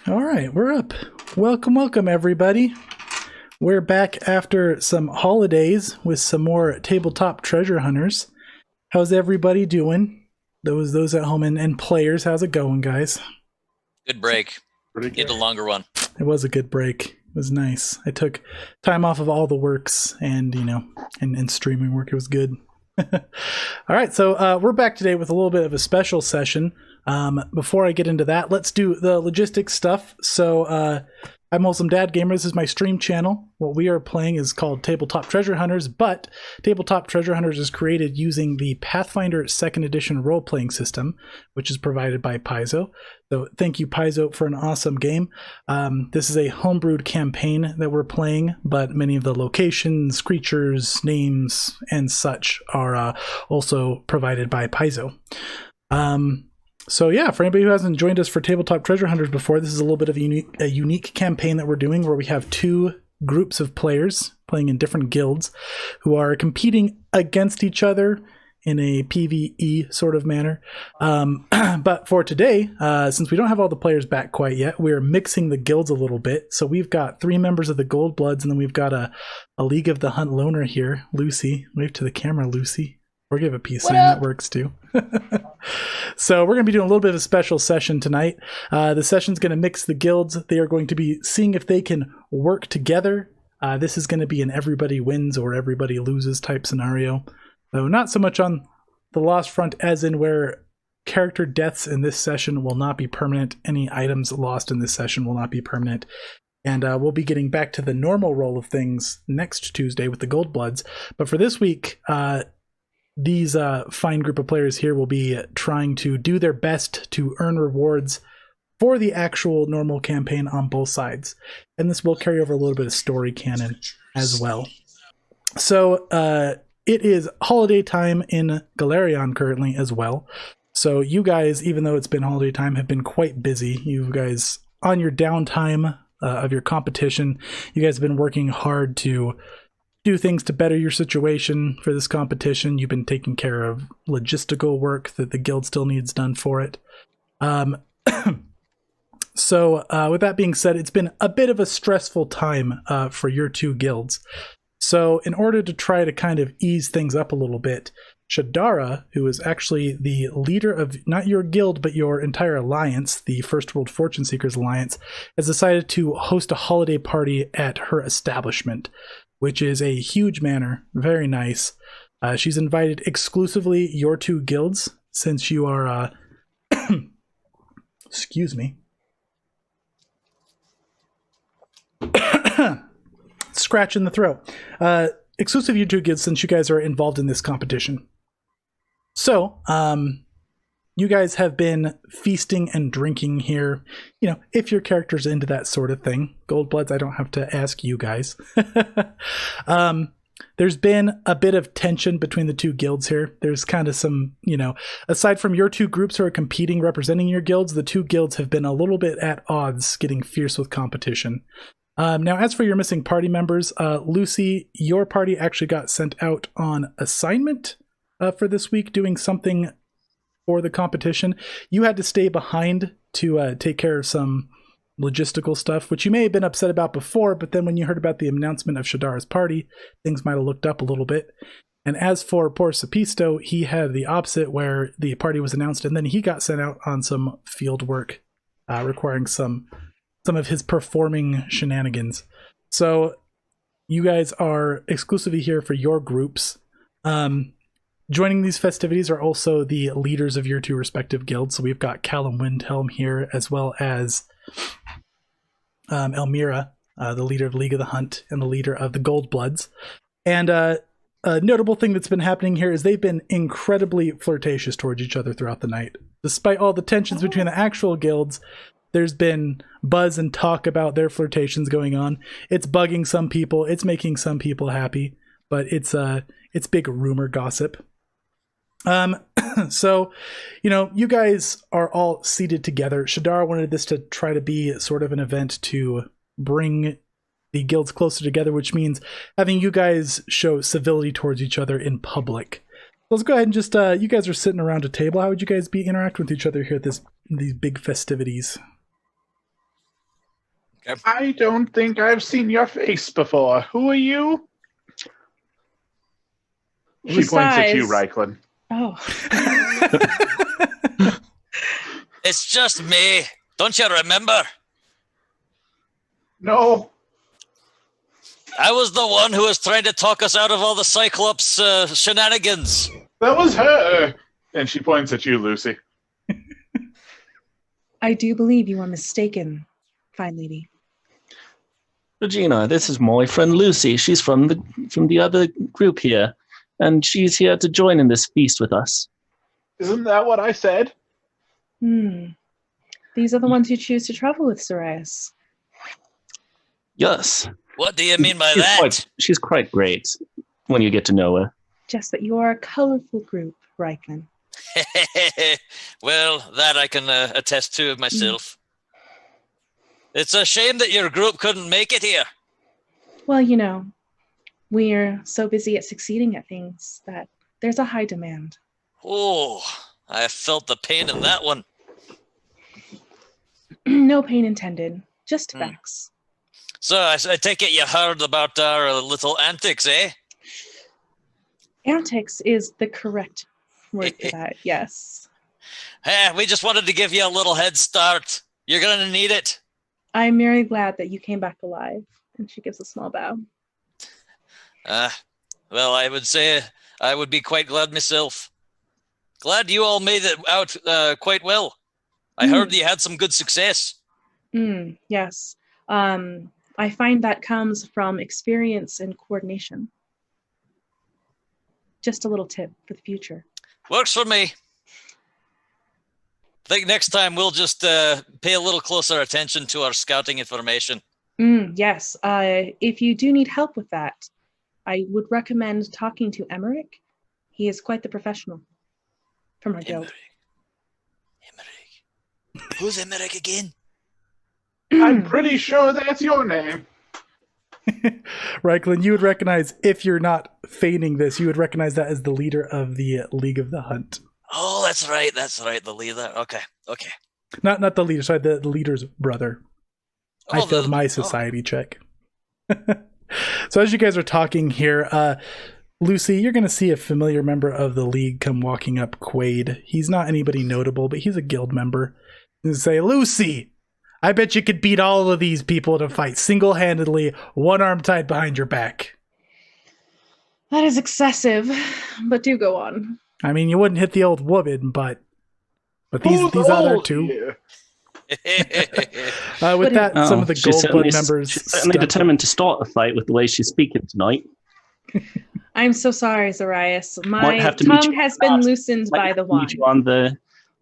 All right, we're up. Welcome, everybody. We're back after some holidays with some more tabletop treasure hunters. How's everybody doing? Those at home and players, how's it going, guys? Good break. Get a longer one. It was a good break. It was nice. I took time off of all the works and, and streaming work. It was good. All right, so we're back today with a little bit of a special session. Before I get into that, let's do the logistics stuff. So I'm Wholesome Dad Gamer. This is my stream channel. What we are playing is called Tabletop Treasure Hunters, but Tabletop Treasure Hunters is created using the Pathfinder 2nd Edition role-playing system, which is provided by Paizo. So thank you, Paizo, for an awesome game. This is a homebrewed campaign that we're playing, but many of the locations, creatures, names, and such are also provided by Paizo. So yeah, for anybody who hasn't joined us for Tabletop Treasure Hunters before, this is a little bit of a unique campaign that we're doing where we have two groups of players playing in different guilds who are competing against each other in a PvE sort of manner. But for today, since we don't have all the players back quite yet, we're mixing the guilds a little bit. So we've got 3 members of the Goldbloods, and then we've got a League of the Hunt loner here, Luci. Wave to the camera, Luci. Or give a peace sign, that works too. So we're going to be doing a little bit of a special session tonight. The session's going to mix the guilds. They are going to be seeing if they can work together. This is going to be an everybody wins or everybody loses type scenario. So not so much on the lost front as in where character deaths in this session will not be permanent. Any items lost in this session will not be permanent. And we'll be getting back to the normal roll of things next Tuesday with the Goldbloods. But for this week, these fine group of players here will be trying to do their best to earn rewards for the actual normal campaign on both sides. And this will carry over a little bit of story canon as well. So it is holiday time in Galarion currently as well. So you guys, even though it's been holiday time, have been quite busy. You guys, on your downtime of your competition, you guys have been working hard to do things to better your situation for this competition. You've been taking care of logistical work that the guild still needs done for it. So with that being said, it's been a bit of a stressful time for your two guilds. So in order to try to kind of ease things up a little bit, Shadara, who is actually the leader of not your guild, but your entire alliance, the First World Fortune Seekers Alliance, has decided to host a holiday party at her establishment, which is a huge manor. Very nice. She's invited exclusively your two guilds, since you are, excuse me. Scratch in the throat. Exclusive you two guilds, since you guys are involved in this competition. So, you guys have been feasting and drinking here. If your character's into that sort of thing. Goldbloods, I don't have to ask you guys. There's been a bit of tension between the two guilds here. There's kind of some, aside from your two groups who are competing representing your guilds, the two guilds have been a little bit at odds, getting fierce with competition. Now, as for your missing party members, Luci, your party actually got sent out on assignment for this week, doing something for the competition. You had to stay behind to take care of some logistical stuff, which you may have been upset about before, but then when you heard about the announcement of Shadara's party, things might have looked up a little bit. And as for poor Sapisto, he had the opposite, where the party was announced and then he got sent out on some field work requiring some of his performing shenanigans. So you guys are exclusively here for your groups. Joining these festivities are also the leaders of your two respective guilds. So we've got Callum Windhelm here, as well as Elmira, the leader of League of the Hunt and the leader of the Goldbloods. And a notable thing that's been happening here is they've been incredibly flirtatious towards each other throughout the night. Despite all the tensions between the actual guilds, there's been buzz and talk about their flirtations going on. It's bugging some people. It's making some people happy, but it's big rumor gossip. So, you guys are all seated together. Shadara wanted this to try to be sort of an event to bring the guilds closer together, which means having you guys show civility towards each other in public. Let's go ahead and just, you guys are sitting around a table. How would you guys be interacting with each other here at these big festivities? Okay. I don't think I've seen your face before. Who are you? She points at you, Ryklin. Oh. It's just me. Don't you remember? No. I was the one who was trying to talk us out of all the Cyclops shenanigans. That was her. And she points at you, Luci. I do believe you are mistaken, fine lady. Regina, this is my friend Luci. She's from the other group here, and she's here to join in this feast with us. Isn't that what I said? These are the ones you choose to travel with, Zarias. Yes. What do you mean by that? She's quite great when you get to know her. Just that you are a colorful group, Ryklin. Well, that I can attest to myself. It's a shame that your group couldn't make it here. Well, you know, we're so busy at succeeding at things that there's a high demand. Oh, I felt the pain in that one. No pain intended, just facts. So I take it you heard about our little antics, eh? Antics is the correct word for that, yes. Hey, we just wanted to give you a little head start. You're going to need it. I'm very glad that you came back alive. And she gives a small bow. Well, I would say I would be quite glad myself. Glad you all made it out quite well. I heard you had some good success. Yes. I find that comes from experience and coordination. Just a little tip for the future. Works for me. I think next time we'll just pay a little closer attention to our scouting information. Yes. If you do need help with that, I would recommend talking to Emmerich. He is quite the professional from our guild. Emmerich. Who's Emmerich again? I'm pretty sure that's your name. Ryklin, you would recognize, if you're not feigning this, you would recognize that as the leader of the League of the Hunt. Oh, that's right, the leader. Okay. Not the leader, sorry, the leader's brother. I failed my society check. So as you guys are talking here, Luci, you're going to see a familiar member of the League come walking up Quaid. He's not anybody notable, but he's a guild member. And say, Luci, I bet you could beat all of these people in a fight single-handedly, one arm tied behind your back. That is excessive, but do go on. I mean, you wouldn't hit the old woman, but these are there too. Yeah. With that, some of the Goldblood members... She's certainly determined to start a fight with the way she's speaking tonight. I'm so sorry, Zarias. My tongue has been loosened by the wine. You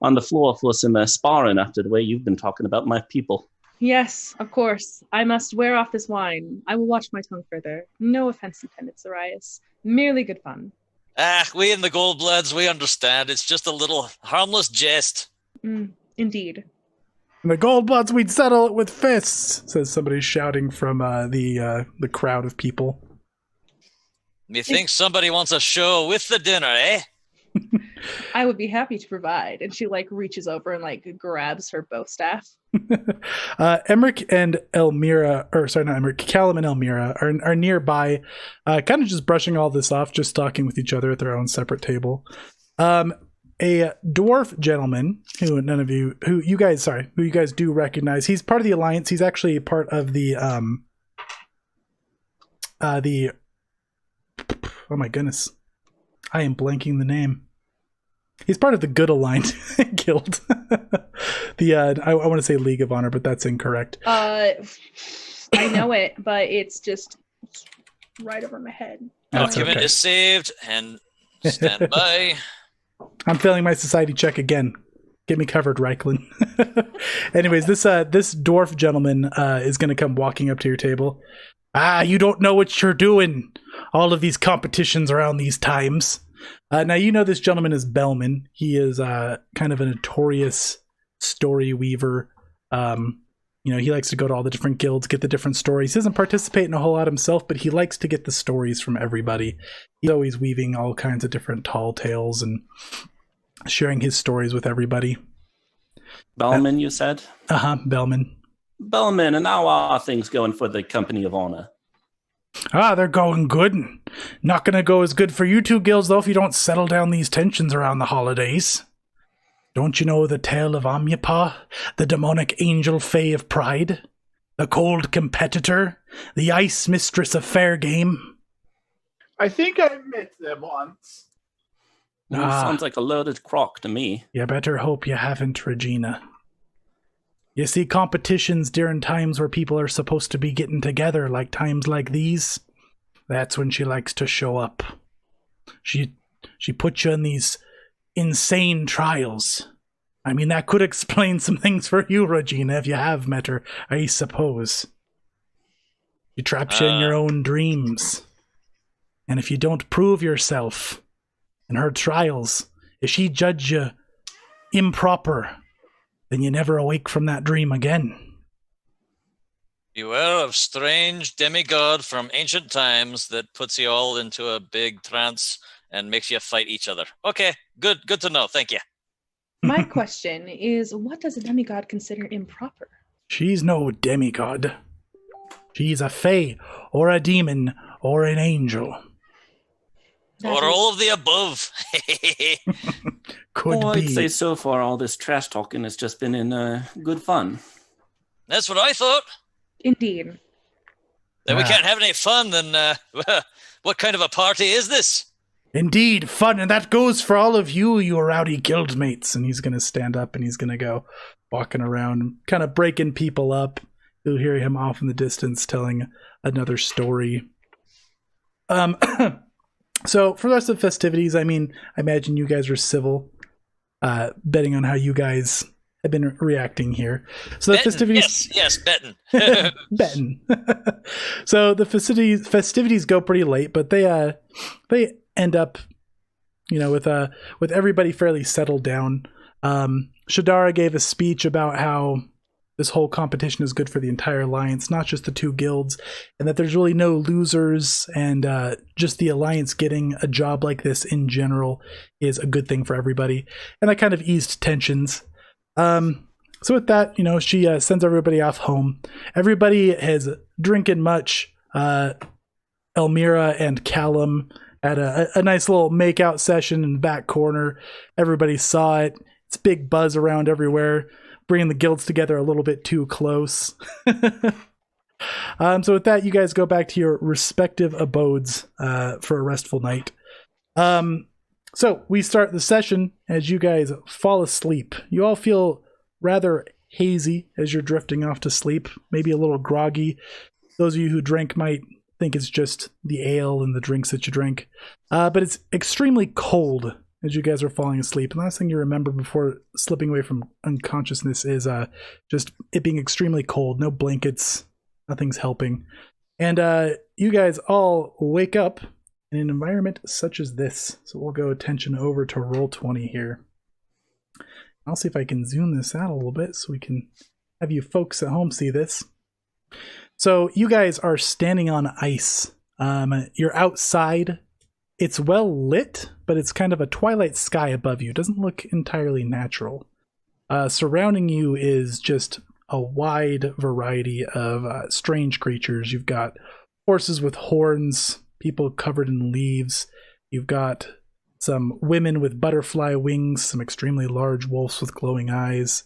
on the floor for some sparring after the way you've been talking about my people. Yes, of course. I must wear off this wine. I will watch my tongue further. No offense intended, Zarias. Merely good fun. We in the Goldbloods, we understand. It's just a little harmless jest. Indeed. In the Goldbloods, we'd settle it with fists, says somebody shouting from the crowd of people. Methinks somebody wants a show with the dinner, eh? I would be happy to provide. And she reaches over and grabs her bow staff. Emmerich and Elmira, or sorry, not Emmerich, Callum and Elmira are nearby, kind of just brushing all this off, just talking with each other at their own separate table. A dwarf gentleman who you guys do recognize. He's part of the Alliance. He's actually part of the oh my goodness, I am blanking the name. He's part of the Good Aligned Guild. I want to say League of Honor, but that's incorrect. I know it, but it's just right over my head. Document is saved and stand by. I'm failing my society check again. Get me covered, Ryklin. Anyways, this dwarf gentleman is going to come walking up to your table. You don't know what you're doing. All of these competitions around these times. Now, you know this gentleman is Bellman. He is kind of a notorious story weaver. He likes to go to all the different guilds, get the different stories. He doesn't participate in a whole lot himself, but he likes to get the stories from everybody. He's always weaving all kinds of different tall tales and sharing his stories with everybody. Bellman, you said? Bellman. Bellman, and how are things going for the Company of Honor? They're going good. Not gonna go as good for you two guilds, though, if you don't settle down these tensions around the holidays. Don't you know the tale of Amyapa, the demonic angel fae of pride? The cold competitor, the ice mistress of fair game? I think I met them once. Sounds like a loaded crock to me. You better hope you haven't, Regina. You see, competitions during times where people are supposed to be getting together, like times like these, that's when she likes to show up. She puts you in these insane trials. I mean, that could explain some things for you, Regina, if you have met her, I suppose. She traps you in your own dreams. And if you don't prove yourself in her trials, if she judge you improper, then you never awake from that dream again. Beware of strange demigod from ancient times that puts you all into a big trance and makes you fight each other. Okay, good to know. Thank you. My question is, what does a demigod consider improper? She's no demigod. She's a fae, or a demon, or an angel. Or all of the above. Could be. I'd say so far all this trash talking has just been in good fun. That's what I thought. Indeed. Then we can't have any fun, then what kind of a party is this? Indeed, fun, and that goes for all of you, you rowdy guildmates. And he's going to stand up and he's going to go walking around, kind of breaking people up. You'll hear him off in the distance telling another story. So for the rest of the festivities, I mean, I imagine you guys are civil, betting on how you guys have been reacting here. So the festivities, yes, betting. betting. So the festivities go pretty late, but they end up, with everybody fairly settled down. Shadara gave a speech about how this whole competition is good for the entire alliance, not just the two guilds, and that there's really no losers, and just the alliance getting a job like this in general is a good thing for everybody. And that kind of eased tensions. So with that, she sends everybody off home. Everybody has drinking much. Elmira and Callum had a nice little make-out session in the back corner. Everybody saw it. It's big buzz around everywhere, bringing the guilds together a little bit too close. So with that, you guys go back to your respective abodes for a restful night. So we start the session as you guys fall asleep. You all feel rather hazy as you're drifting off to sleep, maybe a little groggy. Those of you who drink might think it's just the ale and the drinks that you drink. But it's extremely cold as you guys are falling asleep. And the last thing you remember before slipping away from unconsciousness is just it being extremely cold. No blankets, nothing's helping. And you guys all wake up in an environment such as this. So we'll go attention over to Roll20 here. I'll see if I can zoom this out a little bit so we can have you folks at home see this. So you guys are standing on ice. You're outside. It's well lit, but it's kind of a twilight sky above you. It doesn't look entirely natural. Surrounding you is just a wide variety of strange creatures. You've got horses with horns, people covered in leaves. You've got some women with butterfly wings, some extremely large wolves with glowing eyes,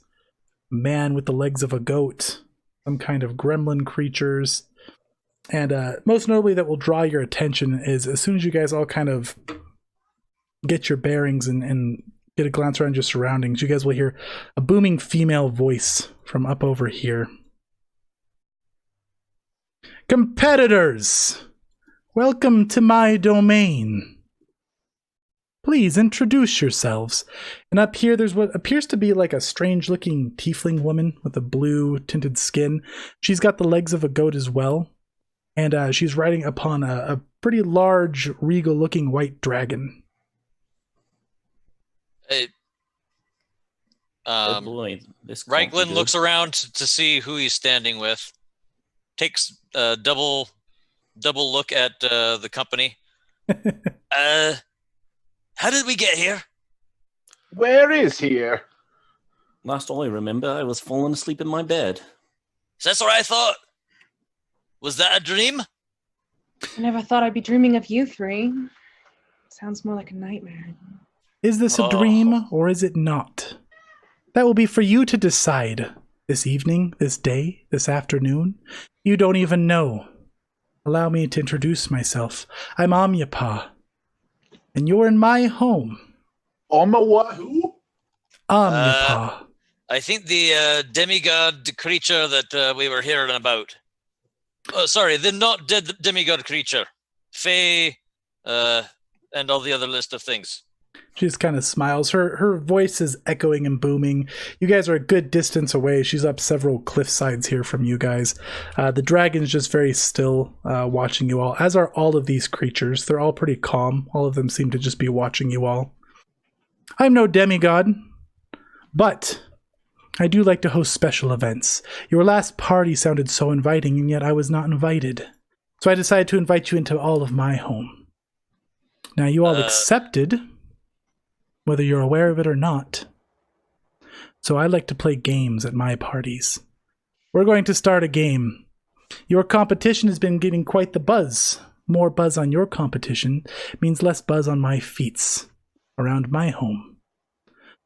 a man with the legs of a goat, some kind of gremlin creatures. And most notably that will draw your attention is as soon as you guys all kind of get your bearings and get a glance around your surroundings, you guys will hear a booming female voice from up over here. Competitors, welcome to my domain. Please introduce yourselves. And up here there's what appears to be like a strange looking tiefling woman with a blue tinted skin. She's got the legs of a goat as well. And she's riding upon a pretty large, regal-looking white dragon. Oh boy, this Ryklin looks around to see who he's standing with. Takes a double look at the company. How did we get here? Where is here? Last all I remember, I was falling asleep in my bed. That's what I thought. Was that a dream? I never thought I'd be dreaming of you three. Sounds more like a nightmare. Is this a dream or is it not? That will be for you to decide. This evening, this day, this afternoon. You don't even know. Allow me to introduce myself. I'm Amyapa. And you're in my home. What? Who? Amyapa. I think the demigod creature that we were hearing about. Oh, sorry, the not dead demigod creature. Fae, and all the other list of things. She just kind of smiles. Her voice is echoing and booming. You guys are a good distance away. She's up several cliff sides here from you guys. The dragon's just very still, watching you all, as are all of these creatures. They're all pretty calm. All of them seem to just be watching you all. I'm no demigod, but I do like to host special events. Your last party sounded so inviting, and yet I was not invited. So I decided to invite you into all of my home. Now, you all accepted, whether you're aware of it or not. So I like to play games at my parties. We're going to start a game. Your competition has been getting quite the buzz. More buzz on your competition means less buzz on my feats around my home.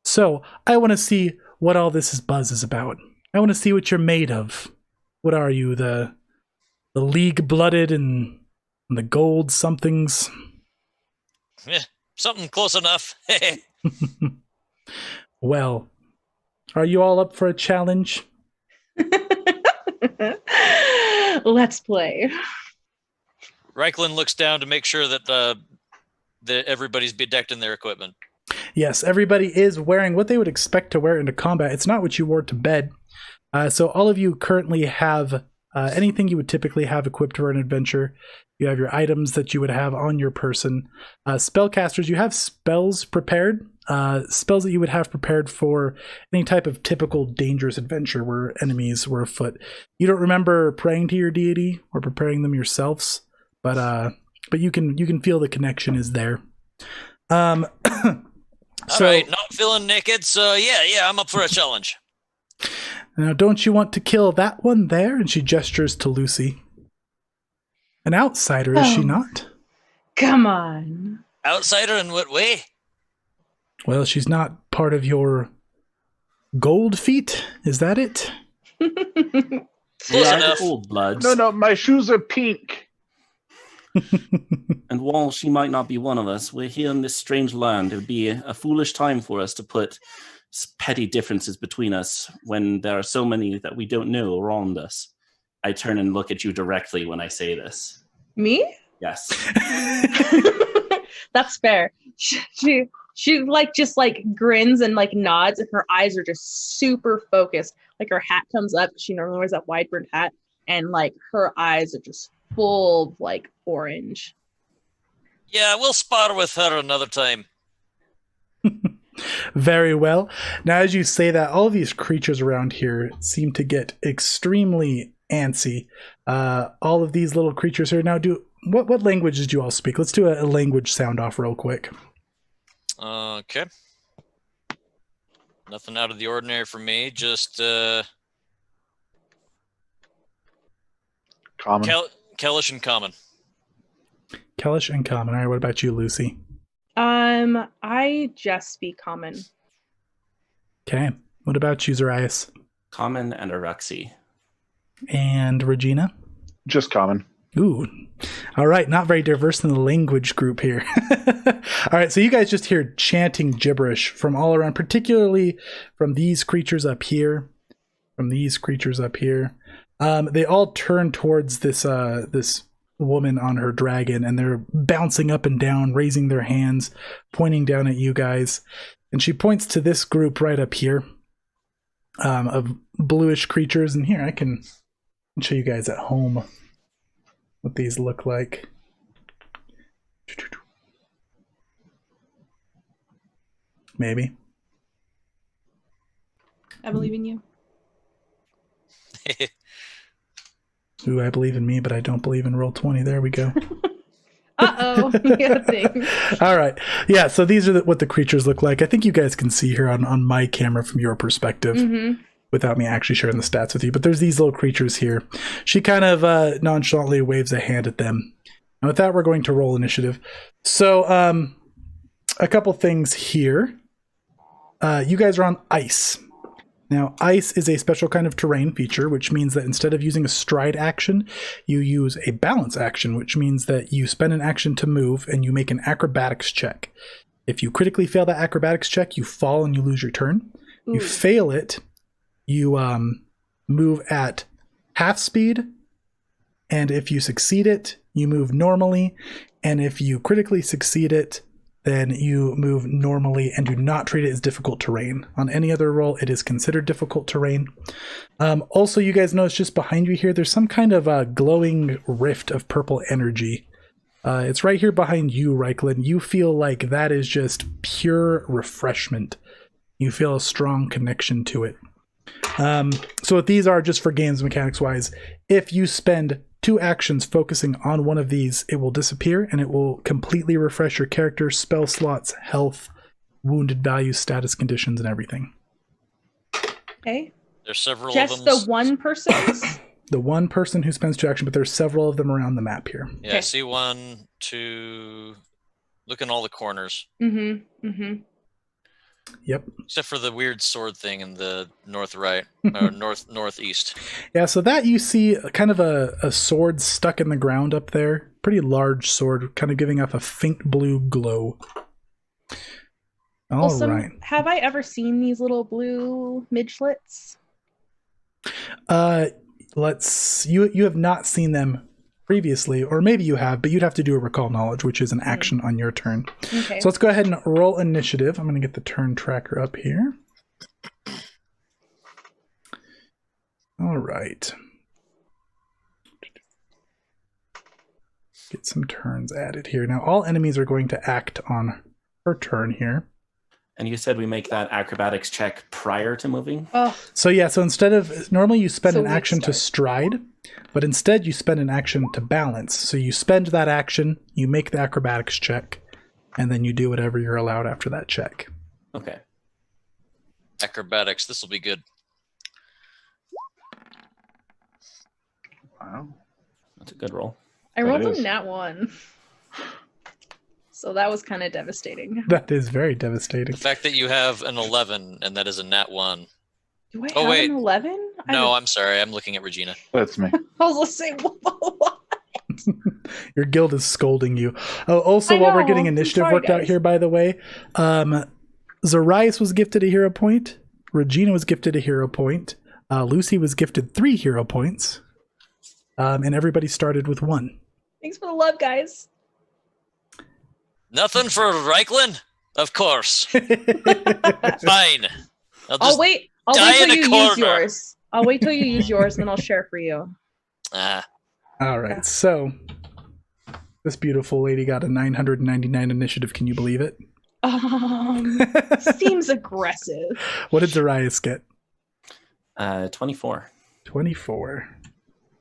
So I want to see what all this buzz is about. I want to see what you're made of. What are you, the league-blooded and the gold somethings? Something close enough. Well, are you all up for a challenge? Let's play. Ryklin looks down to make sure that everybody's bedecked in their equipment. Yes, everybody is wearing what they would expect to wear into combat. It's not what you wore to bed. So all of you currently have anything you would typically have equipped for an adventure. You have your items that you would have on your person. Spellcasters, you have spells prepared. Spells that you would have prepared for any type of typical dangerous adventure where enemies were afoot. You don't remember praying to your deity or preparing them yourselves, but you can feel the connection is there. All right, not feeling naked, so yeah, I'm up for a challenge. Now, don't you want to kill that one there? And she gestures to Luci. An outsider, is she not? Come on. Outsider in what way? Well, she's not part of your gold feet. Is that it? Close enough. Goldbloods. No, my shoes are pink. And while she might not be one of us, we're here in this strange land. It would be a foolish time for us to put petty differences between us when there are so many that we don't know around us. I turn and look at you directly when I say this. Me? Yes. That's fair. She just grins and nods, and her eyes are just super focused. Like her hat comes up. She normally wears that wide brimmed hat, and her eyes are just full of orange. Yeah, we'll spar with her another time. Very well. Now, as you say that, all of these creatures around here seem to get extremely antsy. All of these little creatures here now what languages do you all speak? Let's do a language sound off real quick. Okay. Nothing out of the ordinary for me. Just Common. Kellish and common. Kellish and common. All right, what about you, Luci? I just speak common. Okay. What about you, Zarias? Common and Aruxi. And Regina? Just common. Ooh. All right, not very diverse in the language group here. All right, so you guys just hear chanting gibberish from all around, particularly from these creatures up here. They all turn towards this woman on her dragon, and they're bouncing up and down, raising their hands, pointing down at you guys. And she points to this group right up here of bluish creatures. And here, I can show you guys at home what these look like. Maybe. I believe in you. Ooh, I believe in me, but I don't believe in Roll20. There we go. Uh-oh. Yeah, thing. All right. Yeah, so these are what the creatures look like. I think you guys can see here on my camera from your perspective. Mm-hmm. without me actually sharing the stats with you. But there's these little creatures here. She kind of nonchalantly waves a hand at them. And with that, we're going to roll initiative. So a couple things here. You guys are on ice. Now, ice is a special kind of terrain feature, which means that instead of using a stride action, you use a balance action, which means that you spend an action to move and you make an acrobatics check. If you critically fail that acrobatics check, you fall and you lose your turn. Ooh. You fail it, you move at half speed, and if you succeed it, you move normally, and if you critically succeed it, then you move normally and do not treat it as difficult terrain. On any other roll, it is considered difficult terrain. Also, you guys notice just behind you here, there's some kind of a glowing rift of purple energy. It's right here behind you, Ryklin. You feel like that is just pure refreshment. You feel a strong connection to it. So what these are, just for games mechanics wise, if you spend 2 actions focusing on one of these, it will disappear and it will completely refresh your character, spell slots, health, wounded values, status conditions, and everything. Okay. There's several Just of them. the one person's? The one person who spends 2 actions, but there's several of them around the map here. Yeah, Okay. I see 1, 2. Look in all the corners, Mm-hmm. Mm-hmm. Yep. except for the weird sword thing in the north right or northeast. Yeah, so that you see kind of a sword stuck in the ground up there. Pretty large sword, kind of giving off a faint blue glow. All right. Have I ever seen these little blue midglets? You have not seen them previously, or maybe you have, but you'd have to do a recall knowledge, which is an action on your turn. Okay. So let's go ahead and roll initiative. I'm going to get the turn tracker up here. All right. Get some turns added here. Now, all enemies are going to act on her turn here. And you said we make that acrobatics check prior to moving? Oh, So yeah, so instead of, normally you spend So an we action to stride, but instead you spend an action to balance. So you spend that action, you make the acrobatics check, and then you do whatever you're allowed after that check. Okay. Acrobatics. This will be good. Wow. That's a good roll. I That rolled is. a nat 1. So that was kind of devastating. That is very devastating. The fact that you have an 11 and that is a nat 1. Do I Oh, have wait. an 11? No, I'm sorry. I'm looking at Regina. That's me. I was gonna say, what? Your guild is scolding you. Oh, also, I while we're know. getting I'm initiative sorry, worked out guys. here, by the way, Zarias was gifted a hero point. Regina was gifted a hero point. Luci was gifted 3 hero points. And everybody started with 1. Thanks for the love, guys. Nothing for Ryklin? Of course. Fine. I'll wait die till in a you use corner. yours. I'll wait till you use yours, and then I'll share for you. All right, so this beautiful lady got a 999 initiative. Can you believe it? Seems aggressive. What did Zarias get? 24. 24.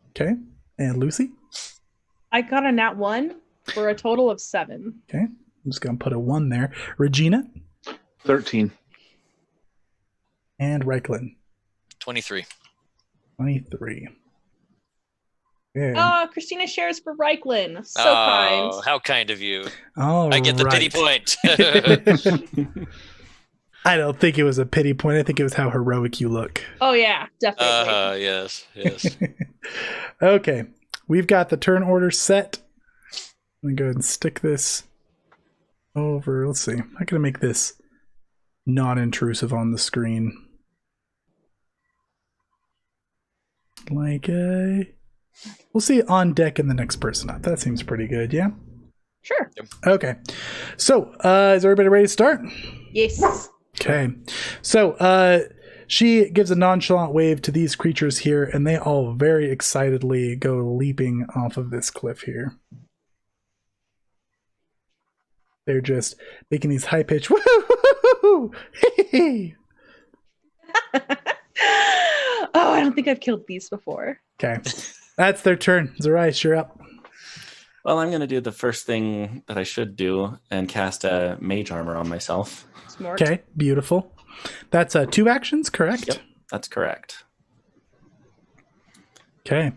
Okay. And Luci? I got a nat 1 for a total of 7. Okay. I'm just going to put a 1 there. Regina? 13. And Ryklin? 23. 23. And, Oh, Christina shares for Ryklin. So Oh, kind. how kind of you. all I get the right. pity point. I don't think it was a pity point. I think it was how heroic you look. Oh yeah, definitely. Yes. Okay. We've got the turn order set. Let me go ahead and stick this over. Let's see. I'm going to make this non-intrusive on the screen. Like we'll see on deck in the next person up. That seems pretty good, yeah? Sure. Okay. So, is everybody ready to start? Yes. Okay. So, she gives a nonchalant wave to these creatures here, and they all very excitedly go leaping off of this cliff here. They're just making these high-pitched woo-hoo-hoo-hoo, hee-hee. Oh, I don't think I've killed these before. Okay. That's their turn. Zarias, you're up. Well, I'm going to do the first thing that I should do and cast a mage armor on myself. Smart. Okay, beautiful. That's 2 actions, correct? Yep. That's correct. Okay.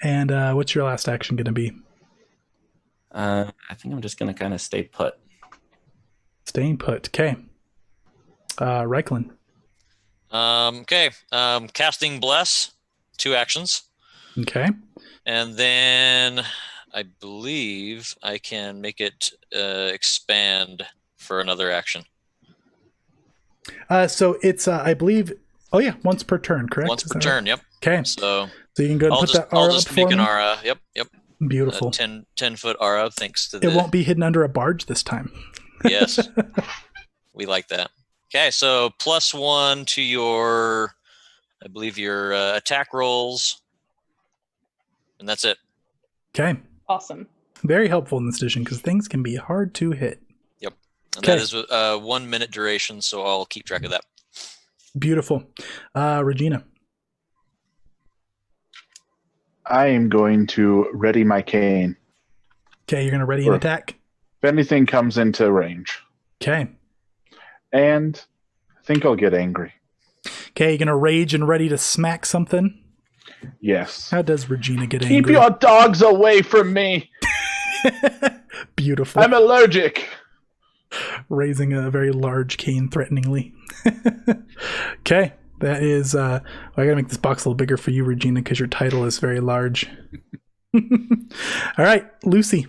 And what's your last action going to be? I think I'm just going to kind of stay put. Staying put. Okay. Ryklin. Okay. Casting Bless, 2 actions. Okay. And then I believe I can make it expand for another action. So it's, I believe, once per turn, correct? Once per turn, yep. Okay. So you can go and put that aura I'll up just for make an me. aura. Yep. Beautiful. 10-foot aura, thanks to It won't be hidden under a barge this time. Yes. We like that. Okay, so +1 to your, I believe, your attack rolls. And that's it. Okay. Awesome. Very helpful in this edition because things can be hard to hit. Yep. And Okay. that is 1 minute duration, so I'll keep track of that. Beautiful. Regina. I am going to ready my cane. Okay, you're going to ready an attack? If anything comes into range. Okay. And I think I'll get angry. Okay, you're going to rage and ready to smack something? Yes. How does Regina get Keep angry? your dogs away from me. Beautiful. I'm allergic. Raising a very large cane threateningly. Okay, that is... I got to make this box a little bigger for you, Regina, because your title is very large. All right, Luci.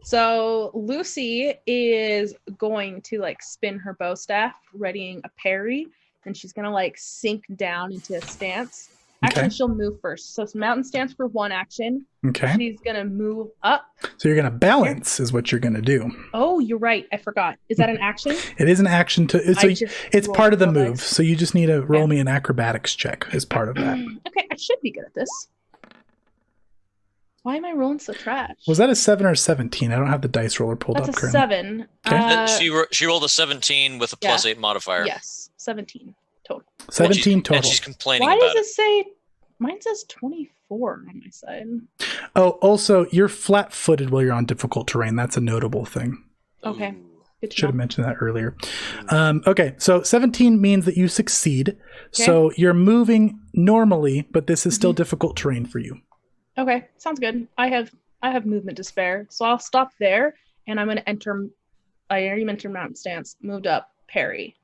So Luci is going to like spin her bow staff, readying a parry, and she's gonna like sink down into a stance. Actually, Okay. she'll move first. So it's mountain stance for 1 action. Okay. She's gonna move up. So you're going to balance is what you're going to do. Oh, you're right. I forgot. Is that an action? It is an action to... So I just it's rolled part of the four move, dice. so you just need to roll me an acrobatics check as part of that. Okay, I should be good at this. Why am I rolling so trash? Was that a 7 or 17? I don't have the dice roller pulled That's up a currently. 7. Okay. She rolled a 17 with a +8 modifier. Yes, 17 total. 17 total. And she's complaining Why about does it say? Mine says 24 on my side. Oh, also, you're flat-footed while you're on difficult terrain. That's a notable thing. it. Okay. Ooh. Good to Should have know. mentioned that earlier. Okay, so 17 means that you succeed. So you're moving normally, but this is still difficult terrain for you. Okay, sounds good. I have movement to spare, so I'll stop there, and I'm going to enter. I already mentioned mountain stance. Moved up, parry.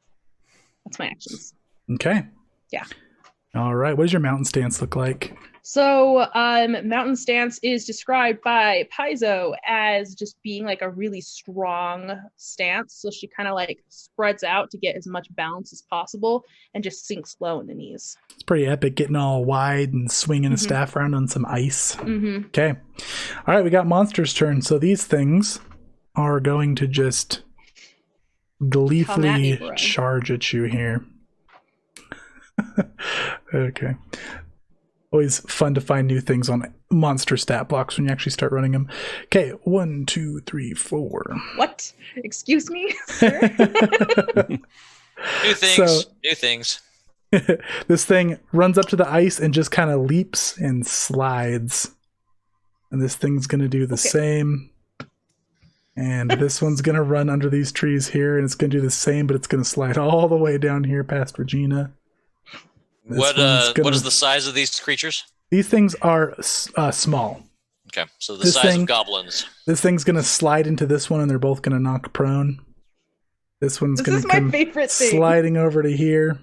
That's my actions. Okay. Yeah. All right. What does your mountain stance look like? So, mountain stance is described by Paizo as just being like a really strong stance. So she kind of like spreads out to get as much balance as possible and just sinks low in the knees. It's pretty epic, getting all wide and swinging a staff around on some ice. Mm-hmm. Okay. All right, we got monster's turn. So these things are going to just gleefully bro. charge at you here. Okay. Always fun to find new things on monster stat blocks when you actually start running them. Okay, 1, 2, 3, 4. What? Excuse me, sir? New things. New things. This thing runs up to the ice and just kind of leaps and slides. And this thing's going to do the same. And this one's going to run under these trees here, and it's going to do the same, but it's going to slide all the way down here past Regina. What is the size of these creatures? These things are small. Okay, so the This size thing- of goblins. This thing's going to slide into this one, and they're both going to knock prone. This one's This going is to my come favorite thing. sliding over to here.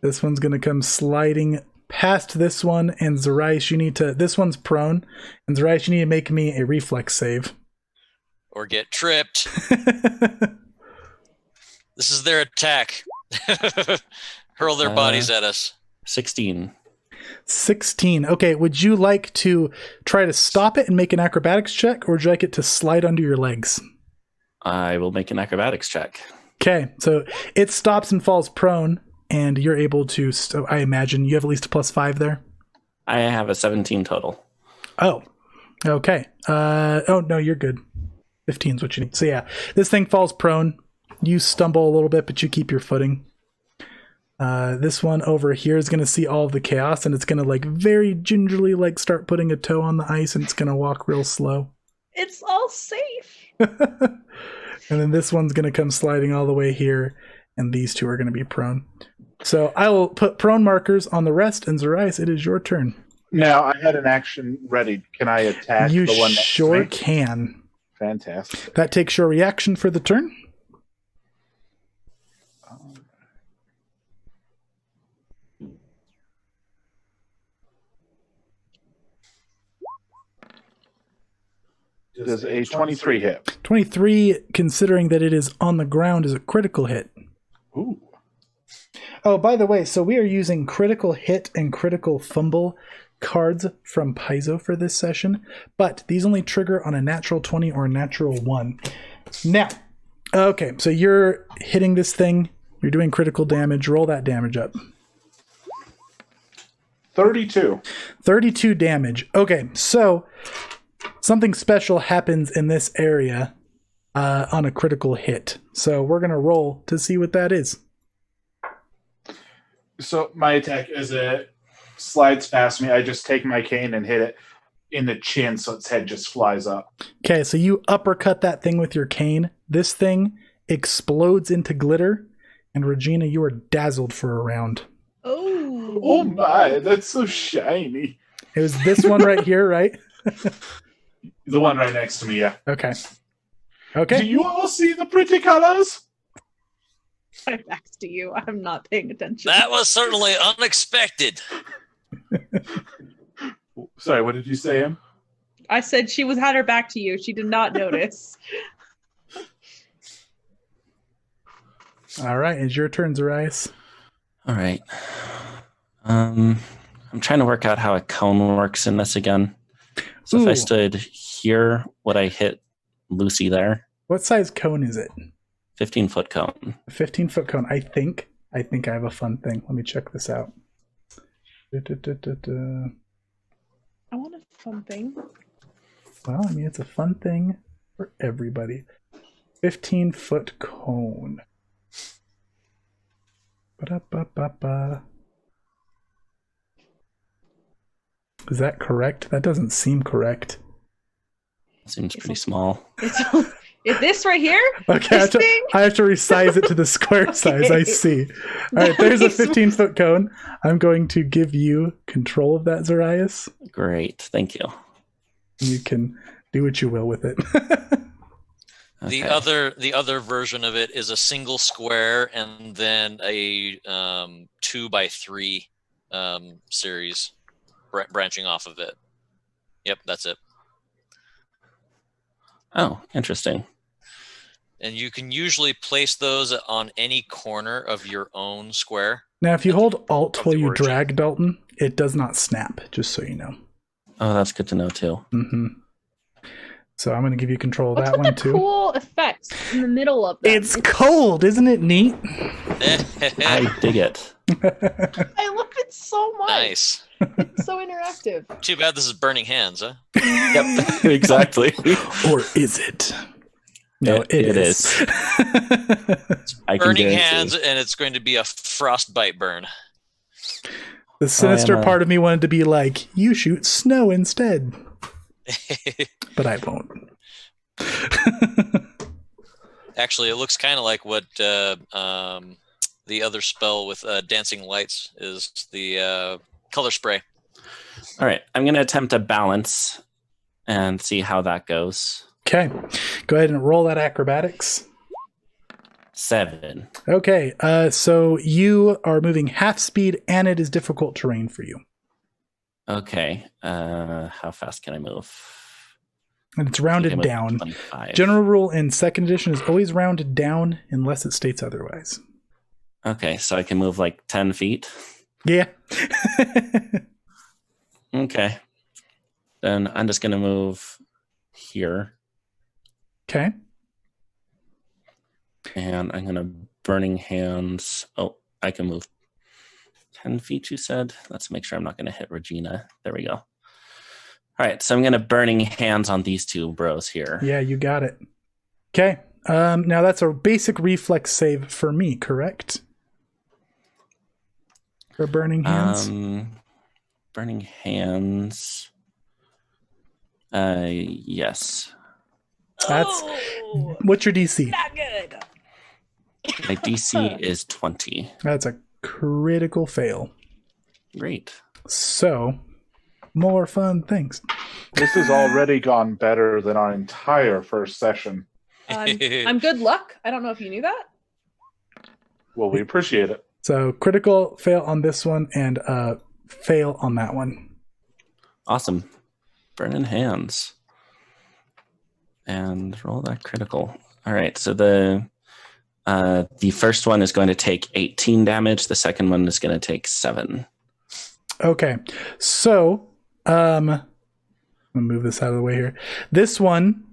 This one's going to come sliding past this one, and Zarias, you need to... This one's prone, and Zarias, you need to make me a reflex save. Or get tripped. This is their attack. Hurl their bodies at us. 16. 16. Okay, would you like to try to stop it and make an acrobatics check, or would you like it to slide under your legs? I will make an acrobatics check. Okay, so it stops and falls prone, and you're able to... I imagine you have at least a +5 there? I have a 17 total. Oh, okay. Oh, no, you're good. 15 is what you need. So yeah, this thing falls prone. You stumble a little bit, but you keep your footing. This one over here is going to see all of the chaos, and it's going to like very gingerly like start putting a toe on the ice, and it's going to walk real slow. It's all safe. And then this one's going to come sliding all the way here, and these two are going to be prone. So I will put prone markers on the rest, and Zarias, it is your turn. Now, I had an action ready. Can I attack You the one next to sure me? can. Fantastic. That takes your reaction for the turn. Does a 23 hit? 23, considering that it is on the ground, is a critical hit. Ooh. Oh, by the way, so we are using critical hit and critical fumble cards from Paizo for this session, but these only trigger on a natural 20 or a natural 1. Now, okay, so you're hitting this thing, you're doing critical damage, roll that damage up. 32. 32 damage. Okay, so something special happens in this area on a critical hit. So we're going to roll to see what that is. So my attack, as it slides past me, I just take my cane and hit it in the chin so its head just flies up. Okay, so you uppercut that thing with your cane. This thing explodes into glitter, and Regina, you are dazzled for a round. Oh my, that's so shiny. It was this one right here, right? The one right next to me, yeah. Okay. Okay. Do you all see the pretty colors? My back's to you. I'm not paying attention. That was certainly unexpected. Sorry, what did you say, Em? I said she had her back to you. She did not notice. All right, it's your turn, Zarias. All right. I'm trying to work out how a cone works in this again. So if I stood here, would I hit Luci there? What size cone is it? 15-foot cone. A 15-foot cone. I think I have a fun thing. Let me check this out. I want a fun thing. Well, I mean, it's a fun thing for everybody. 15-foot cone. Ba-da-ba-ba-ba. Is that correct? That doesn't seem correct. Seems pretty small. Is this right here? Okay, I have to resize it to the square size. I see. All right, there's a 15-foot cone. I'm going to give you control of that, Zarias. Great, thank you. You can do what you will with it. The other version of it is a single square and then a 2x3 series branching off of it. Yep, that's it. Oh, interesting. And you can usually place those on any corner of your own square. Now, if you hold Alt of while the you origin. drag Dalton, it does not snap, just so you know. Oh, that's good to know, too. Mm-hmm. So I'm going to give you control of What's that with one, the too. cool effects in the middle of them? It's cold, isn't it neat? I dig it. I love it so much. Nice. It's so interactive. Too bad this is burning hands, huh? Yep, exactly. Or is it? No, it is. I can Burning guarantee. hands, and it's going to be a frostbite burn. The sinister Emma. part of me wanted to be like, you shoot snow instead. But I won't. Actually, it looks kind of like what the other spell with dancing lights is, the color spray. All right, I'm going to attempt a balance and see how that goes. Okay. Go ahead and roll that acrobatics. 7. Okay. So you are moving half speed and it is difficult terrain for you. Okay, how fast can I move? And it's I can rounded move down. 25. General rule in second edition is always rounded down unless it states otherwise. Okay, so I can move like 10 feet. Yeah. Okay. Then I'm just going to move here. Okay. And I'm going to Burning Hands. Oh, I can move 10 feet, you said? Let's make sure I'm not going to hit Regina. There we go. All right, so I'm going to Burning Hands on these two bros here. Yeah, you got it. Okay. Now that's a basic reflex save for me, correct? For Burning Hands? Burning Hands. Yes. That's what's your DC? Not good. My DC is 20. That's a critical fail. Great. So, more fun things. This has already gone better than our entire first session. I'm good luck. I don't know if you knew that. Well, we appreciate it. So, critical fail on this one and fail on that one. Awesome. Burning hands. And roll that critical. All right, so the first one is going to take 18 damage. The second one is going to take 7. Okay, so I'm gonna move this out of the way here. This one,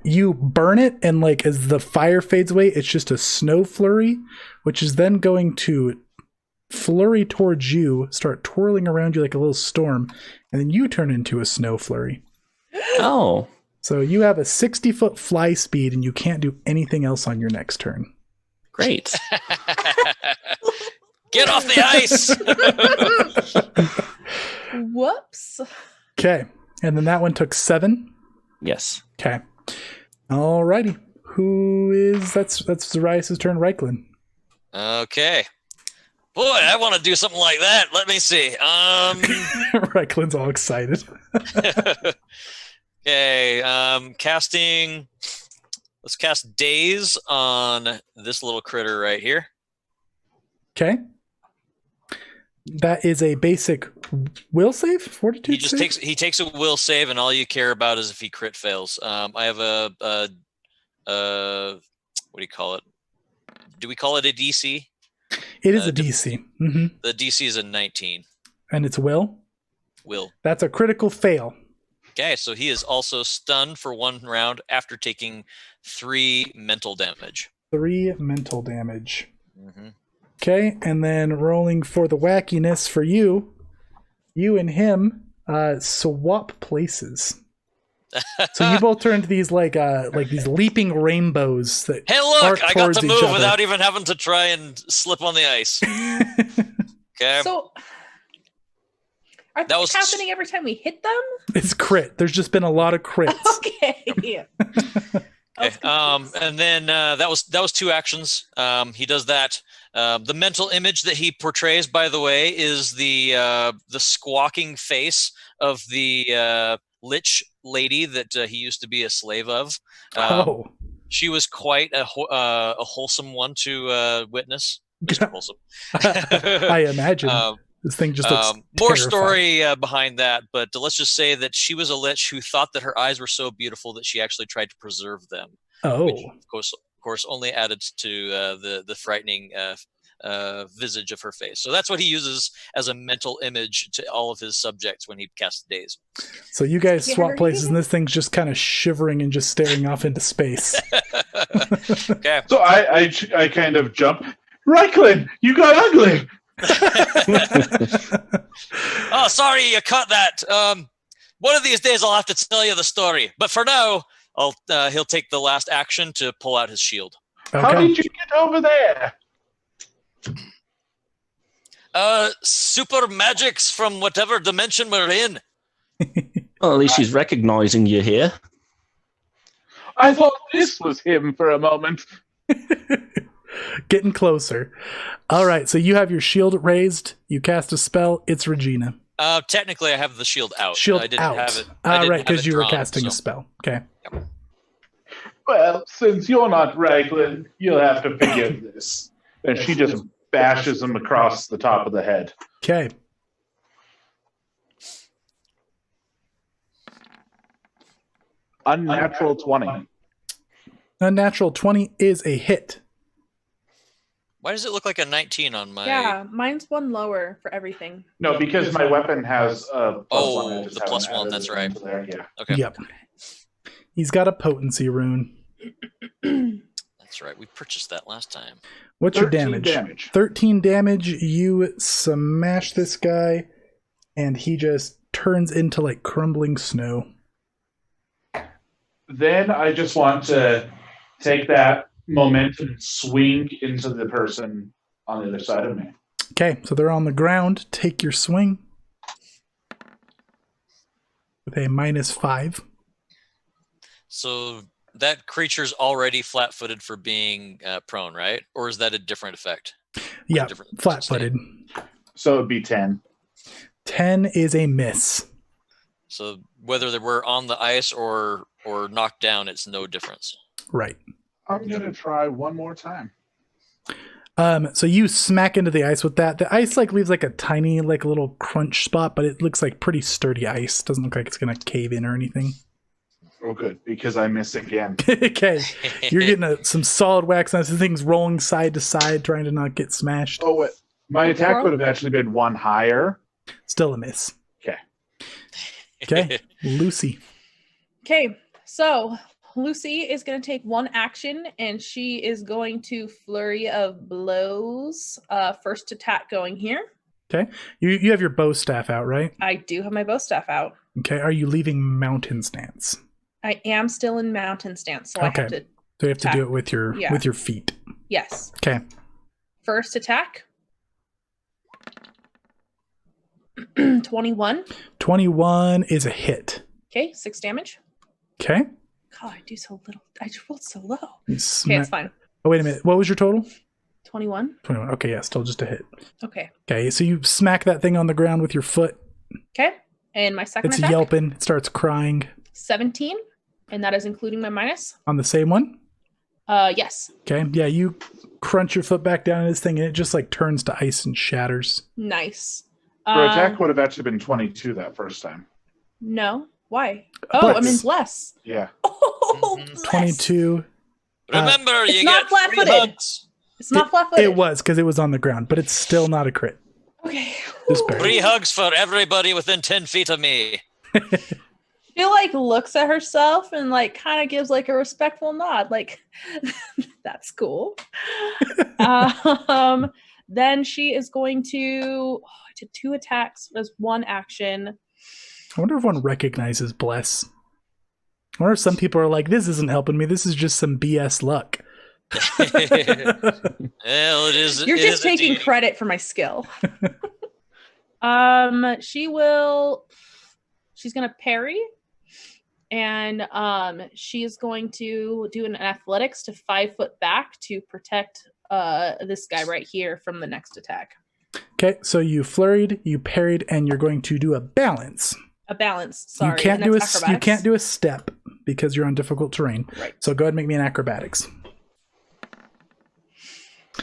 you burn it, and like as the fire fades away, it's just a snow flurry, which is then going to flurry towards you, start twirling around you like a little storm, and then you turn into a snow flurry. Oh. So you have a 60-foot fly speed, and you can't do anything else on your next turn. Great. Get off the ice! Whoops. Okay, and then that one took 7. Yes. Okay. Alrighty. That's Zarias' turn, Ryklin. Okay. Boy, I want to do something like that. Let me see. Ryklin's all excited. Okay, casting. Let's cast Daze on this little critter right here. Okay. That is a basic will save? Fortitude save? He takes a will save, and all you care about is if he crit fails. I have a what do you call it? Do we call it a DC? It is a DC. Mm-hmm. The DC is a 19. And it's will? Will. That's a critical fail. Okay, so he is also stunned for 1 round after taking 3 mental damage. 3 mental damage. Mm-hmm. Okay, and then rolling for the wackiness for you and him swap places. So you both turn into these like these leaping rainbows that Hey, look! arc I got towards to each move other. without even having to try and slip on the ice. Okay. So, are That things was- happening every time we hit them? It's crit. There's just been a lot of crits. Okay. Okay. And then that was 2 actions. He does that. The mental image that he portrays, by the way, is the squawking face of the lich lady that he used to be a slave of. She was quite a wholesome one to witness. Mr. Wholesome. I imagine. This thing just looks more terrifying. story behind that, but let's just say that she was a lich who thought that her eyes were so beautiful that she actually tried to preserve them. Oh. Which, of course, only added to the frightening visage of her face. So that's what he uses as a mental image to all of his subjects when he casts Daze. So you guys swap places, and this thing's just kind of shivering and just staring off into space. Okay. So I kind of jump. Ryklin, you got ugly. Oh, sorry, you cut that. One of these days I'll have to tell you the story. But for now, he'll take the last action to pull out his shield. Okay. How did you get over there? Super magics from whatever dimension we're in. Well, at least she's recognizing you here. I thought this was him for a moment. Getting closer. All right, so you have your shield raised. You cast a spell. It's Regina. Technically, I have the shield out. Shield I didn't out. have it. Right, because you were casting a spell. Okay. Well, since you're not Ryklin, you'll have to forgive this. And she just bashes him across the top of the head. Okay. Unnatural 20. Unnatural 20 is a hit. Why does it look like a 19 on my... Yeah, mine's 1 lower for everything. No, because my weapon has a plus 1. I just the plus haven't 1, added that's it right. into there. Yeah. Okay. Yep. He's got a potency rune. That's right. We purchased that last time. What's your 13 damage? 13 damage. You smash this guy, and he just turns into like crumbling snow. Then I just want to take that momentum and swing into the person on the other side of me. Okay, so they're on the ground. Take your swing with a -5. So that creature's already flat-footed for being prone, right? Or is that a different effect? Yeah, different flat-footed. So it'd be 10. 10 is a miss. So whether they were on the ice or knocked down, it's no difference. Right. I'm gonna try one more time. So you smack into the ice with that. The ice like leaves like a tiny like little crunch spot, but it looks like pretty sturdy ice. Doesn't look like it's gonna cave in or anything. Oh, good, because I miss again. Okay, you're getting some solid wax on this. Thing's rolling side to side, trying to not get smashed. Oh, wait. My attack would have actually been one higher. Still a miss. Okay. Okay, Lucy. Okay, so Lucy is going to take one action, and she is going to flurry of blows. First attack going here. Okay, you have your bow staff out, right? I do have my bow staff out. Okay, are you leaving mountain stance? I am still in mountain stance, so I have to. So you have to do it with your feet. Yes. Okay. First attack. 21. 21 is a hit. Okay, 6 damage. Okay. God, I do so little. I rolled so low. You Okay, it's fine. Oh, wait a minute. What was your total? 21. 21. Okay, yeah, still just a hit. Okay. Okay, so you smack that thing on the ground with your foot. Okay, and my second It's attack. yelping. It starts crying. 17, and that is including my minus. On the same one? Yes. Okay, yeah, you crunch your foot back down in this thing, and it just like turns to ice and shatters. Nice. Your attack would have actually been 22 that first time. No. Why? Oh, Bless. I'm in bless. Yeah. Oh, bless. 22. Remember, It's you not get free flat-footed. hugs. It's not flat-footed. It was because it was on the ground, but it's still not a crit. Okay. Just barely. Free hugs for everybody within 10 feet of me. She like looks at herself and like kind of gives like a respectful nod, like that's cool. Then she is going to I did 2 attacks as 1 action. I wonder if one recognizes Bless. I wonder if some people are like, this isn't helping me. This is just some BS luck. Well, it is. You're it just is taking indeed. credit for my skill. She's gonna parry, and she is going to do an athletics to 5 foot back to protect this guy right here from the next attack. Okay, so you flurried, you parried, and you're going to do a balance. A balance. Sorry, you can't and do that's you acrobatics. can't do a step because you're on difficult terrain. Right. So go ahead and make me an acrobatics.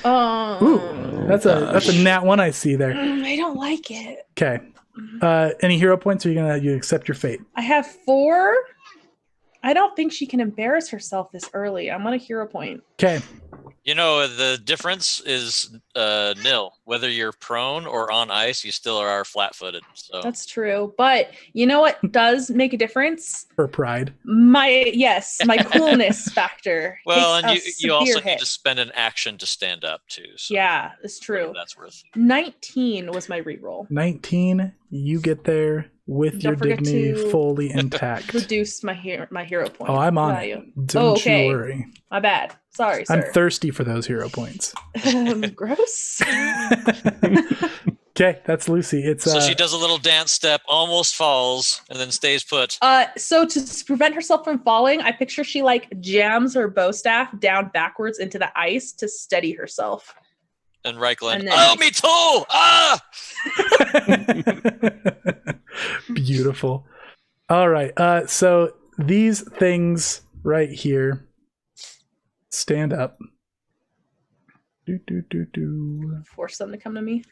Oh, Ooh, that's a nat 1 I see there. I don't like it. Okay. Any hero points, or you accept your fate? I have 4. I don't think she can embarrass herself this early. I'm on a hero point. Okay. You know, the difference is nil. Whether you're prone or on ice, you still are flat-footed. So That's true. But you know what does make a difference? For pride. My coolness factor. well, takes and a you also severe need hit. to spend an action to stand up too. So Yeah, it's whatever true. that's worth. 19 was my reroll. 19, you get there with Don't your forget dignity to fully intact. Reduced my hero point. Oh, I'm on value. it. Don't okay. you worry. My bad. Sorry, I'm sir. thirsty for those hero points. Gross. Okay, that's Lucy. It's So she does a little dance step, almost falls, and then stays put. So to prevent herself from falling, I picture she like jams her bow staff down backwards into the ice to steady herself. And Ryklin, And then- oh, me too! Ah! beautiful. All right. So these things right here stand up. Do. Force them to come to me.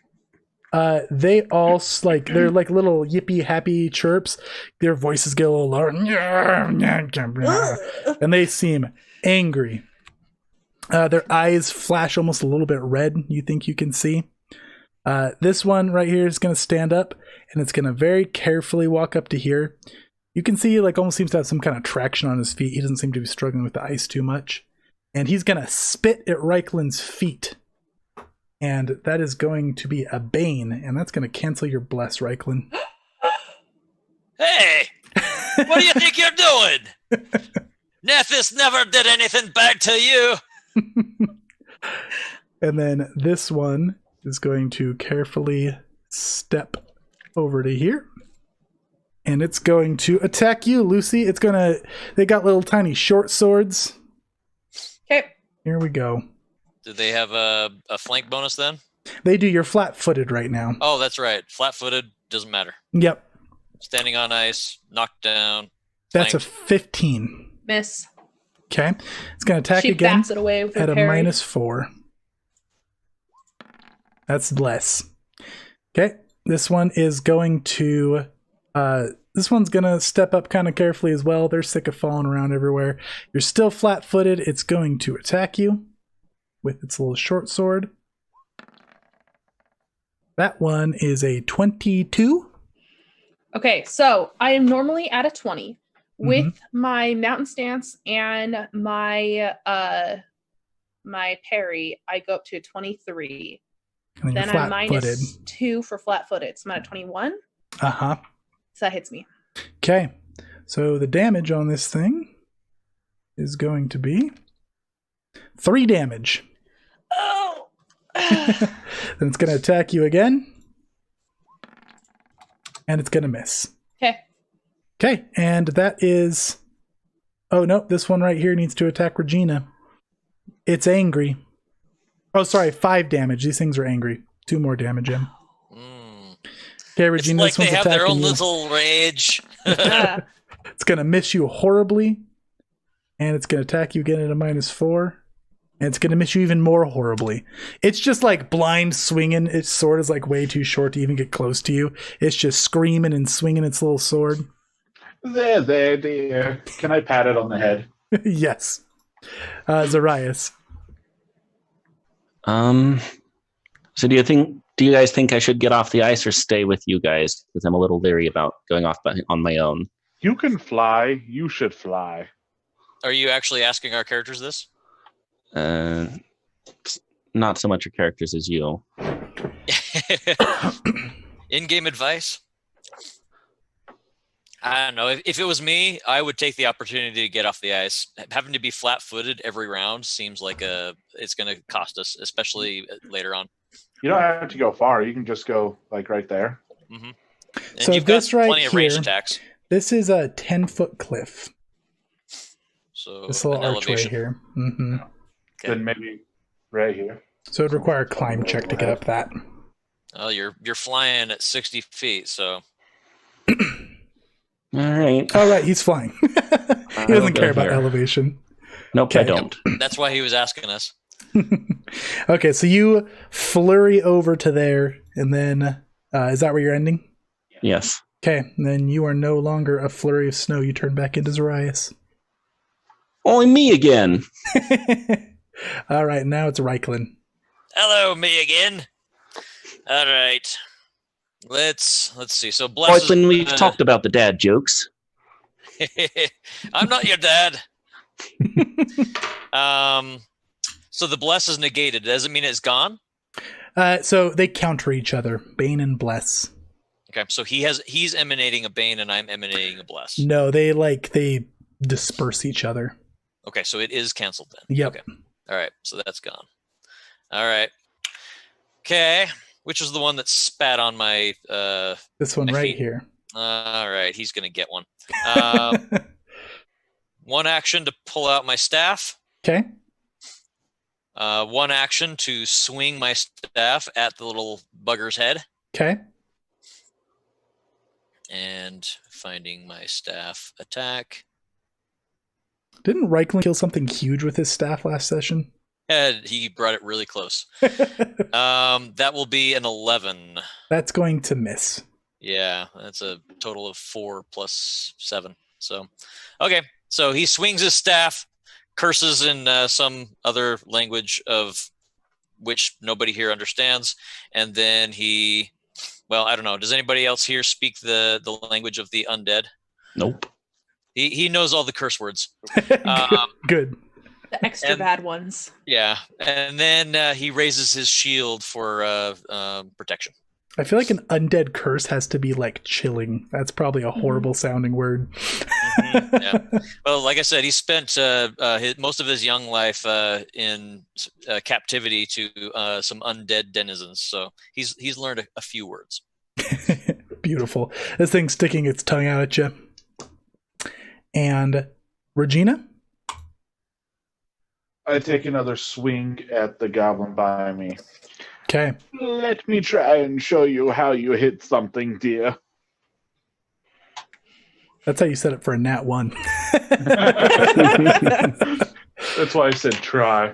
They all they're like little yippee happy chirps. Their voices get a little lower, and they seem angry. Their eyes flash almost a little bit red. You think you can see. This one right here is going to stand up, and it's going to very carefully walk up to here. You can see like almost seems to have some kind of traction on his feet. He doesn't seem to be struggling with the ice too much. And he's going to spit at Ryklin's feet. And that is going to be a bane, and that's going to cancel your bless, Ryklin. Hey! What do you think you're doing? Nethys never did anything bad to you. And then this one is going to carefully step over to here. And it's going to attack you, Lucy. They got little tiny short swords. Okay. Here we go. Do they have a flank bonus then? They do. You're flat-footed right now. Oh, that's right. Flat-footed, doesn't matter. Yep. Standing on ice, knocked down. That's a flanked. 15. Miss. Okay. It's going to attack She again bats it away with her at a parry. -4. That's less. Okay. This one is going to... this one's going to step up kind of carefully as well. They're sick of falling around everywhere. You're still flat-footed. It's going to attack you with its little short sword. That one is a 22. Okay, so I am normally at a 20. With my mountain stance and my my parry, I go up to a 23. And Then you're I'm flat-footed. -2 for flat-footed. So I'm at a 21. Uh-huh. So that hits me. Okay. So the damage on this thing is going to be 3 damage. Oh! Then it's going to attack you again. And it's going to miss. Okay. Okay, and that is... Oh, no, this one right here needs to attack Regina. It's angry. Oh, sorry, 5 damage. These things are angry. 2 more damage in. Okay, Regina, It's like this one's they have their attacking own you. little rage. It's going to miss you horribly. And it's going to attack you again at a -4. And it's going to miss you even more horribly. It's just like blind swinging. Its sword is like way too short to even get close to you. It's just screaming and swinging its little sword. There, dear. Can I pat it on the head? Yes. Zarias. So do you guys think I should get off the ice or stay with you guys? Because I'm a little leery about going off on my own. You can fly. You should fly. Are you actually asking our characters this? Not so much your characters as you. In-game advice? I don't know. If it was me, I would take the opportunity to get off the ice. Having to be flat-footed every round seems like it's going to cost us, especially later on. You don't have to go far. You can just go like right there. And So you've got this right plenty of range here- attacks. This is a 10-foot cliff. So This little an archway elevation. here. Okay. Then maybe right here. So it'd require a climb check to get up that. Oh, you're flying at 60 feet, so All right. All right, he's flying. He doesn't care about elevation. Nope, Okay. I don't. that's why he was asking us. Okay, so you flurry over to there, and then is that where you're ending? Yes. Okay, and then you are no longer a flurry of snow. You turn back into Zarias. Only me again. All right, now it's Ryklin. Hello, me again. All right. Let's see. So bless. Ryklin, we've talked about the dad jokes. I'm not your dad. So the bless is negated. Does it mean it's gone? So they counter each other, Bane and Bless. Okay, so he's emanating a bane and I'm emanating a bless. No, they disperse each other. Okay, so it is canceled then. Yep. Okay. All right, so that's gone. All right. Okay, which was the one that spat on my This one my right feet? here. All right, he's gonna get one. One action to pull out my staff. Okay. One action to swing my staff at the little bugger's head. Okay. And finding my staff attack. Didn't Ryklin kill something huge with his staff last session? And he brought it really close. That will be an 11. That's going to miss. Yeah, that's a total of 4 plus 7. So, okay. So he swings his staff, curses in some other language of which nobody here understands, and then he, well, I don't know. Does anybody else here speak the language of the undead? Nope. He knows all the curse words. Good. The extra bad ones. Yeah, and then he raises his shield for protection. I feel like an undead curse has to be like chilling. That's probably a horrible sounding word. Yeah. Well, like I said, he spent most of his young life in captivity to some undead denizens. So he's learned a few words. Beautiful. This thing's sticking its tongue out at you. And Regina? I take another swing at the goblin by me. Okay. Let me try and show you how you hit something, dear. That's how you set it for a nat 1. That's why I said try.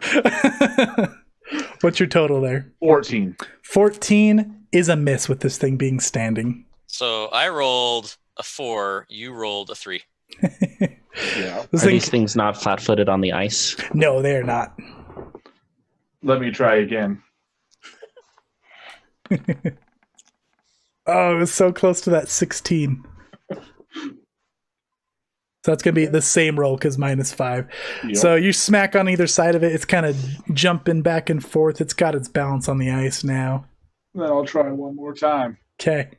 What's your total there? 14. 14 is a miss with this thing being standing. So I rolled a 4. You rolled a 3. Yeah. This Are thing, these things not flat-footed on the ice? no, they are not. Let me try again. Oh, it was so close to that 16. So that's going to be the same roll because -5. Yep. So you smack on either side of it. It's kind of jumping back and forth. It's got its balance on the ice now. Then I'll try one more time. Okay.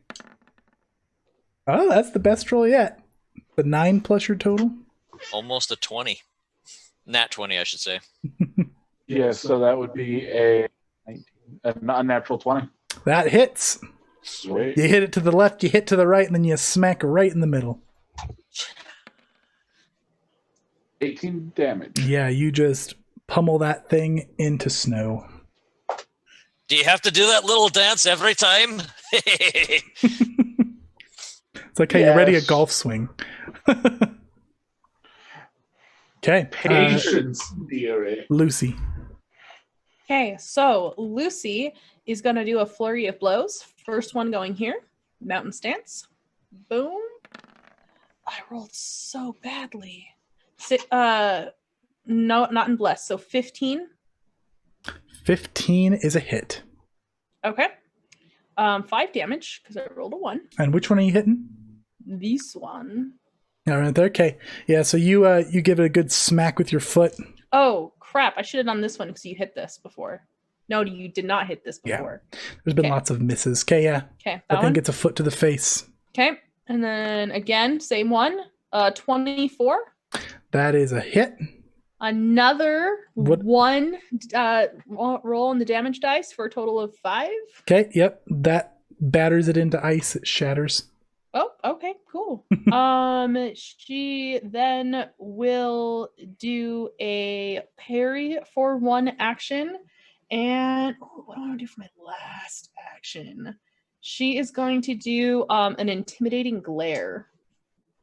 Oh, that's the best roll yet. The 9 plus your total? Almost a 20. Nat 20, I should say. Yeah, so that would be a unnatural 20. That hits. Sweet. You hit it to the left, you hit to the right, and then you smack right in the middle. 18 damage. Yeah, you just pummel that thing into snow. Do you have to do that little dance every time? It's like how you ready a Yes. golf swing. Okay. Patience, dearie. Lucy. Okay, so Lucy is going to do a flurry of blows. First one going here. Mountain stance. Boom. I rolled so badly. No, not in bless. So 15. 15 is a hit. Okay. 5 damage because I rolled a 1. And which one are you hitting? This one. All right there. Okay. Yeah, so you give it a good smack with your foot. Oh, crap. I should have done this one because you hit this before. No, you did not hit this Yeah. before. There's been Okay. lots of misses. Okay, yeah. Okay, I that think one. it's a foot to the face. Okay, and then again, same one. 24. That is a hit. Another What- 1 roll on the damage dice for a total of 5. Okay, yep. That batters it into ice. It shatters. Oh, okay, cool. She then will do a parry for 1 action. And what do I want to do for my last action? She is going to do an intimidating glare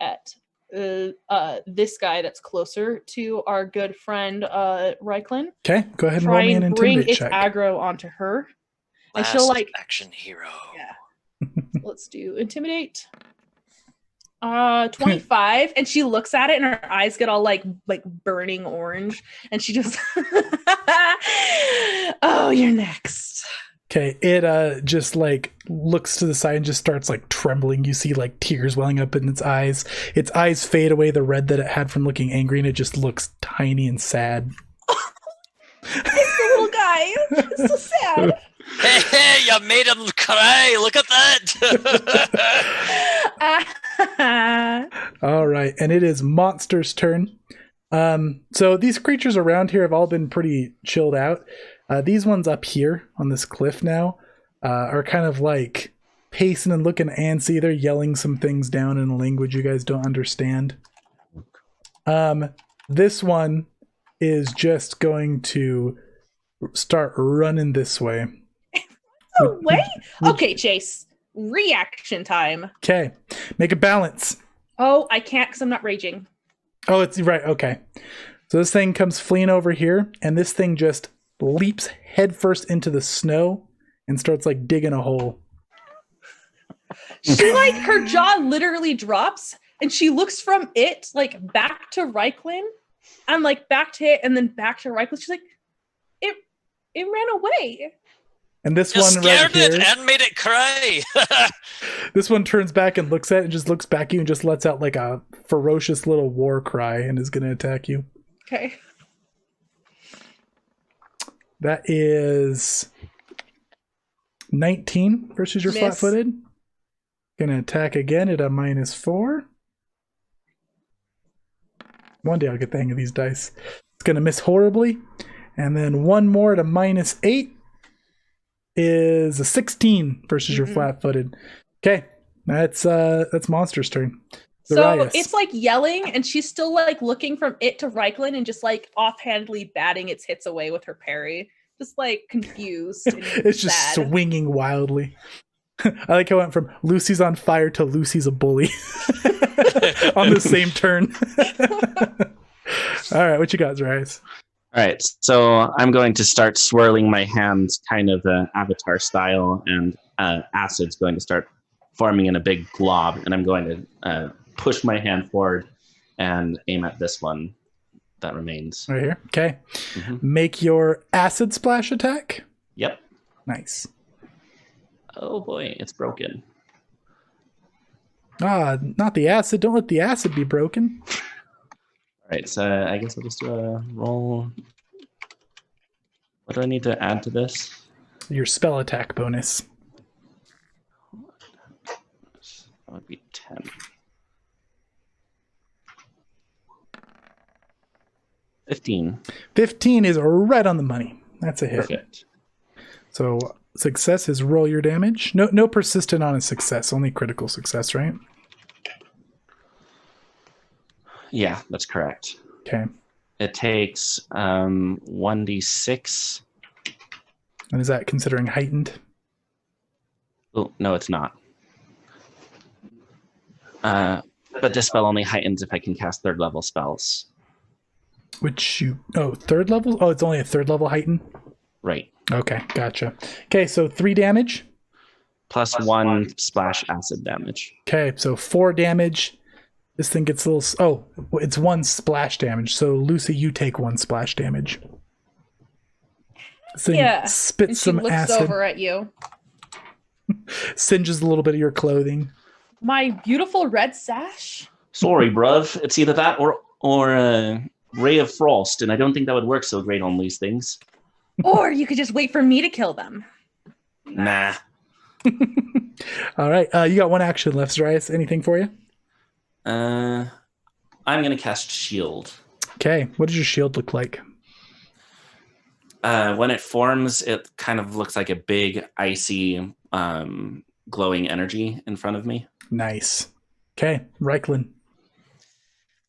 at this guy that's closer to our good friend Ryklin. Okay, go ahead and Try roll me an and bring intimidate its check. aggro onto her. And Last she'll like action hero. yeah. Let's do intimidate. 25, and she looks at it and her eyes get all like burning orange, and she just oh, you're next. Okay, it just like looks to the side and just starts like trembling. You see like tears welling up in its eyes. Its eyes fade away the red that it had from looking angry, and it just looks tiny and sad. It's the little guy. It's so sad. Hey, you made him cry. Look at that. All right, and it is Monster's turn. So these creatures around here have all been pretty chilled out. These ones up here on this cliff now are kind of like pacing and looking antsy. They're yelling some things down in a language you guys don't understand. This one is just going to start running this way. Oh, wait. Okay, Chase. Reaction time. Okay, make a balance. Oh, I can't because I'm not raging. Oh, it's right. Okay. So this thing comes fleeing over here, and this thing just leaps headfirst into the snow and starts like digging a hole. She like her jaw literally drops, and she looks from it like back to Ryklin, and like back to it, and then back to Ryklin. She's like, it ran away. And this You one right scared here, it and made it cry. this one turns back and looks at it and just looks back at you and just lets out like a ferocious little war cry and is going to attack you. Okay. That is 19 versus your Miss. flat-footed. Gonna attack again at a -4. One day I'll get the hang of these dice. It's gonna miss horribly. And then one more at a -8 is a 16 versus your flat-footed. Okay, that's Monster's turn. So Zarias. it's like yelling, and she's still like looking from it to Ryklin and just like offhandedly batting its hits away with her parry. just like confused. And It's just sad. swinging wildly. I like how it went from Lucy's on fire to Lucy's a bully on the same turn. All right, what you got, Zarias? All right, so I'm going to start swirling my hands kind of avatar style, and acid's going to start forming in a big glob, and I'm going to push my hand forward and aim at this one that remains. Right here. Okay. Mm-hmm. Make your acid splash attack. Yep. Nice. Oh boy, it's broken. Not the acid. Don't let the acid be broken. All right, so I guess I'll just do a roll. What do I need to add to this? Your spell attack bonus. That would be 10. 15. 15 is right on the money. That's a hit. Perfect. So success is roll your damage. No persistent on a success, only critical success, right? Yeah, that's correct. Okay. It takes 1d6. And is that considering heightened? Oh, no, it's not. But this spell only heightens if I can cast third level spells. Third level? Oh, it's only a third level heighten? Right. Okay, gotcha. Okay, so 3 damage. Plus 1 splash acid damage. Okay, so 4 damage. This thing gets a little... Oh, it's 1 splash damage. So, Lucy, you take 1 splash damage. This thing And spits she some looks acid. over at you. Singes a little bit of your clothing. My beautiful red sash. Sorry, bruv. It's either that or Ray of Frost, and I don't think that would work so great on these things. Or you could just wait for me to kill them. Nah. All right, you got 1 action left, Zarias. Anything for you? I'm going to cast Shield. Okay, what does your shield look like? When it forms, it kind of looks like a big, icy, glowing energy in front of me. Nice. Okay, Ryklin.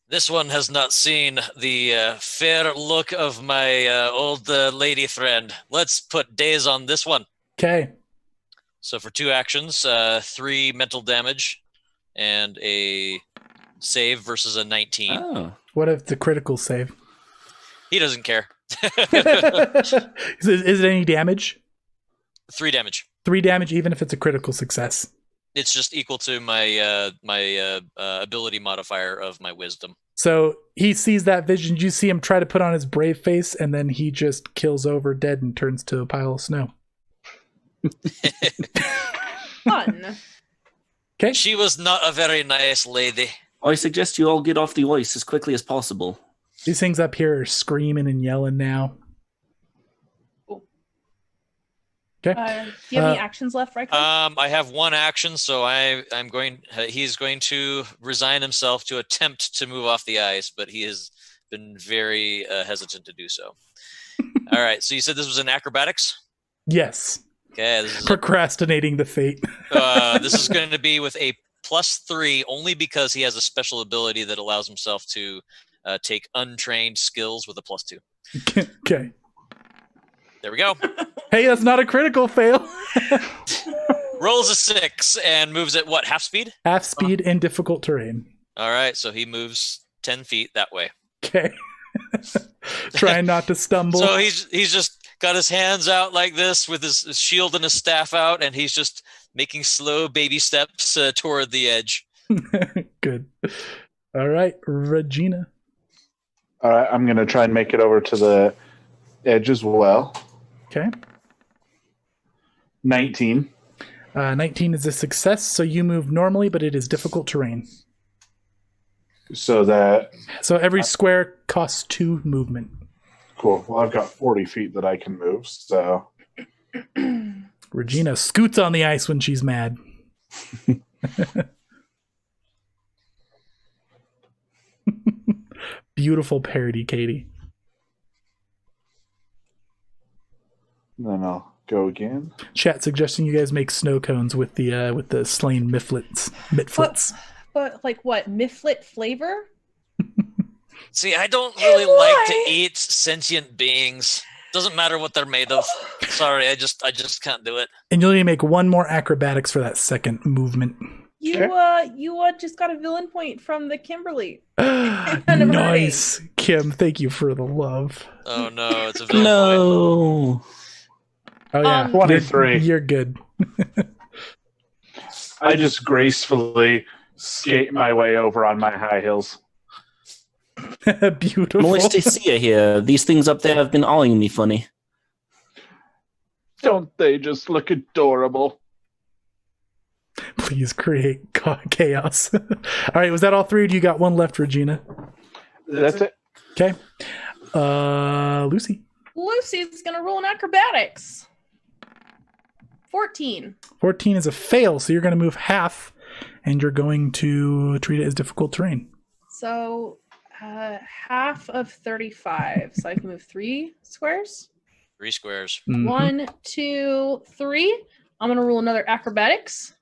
This one has not seen the fair look of my old lady friend. Let's put days on this one. Okay. So for 2 actions, 3 mental damage, and a save versus a 19. Oh. What if the critical save? He doesn't care. Is it any damage? 3 damage. 3 damage, even if it's a critical success. It's just equal to my my ability modifier of my wisdom. So he sees that vision. You see him try to put on his brave face, and then he just kills over dead and turns to a pile of snow. Fun. Okay. She was not a very nice lady. I suggest you all get off the ice as quickly as possible. These things up here are screaming and yelling now. Okay. Do you have any actions left, Ryklin? I have 1 action, so I'm going. He's going to resign himself to attempt to move off the ice, but he has been very hesitant to do so. All right. So you said this was in acrobatics? Yes. Okay. This is Procrastinating the fate. this is going to be with a +3, only because he has a special ability that allows himself to take untrained skills with a +2. Okay. There we go. Hey, that's not a critical fail. Rolls a 6 and moves at what, half speed? Half speed in difficult terrain. All right, so he moves 10 feet that way. Okay. Trying not to stumble. So he's just got his hands out like this with his shield and his staff out, and he's just making slow baby steps toward the edge. Good. All right, Regina. All right, I'm going to try and make it over to the edge as well. Okay. 19. 19 is a success, so you move normally, but it is difficult terrain. So every square costs 2 movement. cool. Well, I've got 40 feet that I can move, so Regina scoots on the ice when she's mad. Beautiful parody, Katie. then I'll go again. Chat suggesting you guys make snow cones with the slain mitflits. But like what? Mifflet flavor? See, I don't really like to eat sentient beings. Doesn't matter what they're made of. Sorry, I just can't do it. And you'll need to make one more acrobatics for that second movement. You just got a villain point from the Kimberly. Nice, Kim. Thank you for the love. Oh no, it's a villain point. No. Oh yeah, 23. You're good. I just gracefully skate my way over on my high heels. Beautiful. Nice to see you here. These things up there have been eyeing me funny. Don't they just look adorable? Please create chaos. All right, was that all three? Or do you got one left, Regina? That's it. Okay. Lucy. Lucy's gonna roll in acrobatics. 14. 14 is a fail, so you're going to move half, and you're going to treat it as difficult terrain. So half of 35. So I can move 3 squares. 3 squares. Mhm. 1, 2, 3. I'm gonna roll another acrobatics.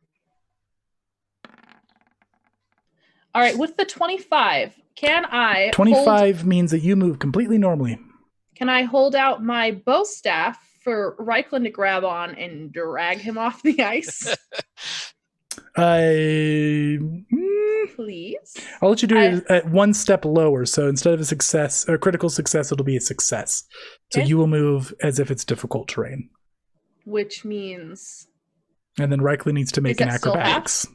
All right, with the 25, can I 25 means that you move completely normally. can I hold out my bow staff for Ryklin to grab on and drag him off the ice? Please. I'll let you do it at one step lower. So instead of a success or critical success, it'll be a success. So Okay. you will move as if it's difficult terrain. Which means And then Ryklin needs to make Is an that still half? acrobatics.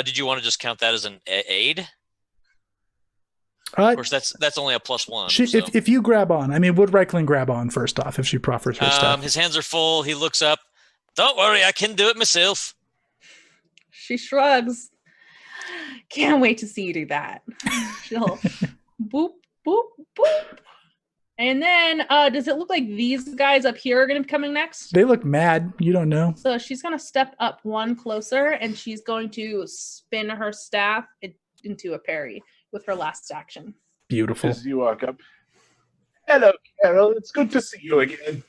Did you want to just count that as an aid? Uh, Of course, that's only a +1. she, so. if you grab on, I mean, would Ryklin grab on first off if she proffers her stuff? His hands are full. He looks up. Don't worry, I can do it myself. she shrugs. Can't wait to see you do that. She'll boop, boop, boop. And then does it look like these guys up here are going to be coming next? They look mad. You don't know. So she's going to step up one closer and she's going to spin her staff into a parry with her last action. Beautiful. As you walk up. Hello, Carol. It's good to see you again.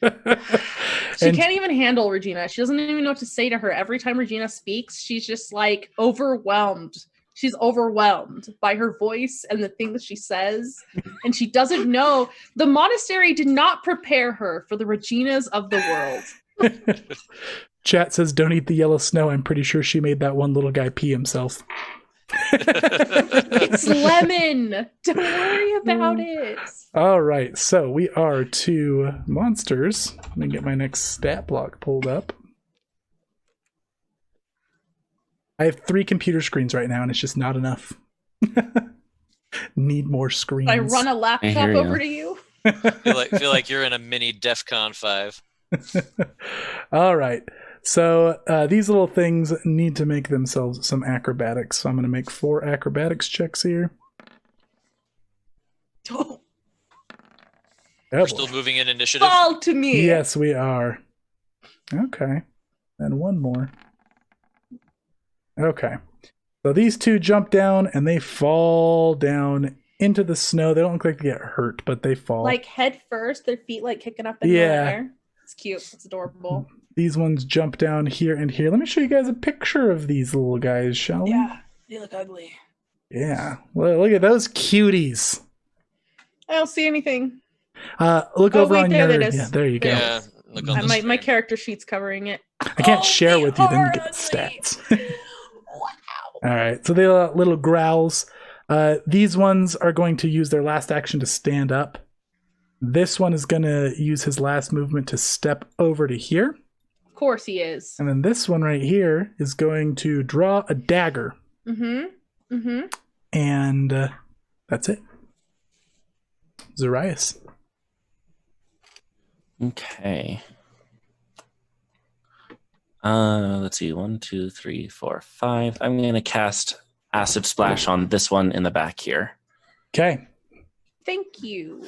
She And- can't even handle Regina. She doesn't even know what to say to her. Every time Regina speaks, she's just like overwhelmed. She's overwhelmed by her voice and the things she says. And she doesn't know. The monastery did not prepare her for the Reginas of the world. Chat says, don't eat the yellow snow. I'm pretty sure she made that one little guy pee himself. It's lemon. Don't worry about it. All right, so we are to monsters. Let me get my next stat block pulled up. I have 3 computer screens right now, and it's just not enough. Need more screens. I run a laptop hear over ya. to you. feel like you're in a mini DEF CON 5. All right, so these little things need to make themselves some acrobatics. So I'm going to make 4 acrobatics checks here. Don't Oh, We're boy. still moving in initiative. fall to me. Yes, we are. Okay. And one more. Okay. So these 2 jump down and they fall down into the snow. They don't look like they get hurt, but they fall. Like head first, their feet like kicking up in the air. It's cute. It's adorable. These ones jump down here and here. Let me show you guys a picture of these little guys, shall we? Yeah, they look ugly. Yeah. Well, look at those cuties. I don't see anything. Look Oh, over wait, on there your... it is. Yeah, there you go. Yeah, look on the My screen. character sheet's covering it. I can't Oh, share they with you, then you are get the ugly. stats. Wow. All right, so they are little growls. These ones are going to use their last action to stand up. This one is going to use his last movement to step over to here. Of course he is. And then this one right here is going to draw a dagger. Mm-hmm. Mm-hmm. And that's it. Zarias. Okay. Let's see. 1, 2, 3, 4, 5. I'm going to cast Acid Splash on this one in the back here. Okay. Thank you.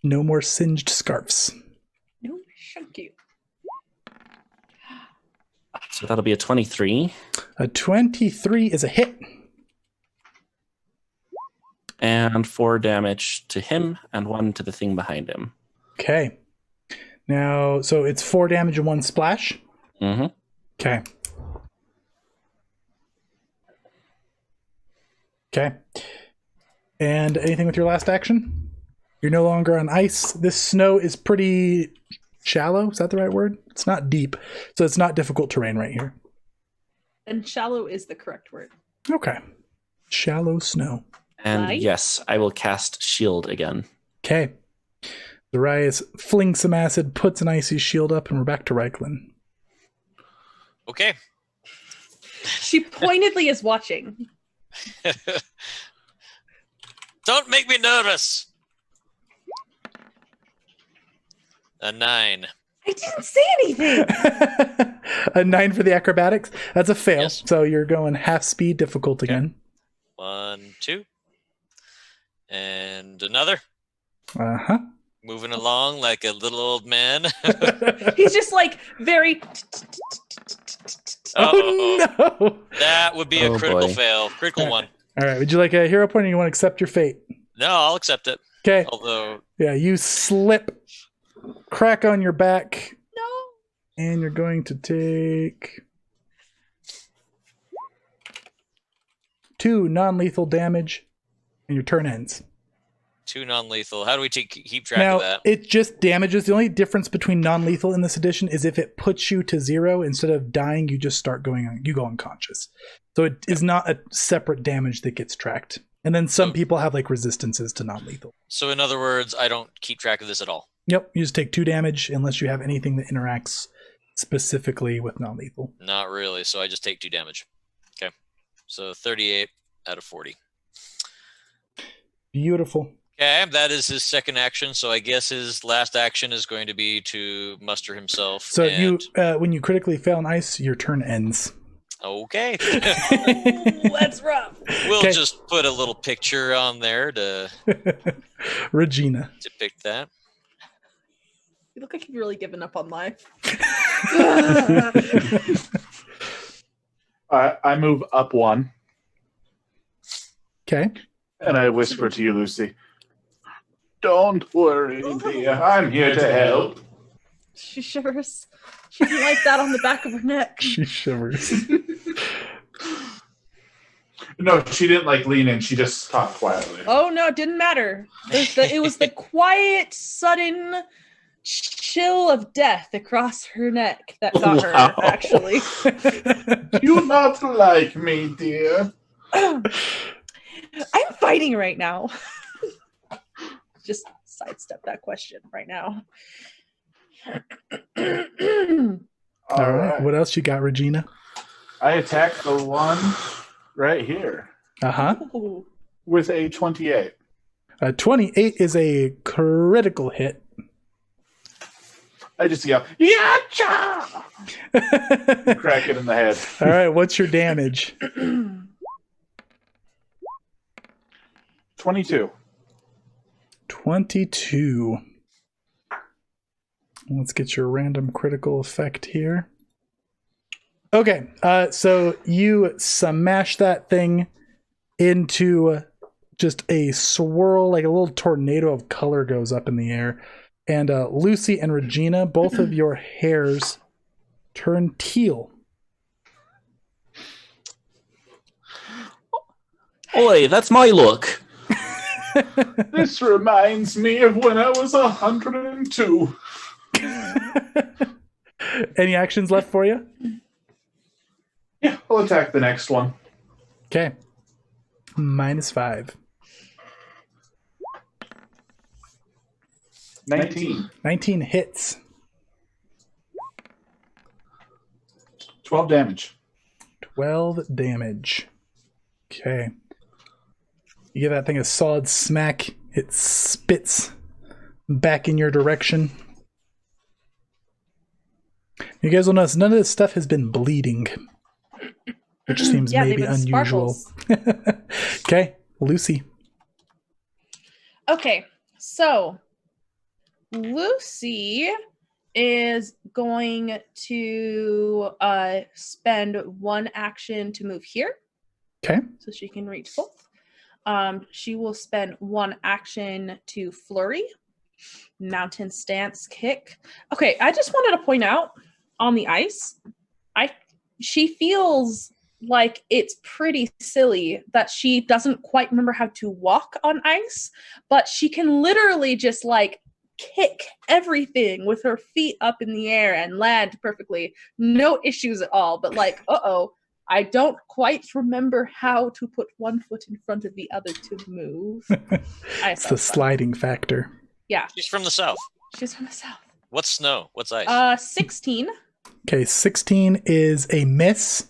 No more singed scarfs. No, thank you. So that'll be a 23. A 23 is a hit. And 4 damage to him and 1 to the thing behind him. Okay. Now, so it's 4 damage and 1 splash. Mm-hmm. Okay. Okay. And anything with your last action? You're no longer on ice. This snow is pretty shallow. Is that the right word? It's not deep, so it's not difficult terrain right here. And shallow is the correct word. Okay. Shallow snow. And Right. yes, I will cast shield again. Okay. Zarias flings some acid, puts an icy shield up, and we're back to Ryklin. Okay. She pointedly is watching. Don't make me nervous. A 9. I didn't say anything. A 9 for the acrobatics. That's a fail. Yes. So you're going half speed, difficult again. 1, 2. And another. Uh-huh. Moving along like a little old man. He's just like very. Oh, no. That would be a Oh, critical boy. fail. Critical one. All right. Would you like a hero point or you want to accept your fate? No, I'll accept it. Okay. Although, Yeah, you slip, crack on your back, No. and you're going to take 2 non-lethal damage, and your turn ends. 2 non-lethal. How do we keep track Now, of that? it just damages. The only difference between non-lethal in this edition is if it puts you to 0, instead of dying, you just start you go unconscious. So it is not a separate damage that gets tracked. And then some people have like resistances to non-lethal. So in other words, I don't keep track of this at all. Yep, you just take 2 damage unless you have anything that interacts specifically with non-lethal. Not really. So I just take 2 damage. Okay. So 38 out of 40. Beautiful. Okay, that is his second action. So I guess his last action is going to be to muster himself. So and... when you critically fail on ice, your turn ends. Okay. Oh, that's rough. We'll Okay. just put a little picture on there to Regina. depict that. You look like you've really given up on life. I move up 1, Okay. and I whisper to you, Lucy. Don't worry, dear. I'm here to help. She shivers. She didn't like that on the back of her neck. She shivers. No, she didn't like lean in. She just talked quietly. Oh no, it didn't matter. It was the quiet, sudden chill of death across her neck that got Wow. her, actually. You not like me, dear. I'm fighting right now. Just sidestep that question right now. All right. What else you got, Regina? I attack the one right here Uh-huh. Ooh. with a 28. 28 is a critical hit. I just yell, Yacha! Crack it in the head. All right. What's your damage? 22. 22. Let's get your random critical effect here. Okay, so you smash that thing into just a swirl, like a little tornado of color goes up in the air. And Luci and Regina, both of your hairs turn teal. Oi, that's my look. This reminds me of when I was 102. Any actions left for you? Yeah, I'll attack the next one. Okay. -5. 19. 19 hits. 12 damage. 12 damage. Okay. You give that thing a solid smack. It spits back in your direction. You guys will notice none of this stuff has been bleeding, which seems Yeah, they've maybe been unusual. sparkles. Okay, Luci. Okay, so Lucy is going to spend 1 action to move here, Okay. so she can reach both. She will spend 1 action to flurry, mountain stance, kick. Okay, I just wanted to point out on the ice, she feels like it's pretty silly that she doesn't quite remember how to walk on ice, but she can literally just like kick everything with her feet up in the air and land perfectly. No issues at all. But like, I don't quite remember how to put one foot in front of the other to move. It's the sliding factor. Yeah. She's from the south. She's from the south. What's snow? What's ice? 16. Okay, 16 is a miss.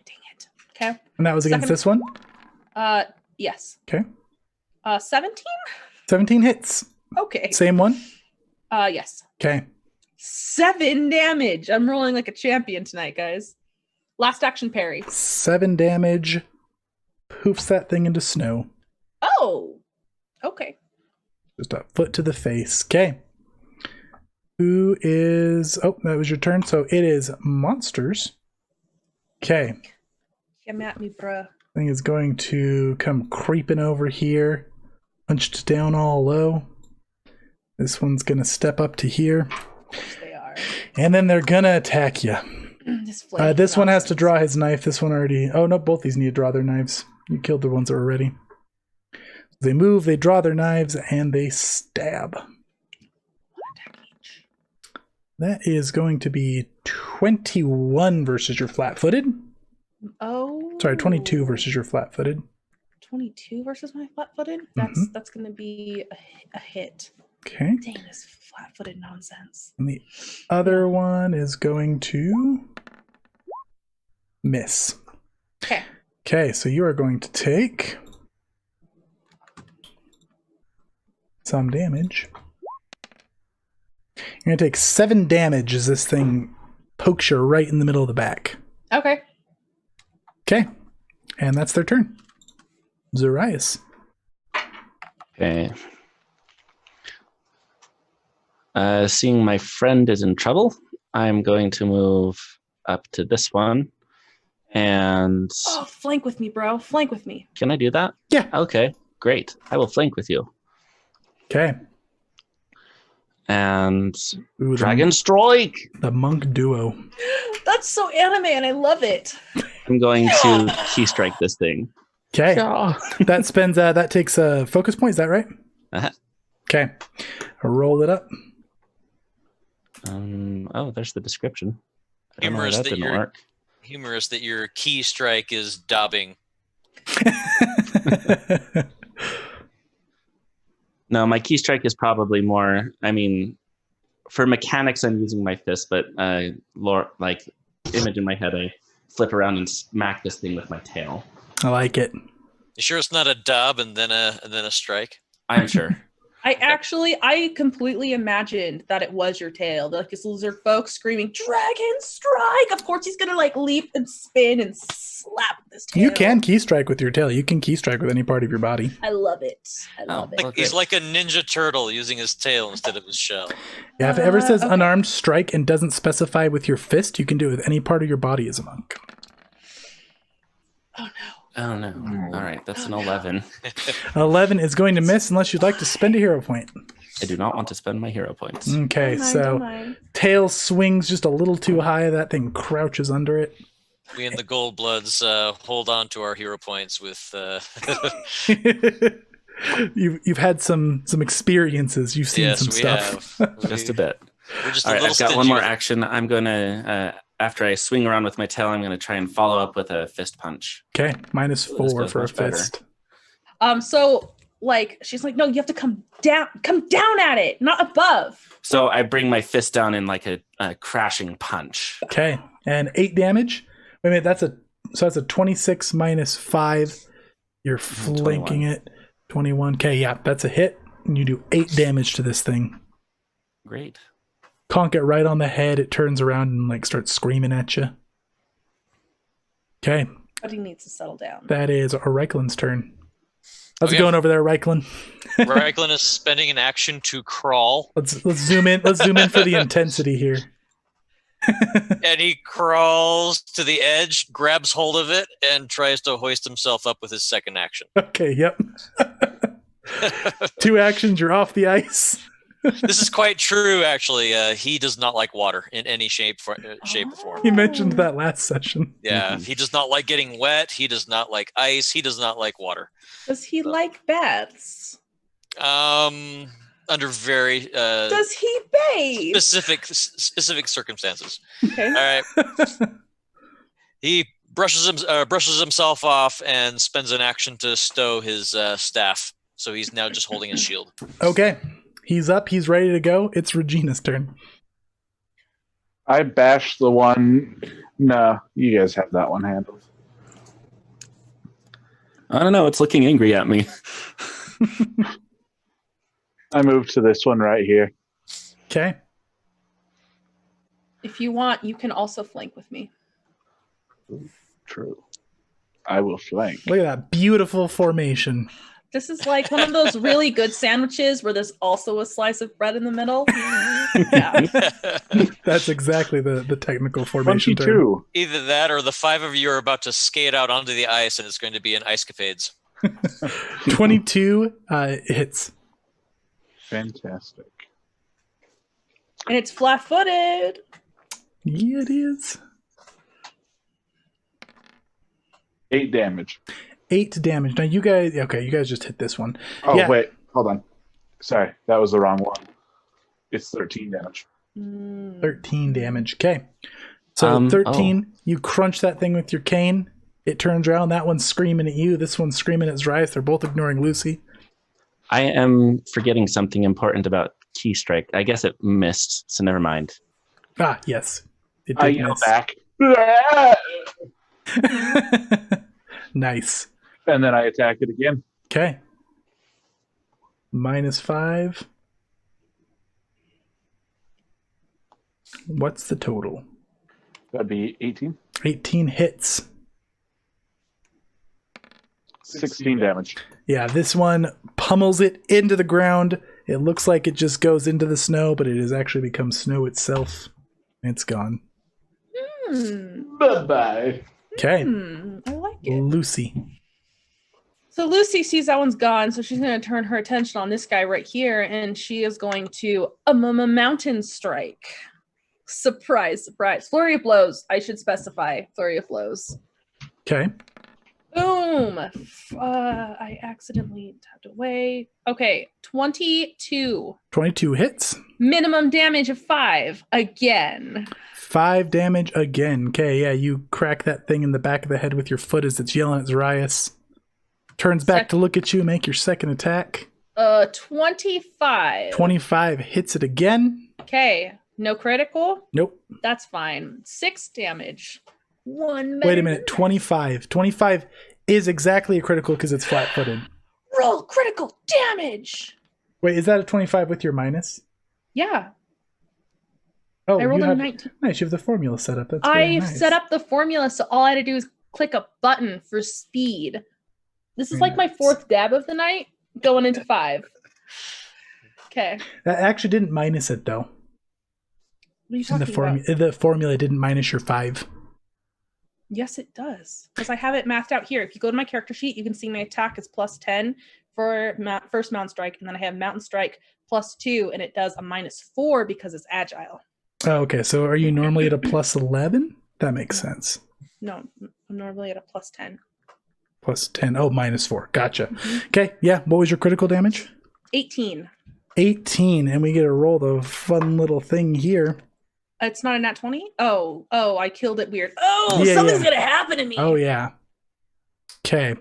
Dang it. Okay. And that was against this one? Yes. Okay. 17? 17 hits. Okay. Same one? Yes. Okay. 7 damage. I'm rolling like a champion tonight, guys. Last action parry. 7 damage. Poofs that thing into snow. Oh. Okay. Just a foot to the face. Okay. Who is... Oh, that was your turn. So it is monsters. Okay. Come at me, bruh. Thing is going to come creeping over here. Punched down all low. This one's going to step up to here. Of course they are. And then they're going to attack you. This one has to draw his knife. This one already... Oh, no, both these need to draw their knives. You killed the ones that were ready. They move, they draw their knives, and they stab. That is going to be 21 versus your flat-footed. Oh. Sorry, 22 versus your flat-footed. 22 versus my flat-footed? That's going to be a hit. Okay. Dang, this flat-footed nonsense. And the other one is going to miss. Okay. Okay, so you are going to take some damage. You're going to take 7 damage as this thing pokes you right in the middle of the back. Okay. Okay. And that's their turn. Zarias. Okay. Seeing my friend is in trouble, I'm going to move up to this one. And Oh, flank with me, bro. Flank with me. can I do that? Yeah. Okay, great. I will flank with you. Okay. And Ooh, Dragon Strike! The monk duo. That's so anime and I love it. I'm going to key strike this thing. Okay. That spends, that takes a focus point, is that right? Uh-huh. Okay. Roll it up. Oh, there's the description. I don't know why Humorous that that didn't you're work. humorous that your key strike is daubing. No, my key strike is probably more, I mean, for mechanics, I'm using my fist, but like image in my head, I flip around and smack this thing with my tail. I like it. You sure it's not a dub and then a strike? I'm sure. I completely imagined that it was your tail. Like this lizard folk screaming, "Dragon strike!" Of course he's gonna like leap and spin and slap this tail. You can key strike with your tail. You can key strike with any part of your body. I love it. I love it. Like, he's like a ninja turtle using his tail instead of his shell. Yeah, if it ever says okay. unarmed strike and doesn't specify with your fist, you can do it with any part of your body as a monk. Oh no. Oh no. All right, that's an 11. 11 is going to miss unless you'd like to spend a hero point. I do not want to spend my hero points. Okay, Don't so mind. tail swings just a little too high. That thing crouches under it. We in the Goldbloods hold on to our hero points with. You've had some experiences. You've seen Yes, some we stuff. have. Just a bit. We're just All a right, little I've got stingy one more with it. action. I'm going to, after I swing around with my tail, I'm going to try and follow up with a fist punch. Okay, -4 This goes for a much better. fist. So like she's like, no, you have to come down at it, not above. So I bring my fist down in like a crashing punch. Okay, and 8 damage. Wait a minute, that's a 26 minus 5. You're flanking 21. it. 21. Okay, yeah, that's a hit. And you do 8 damage to this thing. Great. Conk it right on the head. It turns around and like starts screaming at you. Okay, But he needs to settle down. that is Ryklin's turn. How's it Okay. going over there, Ryklin? Ryklin is spending an action to crawl, Let's zoom in. Let's zoom in for the intensity here. and he crawls to the edge, grabs hold of it, and tries to hoist himself up with his second action. Okay, yep. 2 actions, you're off the ice. This is quite true, actually. He does not like water in any shape or form. He mentioned that last session. Yeah, Mhm. he does not like getting wet. He does not like ice. He does not like water. Does he like baths? Under very Does he bathe? specific circumstances. Okay. All right. He brushes himself off and spends an action to stow his staff. So he's now just holding his shield. Okay. He's up. He's ready to go. It's Regina's turn. I bashed the one. No, you guys have that one handled. I don't know. It's looking angry at me. I moved to this one right here. Okay. If you want, you can also flank with me. True. I will flank. Look at that beautiful formation. This is like one of those really good sandwiches where there's also a slice of bread in the middle. Yeah. That's exactly the technical formation term. 22. Either that or the five of you are about to skate out onto the ice and it's going to be an ice-capades. 22 hits. Fantastic. And it's flat-footed. Yeah, it is. 8 damage. 8 damage. Now you guys, okay, you guys just hit this one. Oh, Yeah. wait. Hold on. Sorry. That was the wrong one. It's 13 damage. 13 damage. Okay. So 13, you crunch that thing with your cane. It turns around. That one's screaming at you. This one's screaming at Zarias. They're both ignoring Luci. I am forgetting something important about key strike. I guess it missed, so never mind. Ah, yes. It I did yell miss. back. Nice. And then I attack it again. Okay. -5. What's the total? That'd be 18. 18 hits. 16 damage. Yeah, this one pummels it into the ground. It looks like it just goes into the snow, but it has actually become snow itself. It's gone. Bye-bye. Okay. I like it. Luci. So Luci sees that one's gone, so she's going to turn her attention on this guy right here, and she is going to mountain strike. Surprise, surprise. Flurry of blows. I should specify flurry of blows. Okay. Boom. I accidentally tapped away. Okay, 22. 22 hits. Minimum damage of 5 again. 5 damage again. Okay, yeah, you crack that thing in the back of the head with your foot as it's yelling at Zarias. Turns back to look at you, make your second attack. 25. 25 hits it again. Okay, no critical. Nope. That's fine. 6 damage. One. Wait a minute, 25. 25 is exactly a critical because it's flat-footed. Roll critical damage. Wait, is that a 25 with your minus? Yeah, Oh, I rolled you a have, 19. nice. You have the formula set up. That's very I've nice. set up the formula, so all I had to do is click a button for speed. This is Very like my nice. 4th dab of the night, going into 5. Okay. That actually didn't minus it though. What are you In talking about? the formula didn't minus your 5. Yes, it does. Because I have it mathed out here. If you go to my character sheet, you can see my attack is +10 for first mountain strike, and then I have mountain strike +2, and it does a -4 because it's agile. Oh, okay, so are you normally at a +11? That makes sense. No, I'm normally at a +10. +10. Oh, -4. Gotcha. Mhm. Okay, yeah. What was your critical damage? 18. 18, and we get to roll the fun little thing here. It's not a nat 20? Oh, I killed it weird. Oh, Yeah, something's yeah. gonna happen to me. Oh yeah. Okay.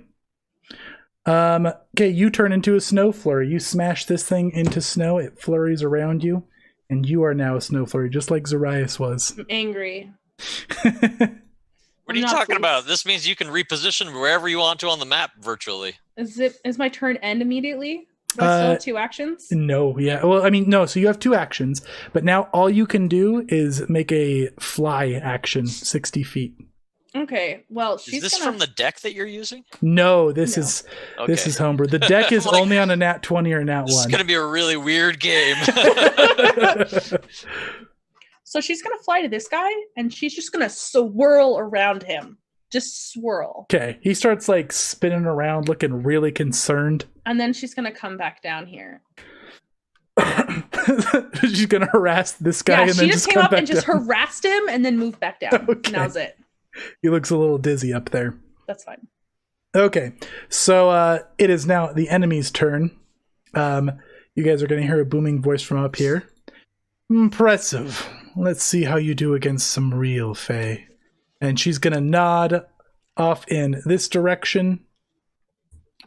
Okay, you turn into a snow flurry. You smash this thing into snow. It flurries around you, and you are now a snow flurry, just like Zarias was. I'm angry. What are I'm you not talking pleased. about? This means you can reposition wherever you want to on the map virtually. Is my turn end immediately? Do I still have 2 actions? No, yeah. Well, I mean, no. So you have 2 actions, but now all you can do is make a fly action 60 feet. Okay. Well, Is she's this gonna. from the deck that you're using? No, this No. is Okay. this is homebrew. The deck is Like- only on a nat 20 or nat This is 1. going to be a really weird game. So she's gonna fly to this guy, and she's just gonna swirl around him. Just swirl, Okay, he starts like spinning around, looking really concerned. and then she's gonna come back down here. She's gonna harass this guy, Yeah, and she then just came come up back and just down. harassed him and then moved back down. Okay. And that was it. He looks a little dizzy up there. That's fine. Okay, so it is now the enemy's turn. You guys are going to hear a booming voice from up here. Impressive. Let's see how you do against some real Fae. And she's going to nod off in this direction.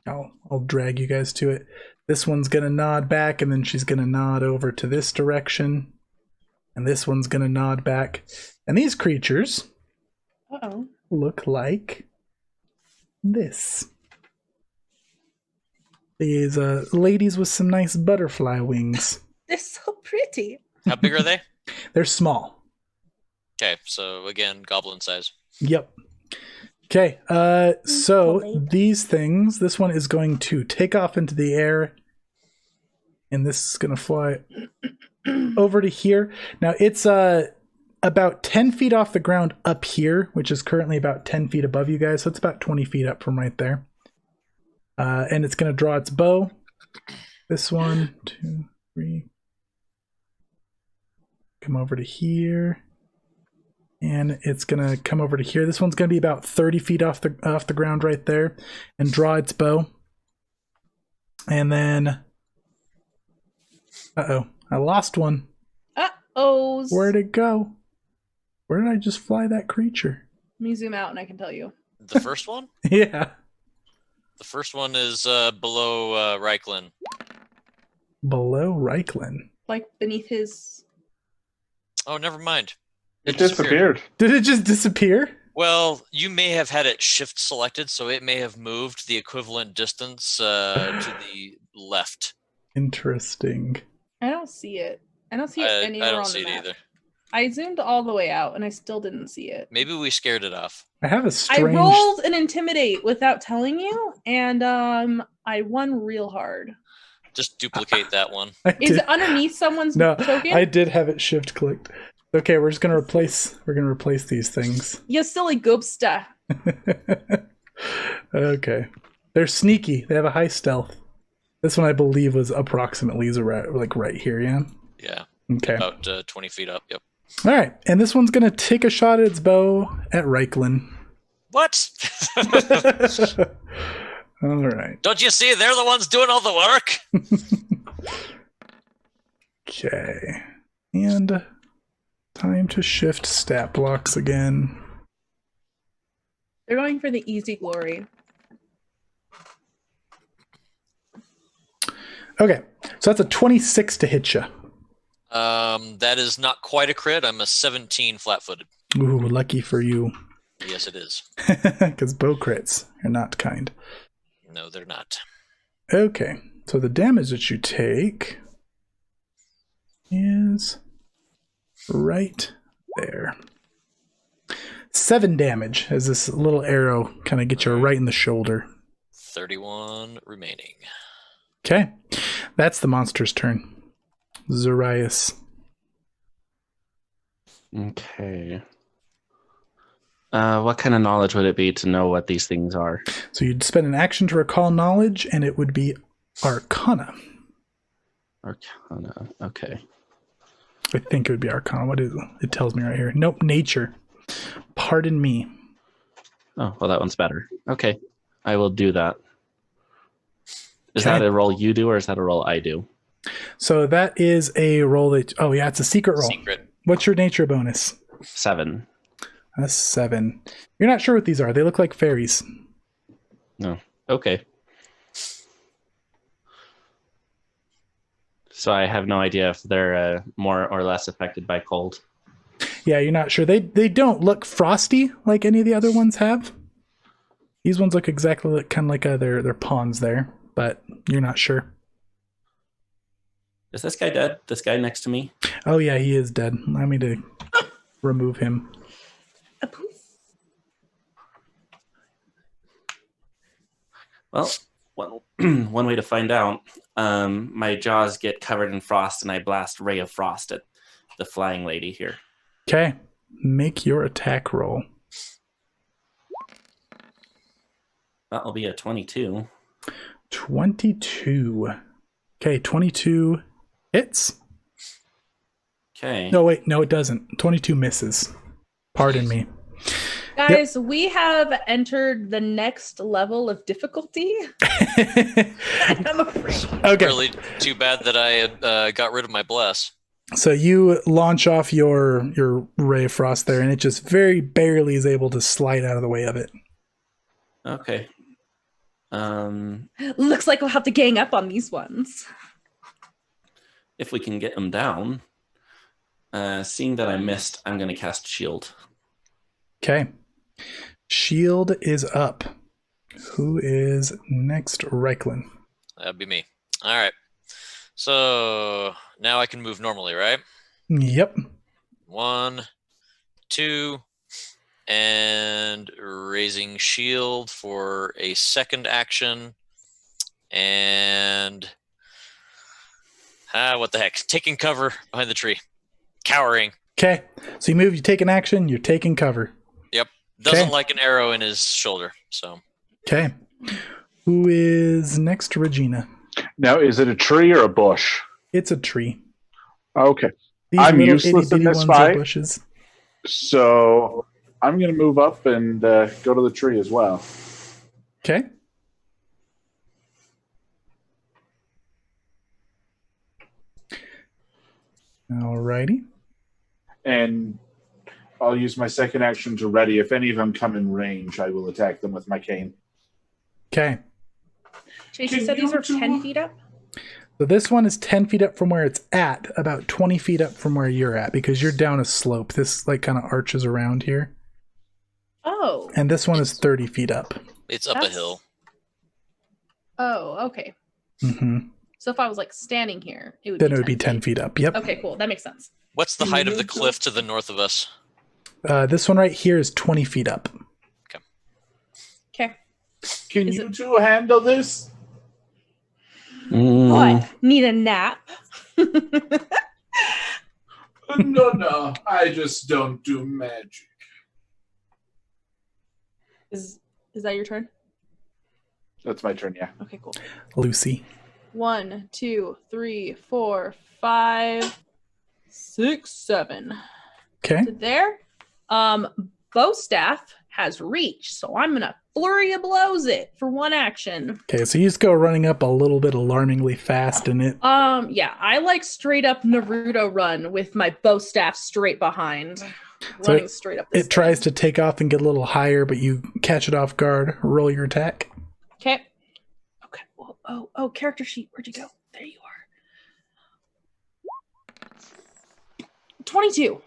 I'll drag you guys to it. This one's going to nod back, and then she's going to nod over to this direction. And this one's going to nod back. And these creatures Uh-oh. look like this. These ladies with some nice butterfly wings. They're so pretty. How big are they? They're small. Okay, so again, goblin size. Yep. Okay, so these things, this one is going to take off into the air, and this is going to fly over to here. Now, it's about 10 feet off the ground up here, which is currently about 10 feet above you guys, so it's about 20 feet up from right there. And it's going to draw its bow. This one, 2, 3. Come over to here. And it's going to come over to here. This one's going to be about 30 feet off the ground right there and draw its bow. And then... Uh-oh. I lost one. Uh-oh. Where'd it go? Where did I just fly that creature? Let me zoom out and I can tell you. The first one? Yeah. The first one is below Ryklin. Below Ryklin. Like beneath his... Oh, never mind. It disappeared. Did it just disappear? Well, you may have had it shift selected, so it may have moved the equivalent distance to the left. Interesting. I don't see it. I don't see it anywhere I don't on see the it map. either. I zoomed all the way out and I still didn't see it. Maybe we scared it off. I have a I strange... rolled an intimidate without telling you, and I won real hard. Just duplicate that one. Is it underneath someone's No, token? I did have it shift clicked. Okay, we're just gonna replace these things. You silly goobsta. Okay. They're sneaky. They have a high stealth. This one I believe was approximately like right here, yeah? Yeah. Okay. About 20 feet up, yep. All right, and this one's gonna take a shot at its bow at Ryklin. What? All right. Don't you see? They're the ones doing all the work. Okay. And time to shift stat blocks again. They're going for the easy glory. Okay, so that's a 26 to hit you. That is not quite a crit. I'm a 17 flat-footed. Ooh, lucky for you. Yes, it is. Because bow crits are not kind. No, they're not. Okay, so the damage that you take is right there. 7 damage as this little arrow kind of gets you right in the shoulder. 31 remaining. Okay, that's the monster's turn. Zarias. Okay. What kind of knowledge would it be to know what these things are? So you'd spend an action to recall knowledge, and it would be Arcana. Arcana. Okay. I think it would be Arcana. What is it? It tells me right here. Nope, Nature. Pardon me. Oh, well, that one's better. Okay. I will do that. Is Okay. that a roll you do, or is that a roll I do? So that is a roll that... Oh, yeah, it's a secret roll. Secret. What's your Nature bonus? 7. That's 7. You're not sure what these are. They look like fairies. No. Okay. So I have no idea if they're more or less affected by cold. Yeah, you're not sure. They don't look frosty like any of the other ones have. These ones look exactly like, kind of like their pawns there, but you're not sure. Is this guy dead? This guy next to me? Oh yeah, he is dead. Allow me to remove him. A poof. Well, one way to find out. My jaws get covered in frost, and I blast Ray of Frost at the flying lady here. Okay, make your attack roll. That'll be a 22. 22. Okay, 22 Hits. Okay. No, wait. No, it doesn't. 22 misses. Pardon me. Guys, we have entered the next level of difficulty. I'm afraid. Okay. Really too bad that I had got rid of my bless. So you launch off your ray of frost there, and it just very barely is able to slide out of the way of it. Okay. Looks like we'll have to gang up on these ones. If we can get them down. Seeing that I missed, I'm going to cast shield. Okay. Shield is up. Who is next? Ryklin. That'd be me. All right. So now I can move normally, right? Yep. 1, 2, and raising shield for a second action. And what the heck? Taking cover behind the tree. Cowering. Okay. So you move, you take an action, you're taking cover. Yep. Doesn't Okay. like an arrow in his shoulder. So Okay. Who is next? Regina. Now, is it a tree or a bush? It's a tree. Okay. These I'm little useless in itty-bitty this ones are fight. bushes. So I'm going to move up and go to the tree as well. Okay. Alrighty. And I'll use my second action to ready. If any of them come in range, I will attack them with my cane. Okay. Chase, you Can said these you are 10 feet up? So this one is 10 feet up from where it's at, about 20 feet up from where you're at, because you're down a slope. This like kind of arches around here. Oh. And this one is 30 feet up. it's up a That's- hill. Oh, okay. Hmm. So if I was like standing here, it would Then be it would be 10 feet. feet up. Yep. Okay, cool. That makes sense. What's the height of the cliff to the north of us? This one right here is 20 feet up. Okay. Can Is you it- two handle this? What? Need a nap? No. I just don't do magic. Is that your turn? That's my turn, yeah. Okay, cool. Lucy. 1, 2, 3, 4, 5, 6, 7. Okay. To there. Bow staff has reach, so I'm gonna flurry of blows it for one action. Okay, so you just go running up a little bit alarmingly fast, and it Yeah, I like straight up Naruto run with my bow staff straight behind. So Running straight up this it tries to take off and get a little higher, but you catch it off guard. Roll your attack. Okay. Okay. Oh, character sheet. Where'd you go? There you are. 22.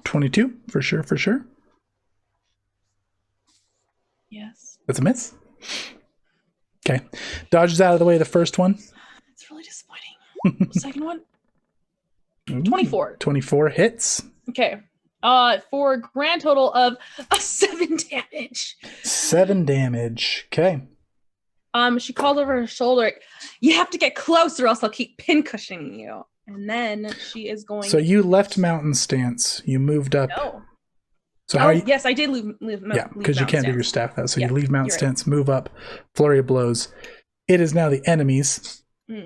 22 for sure. Yes. That's a miss. Okay. Dodges out of the way of the first one. It's really disappointing. Second one. 24. 24 hits. Okay. For a grand total of 7 damage. 7 damage. Okay. She called over her shoulder. You have to get closer, or else I'll keep pincushioning you. And then she is going. So you left mountain stance. You moved up. No. So how? You, Yes, I did leave. yeah, because you can't do your staff out. So Yeah, you leave mountain you're right. stance, move up, flurry of blows. It is now the enemies. So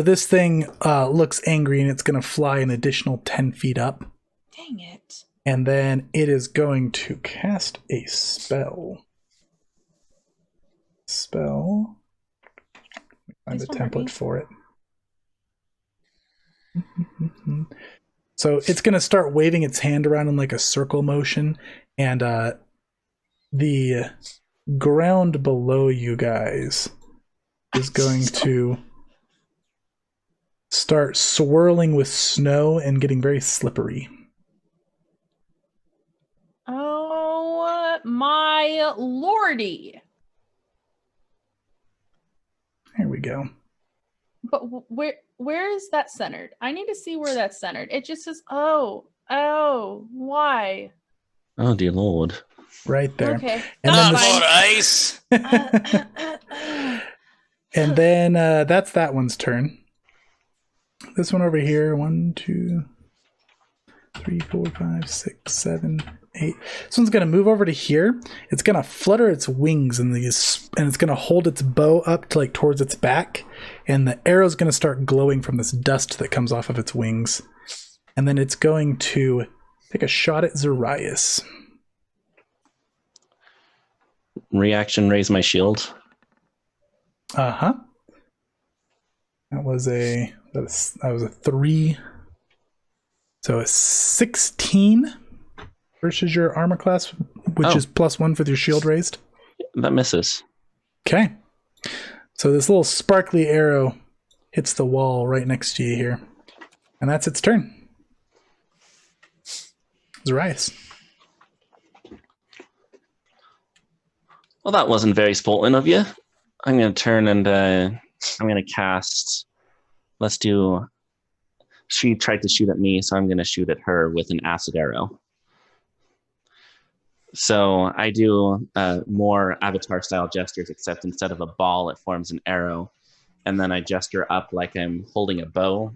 this thing looks angry, and it's going to fly an additional 10 feet up. Dang it. And then it is going to cast a spell. Find This a one hurt template me. for it. So it's going to start waving its hand around in like a circle motion, and the ground below you guys is going to start swirling with snow and getting very slippery. Oh my lordy. There we go. But where is that centered? I need to see where that's centered. It just says, oh, why? Oh, dear Lord. Right there. Okay. And Not then more ice. And then that's that one's turn. This one over here, 1, 2, 3, 4, 5, 6, 7, 8. This one's going to move over to here. It's going to flutter its wings and it's going to hold its bow up to towards its back. And the arrow's going to start glowing from this dust that comes off of its wings. And then it's going to take a shot at Zarias. Reaction, raise my shield. Uh-huh. That was a 3. So a 16 versus your armor class, which is +1 for your shield raised. That misses. Okay. So this little sparkly arrow hits the wall right next to you here. And that's its turn. Zarias. Well, that wasn't very sporting of you. I'm going to turn and I'm going to cast. Let's do. She tried to shoot at me, so I'm going to shoot at her with an acid arrow. So I do more Avatar-style gestures, except instead of a ball, it forms an arrow. And then I gesture up like I'm holding a bow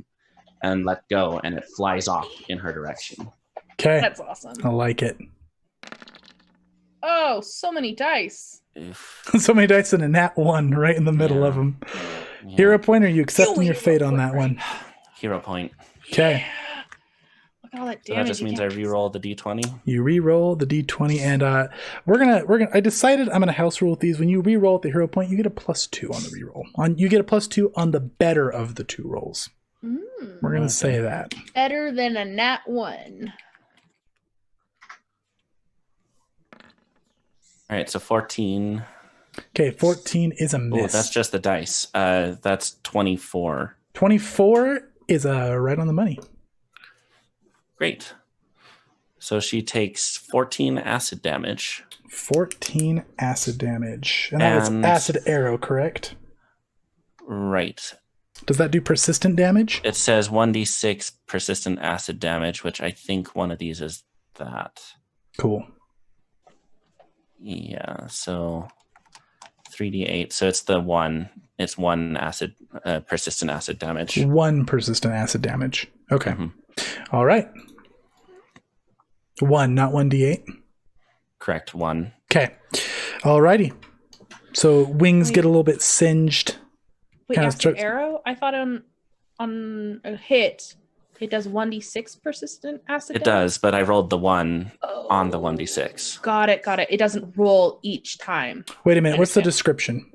and let go, and it flies off in her direction. Okay. That's awesome. I like it. Oh, so many dice. So many dice and a nat 1 right in the middle of them. Yeah. Hero point, or are you accepting your fate on that one? Hero point. Okay. Look at all that So damage. that just means I re-roll the d20. You re-roll the d20, and we're gonna. I decided I'm gonna house rule with these. When you re-roll at the hero point, you get a +2 on the re-roll. You get a +2 on the better of the 2 rolls. We're gonna say that. Better than a nat 1. All right, so 14. Okay, 14 is a Oh, miss. that's just the dice. That's 24. 24 is right on the money. Great. So she takes 14 acid damage. 14 acid damage, and that was And- acid arrow, correct? Right. Does that do persistent damage? It says 1d6 persistent acid damage, which I think one of these is that. Cool. Yeah, so 3d8. So it's the one. It's 1 acid, persistent acid damage. 1 persistent acid damage. Okay. Mhm. All right. 1, not 1d8. Correct, 1. Okay. Alrighty. So wings get a little bit singed. Wait, Kinda acid starts- arrow? I thought on a hit, it does 1d6 persistent acid It damage? does, but I rolled the 1 Oh. on the 1d6. Got it. It doesn't roll each time. Wait a minute. What's the Understand. description?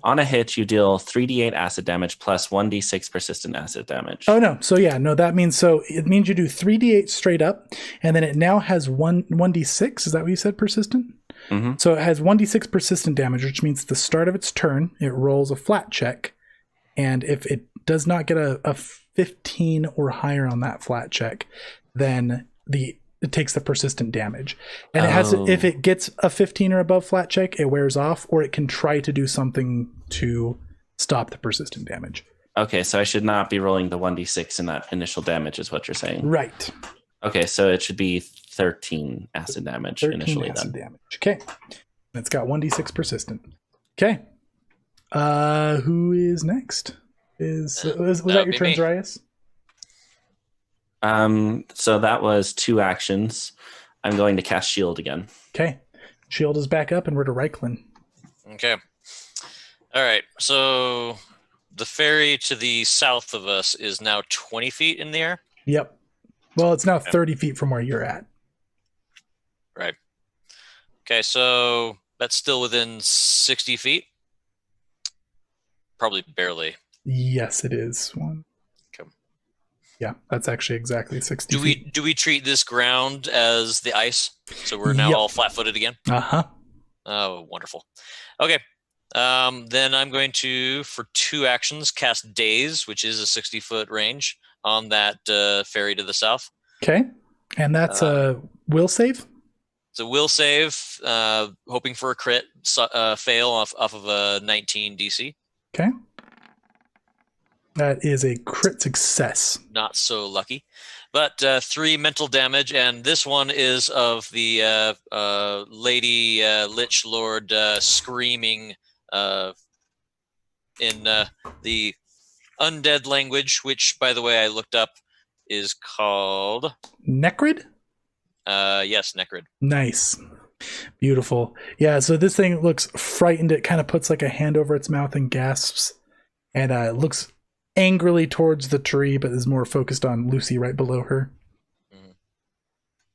On a hit, you deal 3d8 acid damage plus 1d6 persistent acid damage. Oh no. So yeah, no, that means it means you do 3d8 straight up, and then it now has 1d6. Is that what you said, persistent? Mm-hmm. So it has 1d6 persistent damage, which means at the start of its turn, it rolls a flat check. And if it does not get a 15 or higher on that flat check, then it takes the persistent damage. And it has if it gets a 15 or above flat check, it wears off, or it can try to do something to stop the persistent damage. Okay, so I should not be rolling the 1d6 in that initial damage, is what you're saying. Right. Okay, so it should be 13 acid damage 13 initially acid then. damage. Okay. It's got 1d6 persistent. Okay. Who is next? Was that your be turn, me. Zarias? So that was 2 actions. I'm going to cast shield again. Okay. Shield is back up, and we're to Ryklin. Okay. All right. So the ferry to the south of us is now 20 feet in the air. Yep. Well, it's now 30 feet from where you're at. Right. Okay. So that's still within 60 feet. Probably barely. Yes, it is. One. Okay. Yeah, that's actually exactly 60 feet. Do we treat this ground as the ice? So we're now Yep. all flat-footed again. Uh-huh. Oh, wonderful. Okay. Then I'm going to, for 2 actions, cast Daze, which is a 60-foot range on that ferry to the south. Okay. And that's a will save? It's a will save, hoping for a crit, fail off of a 19 DC. Okay. That is a crit success. Not so lucky. But 3 mental damage, and this one is of the Lady Lich Lord screaming in the undead language, which, by the way, I looked up, is called... Necrid? Yes, Necrid. Nice. Beautiful. Yeah, so this thing looks frightened. It kind of puts like a hand over its mouth and gasps. And it looks angrily towards the tree, but is more focused on Luci right below her.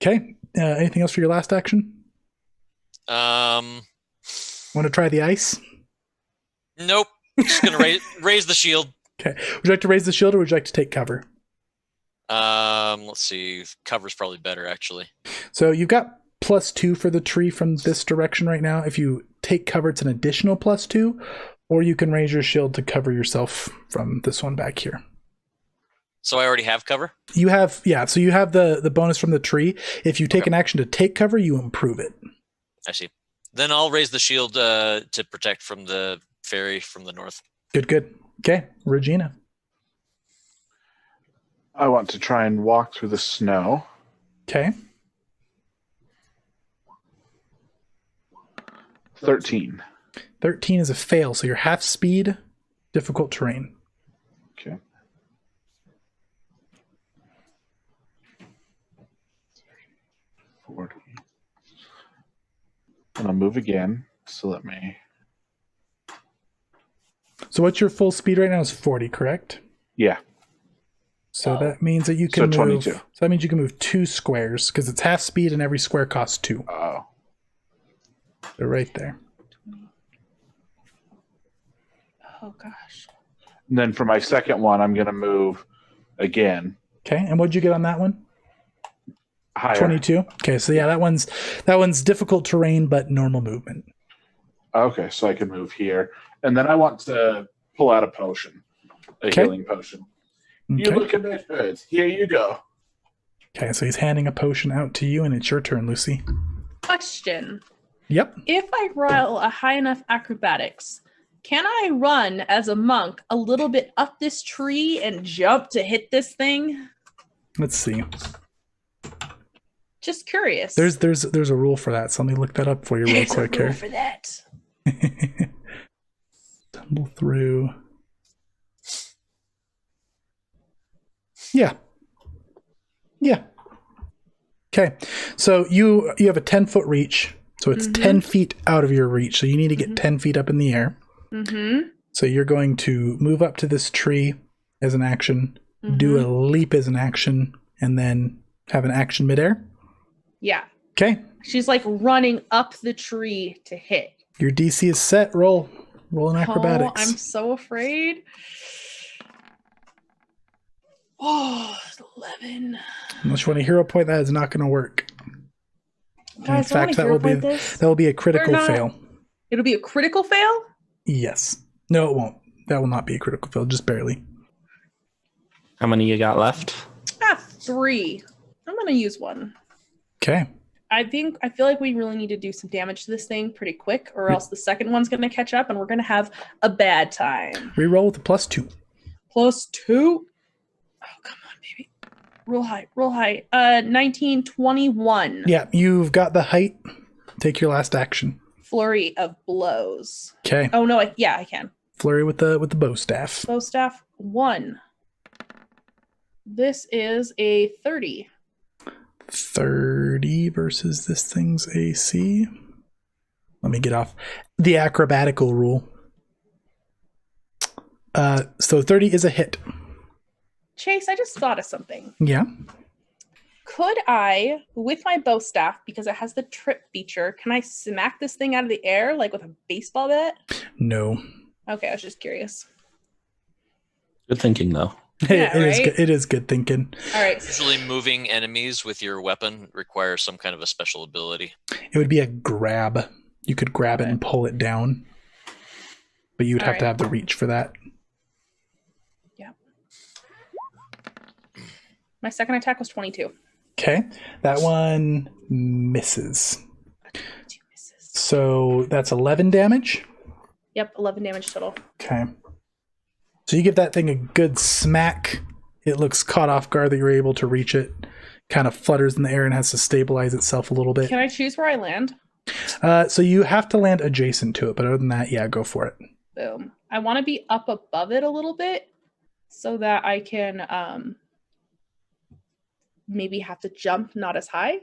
Okay. Anything else for your last action? Want to try the ice? Nope. Just gonna raise the shield. Okay. Would you like to raise the shield or would you like to take cover? Let's see. Cover's probably better, actually. So you've got +2 for the tree from this direction right now. If you take cover, it's an additional +2, or you can raise your shield to cover yourself from this one back here. So I already have cover? You have, yeah, so you have the bonus from the tree. If you take an action to take cover, you improve it. I see. Then I'll raise the shield to protect from the fairy from the north. Good. Okay, Regina. I want to try and walk through the snow. Okay. 13. 13 is a fail, so you're half speed, difficult terrain. Okay. And I'll move again. So let me... So what's your full speed right now is 40, correct? Yeah. So that means that you can So move... 22. So that means you can move 2 squares, because it's half speed and every square costs 2. Oh. They're right there. Oh, gosh. And then for my second one, I'm going to move again. Okay, and what'd you get on that one? Higher. 22. Okay, so yeah, that one's difficult terrain, but normal movement. Okay, so I can move here. And then I want to pull out a potion. A healing potion. You Okay. look a bit good. Here you go. Okay, so he's handing a potion out to you, and it's your turn, Luci. Question. Yep. If I roll a high enough acrobatics, can I run as a monk a little bit up this tree and jump to hit this thing? Let's see. Just curious. There's a rule for that, so let me look that up for you real There's quick a rule here. for that. Tumble through. Yeah. Okay, so you have a 10-foot reach, so it's 10 feet out of your reach, so you need to get 10 feet up in the air. Mm-hmm. So you're going to move up to this tree as an action, do a leap as an action, and then have an action midair. Yeah. Okay, She's like running up the tree to hit. your DC is set. Roll an Oh, acrobatics. I'm so afraid. Oh, 11. Unless you want a hero point, that is not going to work. In Guys, I fact, wanna hero point this. that will be a critical We're not- fail. It'll be a critical fail? Yes. No, it won't. That will not be a critical fail, just barely. How many you got left? 3. I'm going to use one. Okay. I feel like we really need to do some damage to this thing pretty quick, or else the second one's going to catch up and we're going to have a bad time. Reroll with a +2. +2. Oh, come on, baby. Roll high. 19, 21. Yeah, you've got the height. Take your last action. Flurry of blows. Okay. Oh, no, I can. Flurry with the bow staff. Bow staff, 1. This is a 30. 30 versus this thing's AC. Let me get off the acrobatical rule. So 30 is a hit. Chase, I just thought of something. Yeah. Could I, with my bow staff, because it has the trip feature, can I smack this thing out of the air like with a baseball bat? No. Okay, I was just curious. Good thinking, though. Yeah, It is good thinking. All right. Usually moving enemies with your weapon requires some kind of a special ability. It would be a grab. You could grab it and pull it down. But you would have to have the reach for that. Yeah. My second attack was 22. Okay. That one misses. 22 misses. So that's 11 damage. Yep, 11 damage total. Okay. So you give that thing a good smack. It looks caught off guard that you're able to reach it. Kind of flutters in the air and has to stabilize itself a little bit. Can I choose where I land? So you have to land adjacent to it, but other than that, yeah, go for it. Boom. I want to be up above it a little bit so that I can maybe have to jump not as high.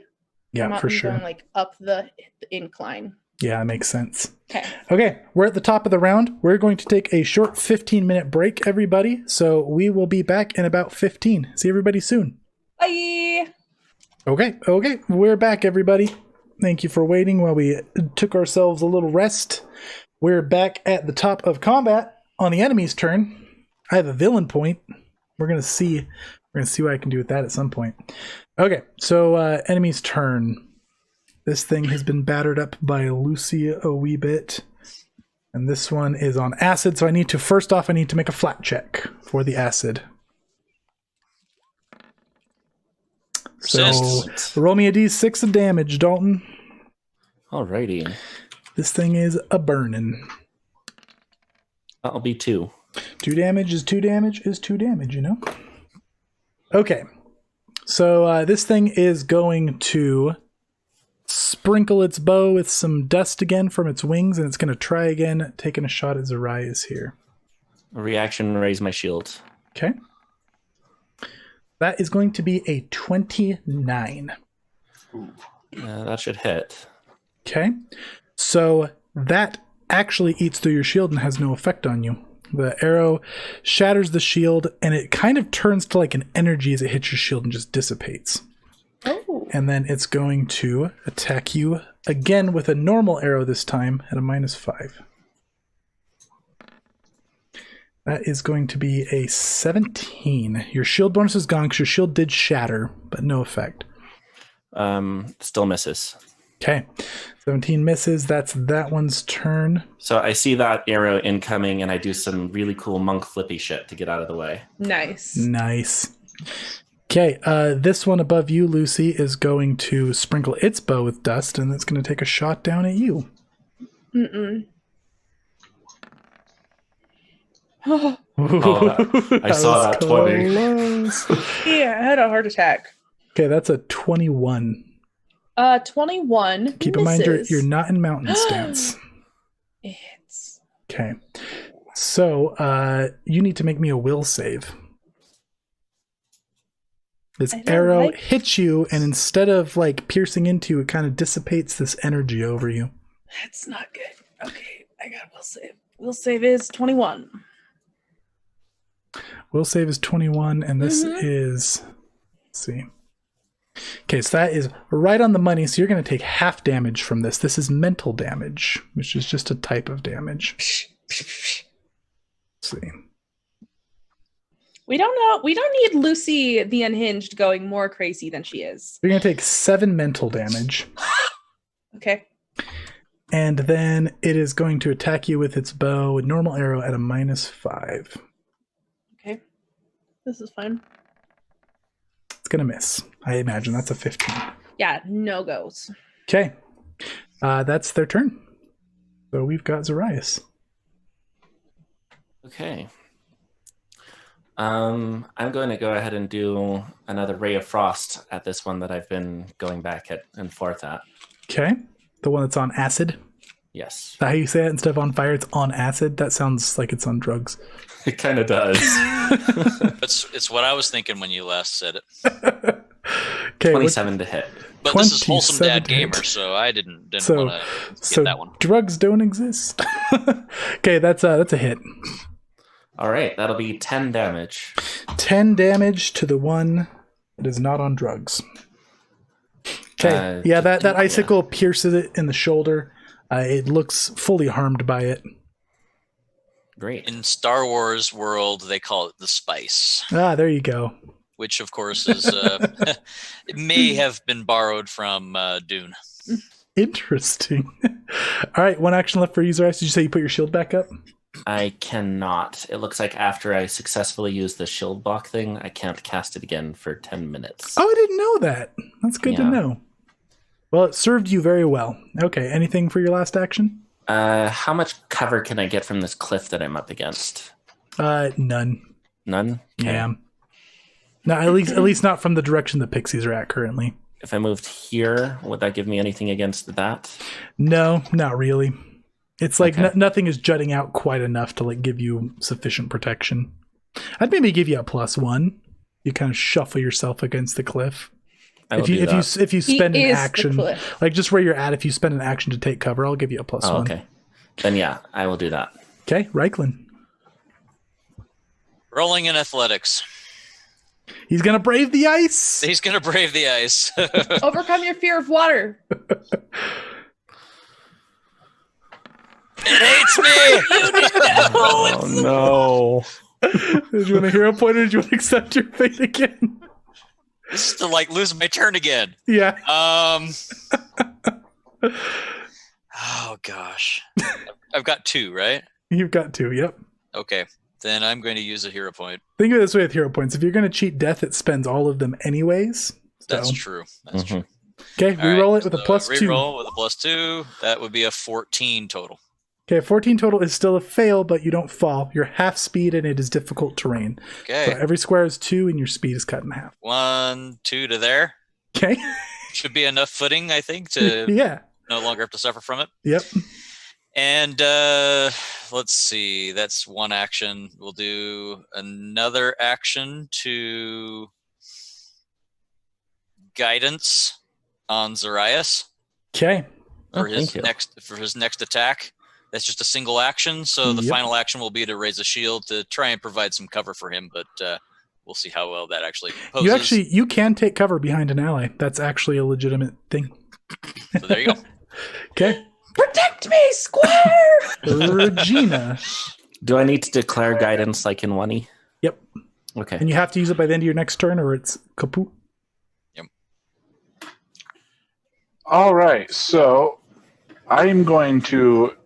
Yeah, I'm for sure. going like up the incline. Yeah, that makes sense. Okay. Okay, we're at the top of the round. We're going to take a short 15-minute break, everybody. So we will be back in about 15. See everybody soon. Bye. Okay, we're back, everybody. Thank you for waiting while we took ourselves a little rest. We're back at the top of combat on the enemy's turn. I have a villain point. We're gonna see what I can do with that at some point. Okay, so enemy's turn. This thing has been battered up by Luci a wee bit. And this one is on acid, so I need to make a flat check for the acid. So roll me a d6 of damage, Dalton. Alrighty. This thing is a burning. That'll be 2. 2 damage is 2 damage is 2 damage, you know? Okay. So this thing is going to sprinkle its bow with some dust again from its wings, and it's going to try again, taking a shot at Zarias here. A reaction, raise my shield. Okay. That is going to be a 29. That should hit. Okay. So that actually eats through your shield and has no effect on you. The arrow shatters the shield, and it kind of turns to like an energy as it hits your shield and just dissipates. Oh. And then it's going to attack you again with a normal arrow this time at a -5. That is going to be a 17. Your shield bonus is gone because your shield did shatter, but no effect. Still misses. Okay. 17 misses. That's that one's turn. So I see that arrow incoming, and I do some really cool monk flippy shit to get out of the way. Nice. Nice. Okay, this one above you, Luci, is going to sprinkle its bow with dust, and it's going to take a shot down at you. I saw that 20. Yeah, I had a heart attack. Okay, that's a 21. 21. Keep in mind you're not in mountain stance. It hits. Okay. So, you need to make me a will save. This arrow hits you, and instead of like piercing into you, it kind of dissipates this energy over you. That's not good. Okay, I got a will save. Will save is 21. Will save is 21, and this is... Let's see. Okay, so that is right on the money, so you're going to take half damage from this. This is mental damage, which is just a type of damage. Let's see. We don't know. We don't need Luci the Unhinged going more crazy than she is. You're going to take 7 mental damage. Okay. And then it is going to attack you with its bow, a normal arrow at a -5. Okay. This is fine. It's going to miss. I imagine that's a 15. Yeah, no goes. Okay. That's their turn. So we've got Zarias. Okay. I'm going to go ahead and do another Ray of Frost at this one that I've been going back and forth at. Okay. The one that's on acid? Yes. Is that how you say it? Instead of on fire, it's on acid? That sounds like it's on drugs. It kind of does. It's what I was thinking when you last said it. Okay, 27 to hit. But this is Wholesome 27 Dad to hit. Gamer, so I didn't So, want to get that one. drugs don't exist. Okay, that's a hit. All right, that'll be 10 damage. 10 damage to the one that is not on drugs. Okay, that icicle pierces it in the shoulder. It looks fully harmed by it. Great. In Star Wars world, they call it the spice, Ah, there you go. which of course is it may have been borrowed from Dune. Interesting. All right, one action left for you, Zarias. Did you say you put your shield back up? I cannot. It looks like after I successfully use the shield block thing, I can't cast it again for 10 minutes. Oh, I didn't know that. That's good to know. Well, it served you very well. Okay, anything for your last action? How much cover can I get from this cliff that I'm up against? None. None? Okay. Yeah. No, at least not from the direction the pixies are at currently. If I moved here, would that give me anything against that? No, not really. It's like Okay. nothing is jutting out quite enough to like give you sufficient protection. I'd maybe give you a +1. You kind of shuffle yourself against the cliff. I will do that. If you spend an He is the action, cliff. like just where you're at, if you spend an action to take cover, I'll give you a +1. Okay. Then yeah, I will do that. Okay, Ryklin. Rolling in athletics. He's gonna brave the ice. He's gonna brave the ice. Overcome your fear of water. It hates me. Oh no. Did you want a hero point or did you want to accept your fate again? This is to like lose my turn again. Yeah. Oh gosh. I've got 2, right? You've got 2, yep. Okay. Then I'm going to use a hero point. Think of it this way with hero points. If you're going to cheat death, it spends all of them anyways. That's So- true. That's true. Okay, All reroll right, it with a so +2. Reroll with a +2. That would be a 14 total. Okay, 14 total is still a fail, but you don't fall. You're half speed and it is difficult terrain. Okay. So every square is 2 and your speed is cut in half. 1, 2 to there. Okay? Should be enough footing, I think, to Yeah. no longer have to suffer from it. Yep. And let's see. That's one action. We'll do another action to guidance on Zarias Okay. for Oh, his thank you. next attack. That's just a single action. So the Yep. final action will be to raise a shield to try and provide some cover for him. But we'll see how well that actually poses. You can take cover behind an ally. That's actually a legitimate thing. So there you go. Okay. Protect me, Square! Regina. Do I need to declare guidance like in 1E? Yep. Okay. And you have to use it by the end of your next turn or it's kaput. All right, so I'm going to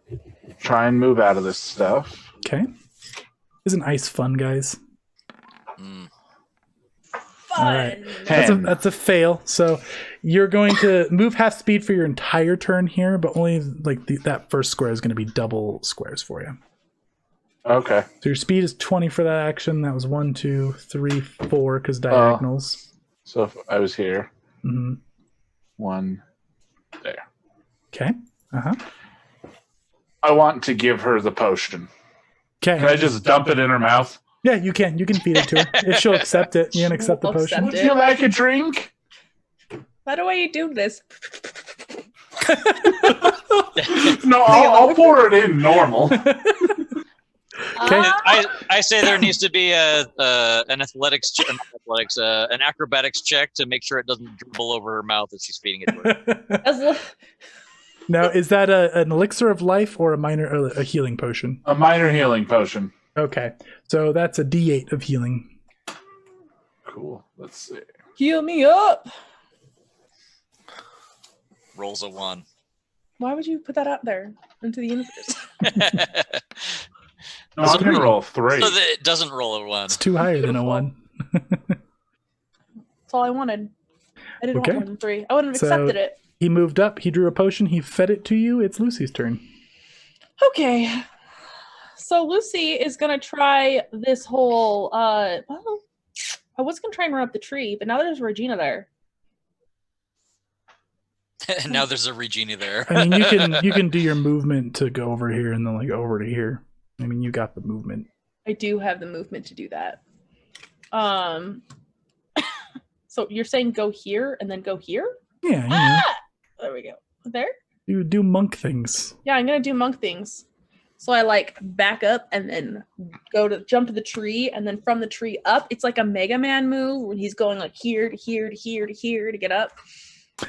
try and move out of this stuff. Okay. Isn't ice fun, guys? Mm. All right. Fun. That's a fail. So you're going to move half speed for your entire turn here, but only like that first square is going to be double squares for you. Okay. So your speed is 20 for that action. That was 1, 2, 3, 4 because diagonals. So if I was here, Mm-hmm. 1 there. Okay. Uh-huh. I want to give her the potion. Okay. Can I just dump it in her mouth? Yeah, you can. You can feed it to her. If she'll accept it, you can accept the We'll potion. accept Would you like a drink? Why do I do this? No, I'll pour it in normal. Okay. I say there needs to be an acrobatics check to make sure it doesn't dribble over her mouth as she's feeding it to her. Now, is that an elixir of life or a healing potion? A minor healing potion. Okay. So that's a D8 of healing. Cool. Let's see. Heal me up. Rolls a 1. Why would you put that out there into the universe? No, I'm going to roll 3. So that it doesn't roll a 1. It's 2 higher than a 1. That's all I wanted. I didn't Okay. want more than 3. I wouldn't have So- accepted it. He moved up. He drew a potion. He fed it to you. It's Lucy's turn. Okay. So Lucy is gonna try this whole well, I was gonna try and run up the tree, but now there's Regina there. And now there's a Regina there. I mean, you can do your movement to go over here and then like over to here. I mean, you got the movement. I do have the movement to do that. So you're saying go here and then go here? Yeah, you know, There we go. There? you do monk things. Yeah, I'm gonna do monk things. So I like back up and then jump to the tree, and then from the tree up, it's like a Mega Man move when he's going like here to here to here to here to get up.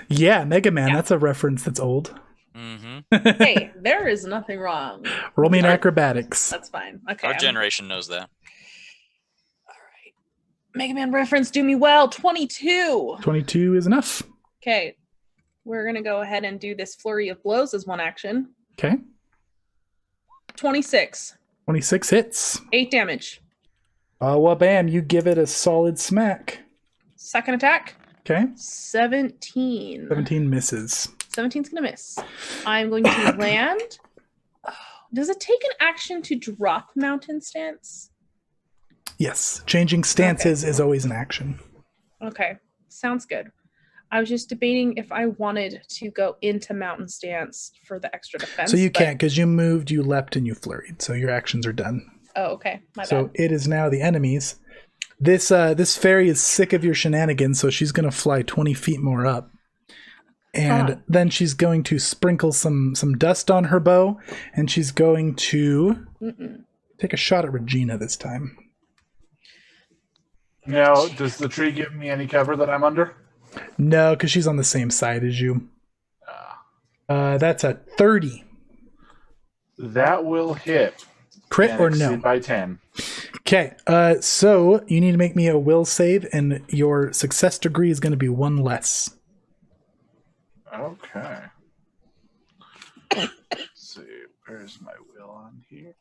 Yeah, Mega Man. Yeah. That's a reference that's old. Mm-hmm. Hey, there is nothing wrong. Roll me an Our- acrobatics. That's fine. Okay. Our I'm- generation knows that. All right. Mega Man reference, do me well. 22. 22 is enough. Okay. We're going to go ahead and do this flurry of blows as one action. Okay. 26. 26 hits. 8 damage. Well, bam, you give it a solid smack. Second attack. Okay. 17. 17 misses. 17's going to miss. I'm going to land. Does it take an action to drop mountain stance? Yes. Changing stances is always an action. Okay. Sounds good. I was just debating if I wanted to go into mountain stance for the extra defense. So you but- can't because you moved, you leapt, and you flurried. So your actions are done. Oh, okay. My So bad. it is now the enemies. This fairy is sick of your shenanigans, so she's going to fly 20 feet more up. And then she's going to sprinkle some dust on her bow, and she's going to take a shot at Regina this time. Now, does the tree give me any cover that I'm under? No, because she's on the same side as you. That's a 30. That will hit. Crit and or exceed no? By 10. Okay, so you need to make me a will save, and your success degree is going to be 1 less. Okay. Let's see. Where's my will on here?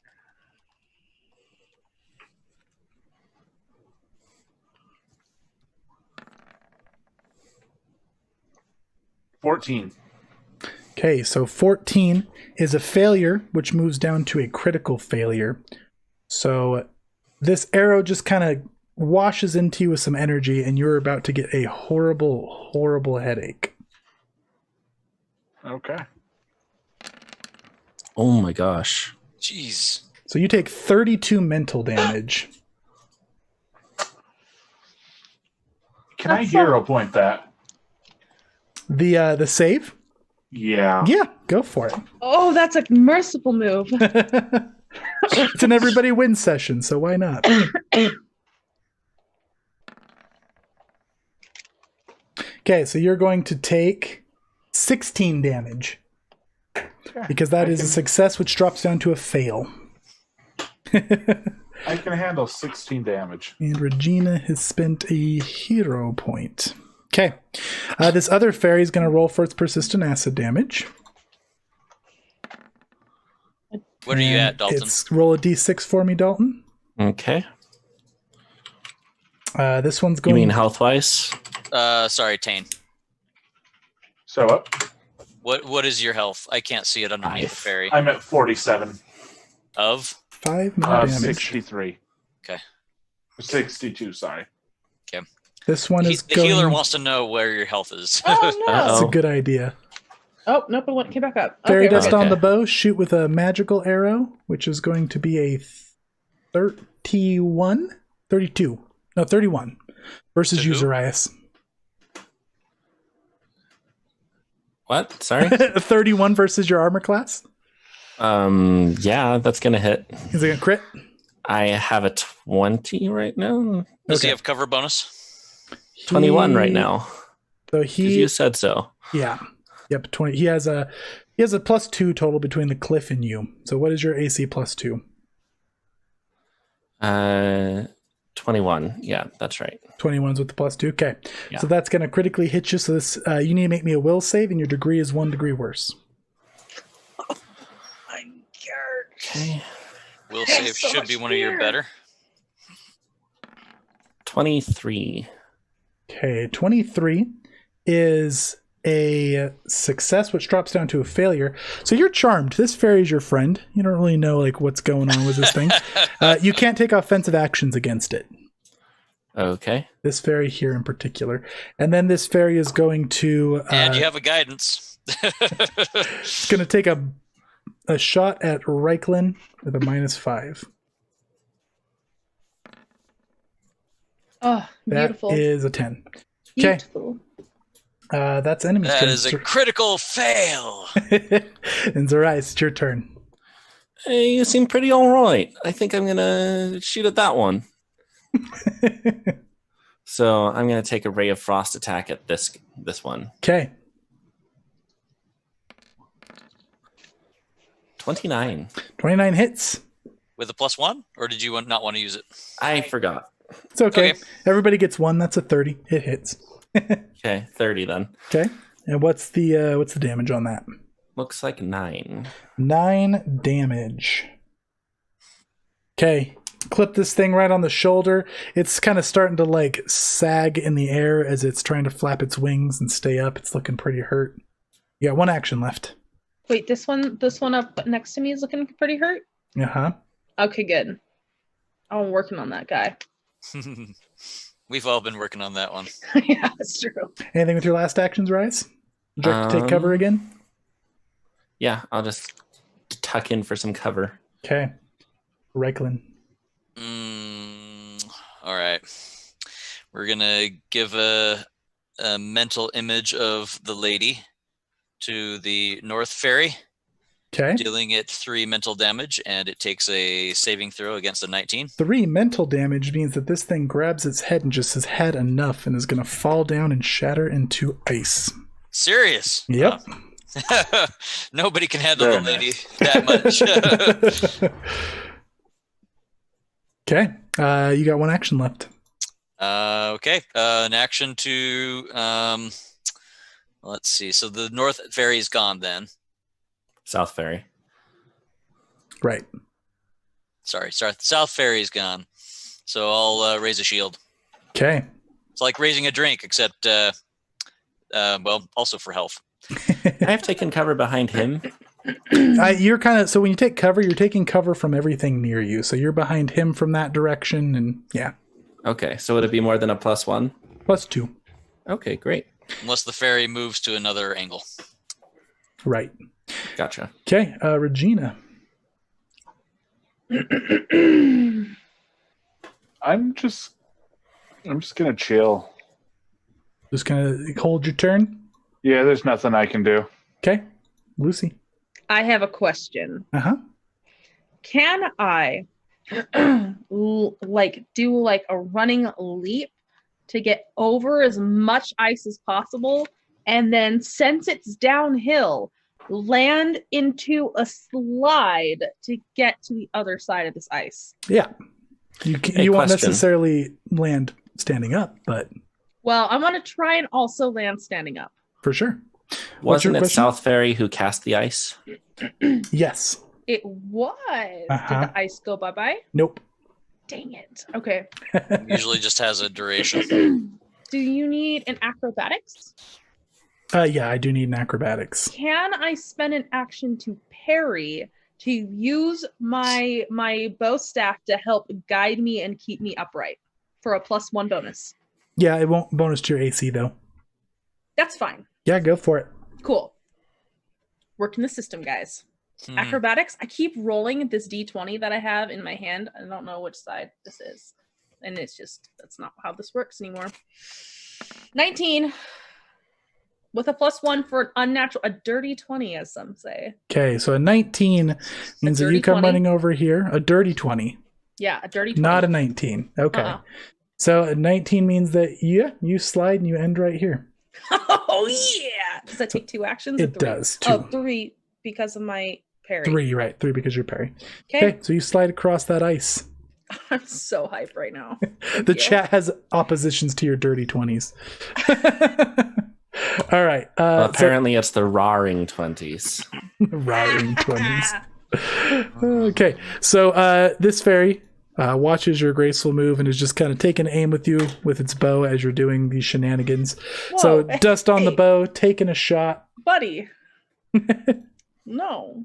$14. Okay, so 14 is a failure, which moves down to a critical failure. So this arrow just kind of washes into you with some energy, and you're about to get a horrible, horrible headache. Okay. Oh my gosh. Jeez. So you take 32 mental damage. Can I hero point that? The save? Yeah. Yeah, go for it. Oh, that's a merciful move. It's an everybody wins session, so why not? Okay, so you're going to take 16 damage. Because that is a success, which drops down to a fail. I can handle 16 damage. And Regina has spent a hero point. Okay. This other fairy is going to roll for its persistent acid damage. What are you And at, Dalton? It's roll a d6 for me, Dalton. Okay. This one's You going. mean health-wise? Sorry, Tane. So What is your health? I can't see it underneath the fairy. I'm at 47. Of? 5 more damage. 63. Okay. 62, sorry. Okay. This one is The going. healer wants to know where your health is. Oh no! That's a Uh-oh. good idea. Oh nope, it came back up. Fairy Okay, dust we're on okay. the bow. Shoot with a magical arrow, which is going to be a 31? 32. No, 31. Versus To you, who? Zarias. What? Sorry? 31 versus your armor class. Yeah, that's gonna hit. Is it a crit? I have a 20 right now. Does he Okay. have cover bonus? 21 right now. So 'Cause he, you said so. yeah, yep, 20. He has a +2 total between the cliff and you. So what is your AC +2? 21. Yeah, that's right. 21's with the +2. Okay, Yeah. so that's going to critically hit you. So this, you need to make me a will save, and your degree is 1 degree worse. Okay. Will save so should much be one of your fear. better. 23. Okay, 23 is a success, which drops down to a failure. So you're charmed. This fairy is your friend. You don't really know like what's going on with this thing. You can't take offensive actions against it. Okay. This fairy here in particular. And then this fairy is going to And you have a guidance. it's going to take a shot at Ryklin with a -5. Oh, That beautiful. is a 10. Okay. Beautiful. That's enemy's That turn. is a critical fail. And Zarias, it's your turn. Hey, you seem pretty all right. I think I'm gonna shoot at that one. So I'm gonna take a ray of frost attack at this one. Okay. 29. 29 hits. With a +1? Or did you not want to use it? I forgot. It's okay. Okay. Everybody gets 1. That's a 30. It hits. Okay, 30 then. Okay. And what's the damage on that? Looks like 9. 9 damage. Okay. Clip this thing right on the shoulder. It's kind of starting to like sag in the air as it's trying to flap its wings and stay up. It's looking pretty hurt. You got 1 action left. Wait, this one up next to me is looking pretty hurt. Uh-huh. Okay, good. I'm working on that guy. We've all been working on that one. Yeah, that's true. Anything with your last actions, Rise? Would you like to take cover again? Yeah, I'll just tuck in for some cover. Okay. Ryklin. All right. We're going to give a mental image of the lady to the North Fairy, Okay. dealing it 3 mental damage, and it takes a saving throw against a 19. 3 mental damage means that this thing grabs its head and just has had enough and is going to fall down and shatter into ice. Serious? Yep. Oh. Nobody can handle the lady that much. Okay. You got 1 action left. Okay. An action to... let's see. So the North Fairy's gone then. South Ferry. Right. Sorry. South Fairy's gone. So I'll raise a shield. Okay. It's like raising a drink, except, also for health. I have taken cover behind him. You're kind of, so when you take cover, you're taking cover from everything near you. So you're behind him from that direction, and yeah. Okay, so would it be more than a +1? +2. Okay, great. Unless the fairy moves to another angle. Right. Gotcha. Okay. Regina. I'm just gonna chill. Just gonna hold your turn. Yeah, there's nothing I can do. Okay. Lucy. I have a question. Uh-huh. Can I do a running leap to get over as much ice as possible, and then since it's downhill, land into a slide to get to the other side of this ice? Yeah. You won't question. necessarily land standing up, but Well, I want to try and also land standing up. for sure. What's your Wasn't it question? South Ferry who cast the ice? Yes. It was. Uh-huh. Did the ice go bye-bye? Nope. Dang it. Okay. Usually just has a duration. Do you need an acrobatics? Yeah, I do need an acrobatics. Can I spend an action to parry to use my bow staff to help guide me and keep me upright for a +1 bonus? Yeah, it won't bonus to your AC though. That's fine. Yeah, go for it. Cool. Working the system, guys. Acrobatics. I keep rolling this d20 that I have in my hand. I don't know which side this is. And it's just, that's not how this works anymore. 19 with a +1 for an unnatural, a dirty 20, as some say. Okay, so a 19 means that you dirty come 20? running over here. A dirty 20, Yeah, a dirty 20. not a 19. Okay. Uh-uh. So a 19 means that, you slide and you end right here. Oh, yeah. Does that take 2 actions? or It 3? does, 2. Oh, 3 because of my parry. 3, right. 3 because you're parry. Okay. Okay, so you slide across that ice. I'm so hyped right now. The chat has oppositions to your dirty 20s. All right. Well, apparently it's the roaring 20s. Roaring 20s. Okay, so this fairy watches your graceful move and is just kind of taking aim with you with its bow as you're doing these shenanigans. Whoa, So dust on the hey. bow, taking a shot. Buddy. No.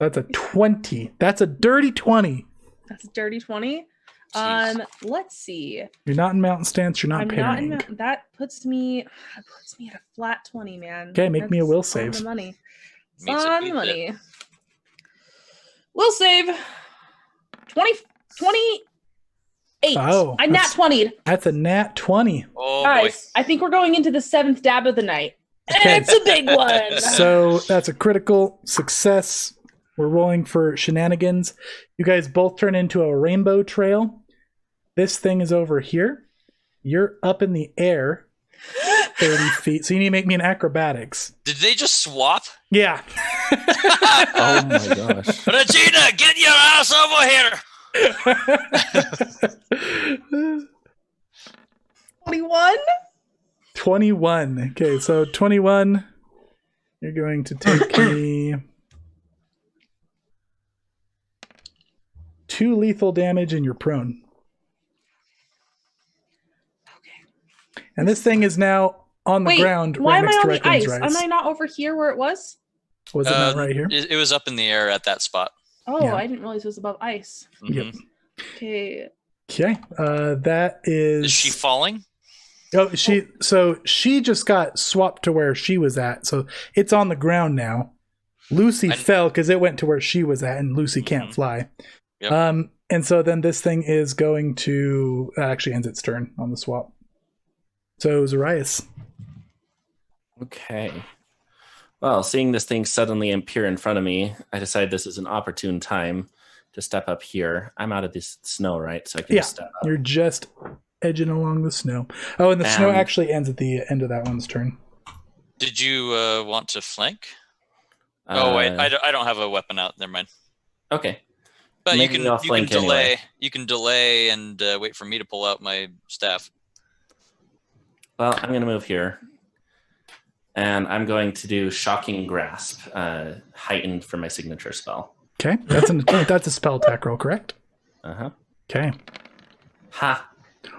That's a 20. That's a dirty 20. That's a dirty 20. Jeez. Let's see. You're not in mountain stance. You're not I'm parrying. not in that puts me at a flat 20, man. Okay, make me a That's will on save. the money. It's Meets it, on beats the it. money. Will save 28. Oh, I nat that's- 20'd. That's a nat 20. Oh, Guys, I think we're going into the 7th dab of the night. Okay. It's a big one. So that's a critical success. We're rolling for shenanigans. You guys both turn into a rainbow trail. This thing is over here. You're up in the air 30 feet. So you need to make me an acrobatics. Did they just swap? Yeah. Oh my gosh. Regina, get your ass over here! 21? 21. Okay, so 21. You're going to take me 2 lethal damage and you're prone. Okay. And this thing is now on the Wait, ground why right am I next to on the Ryklin's ice? rise. Am I not over here where it was? Was it not right here? It was up in the air at that spot. Oh, Yeah. I didn't realize it was above ice. Yep. Mhm. Okay. Okay, that is. Is she falling? Oh, she just got swapped to where she was at, so it's on the ground now. Lucy fell because it went to where she was at, and Lucy can't fly. Yep. And so then this thing is going to... That actually ends its turn on the swap. So, Zarias. Okay. Well, seeing this thing suddenly appear in front of me, I decided this is an opportune time to step up here. I'm out of this snow, right? So I can just step up. You're just edging along the snow. Oh, and the snow actually ends at the end of that one's turn. Did you want to flank? Wait, I don't have a weapon out. Never mind. Okay. But Maybe you I'll can flank delay. anyway. You can delay and wait for me to pull out my staff. Well, I'm going to move here. And I'm going to do Shocking Grasp, heightened for my signature spell. Okay, that's a spell attack roll, correct? Uh-huh. Okay. Ha!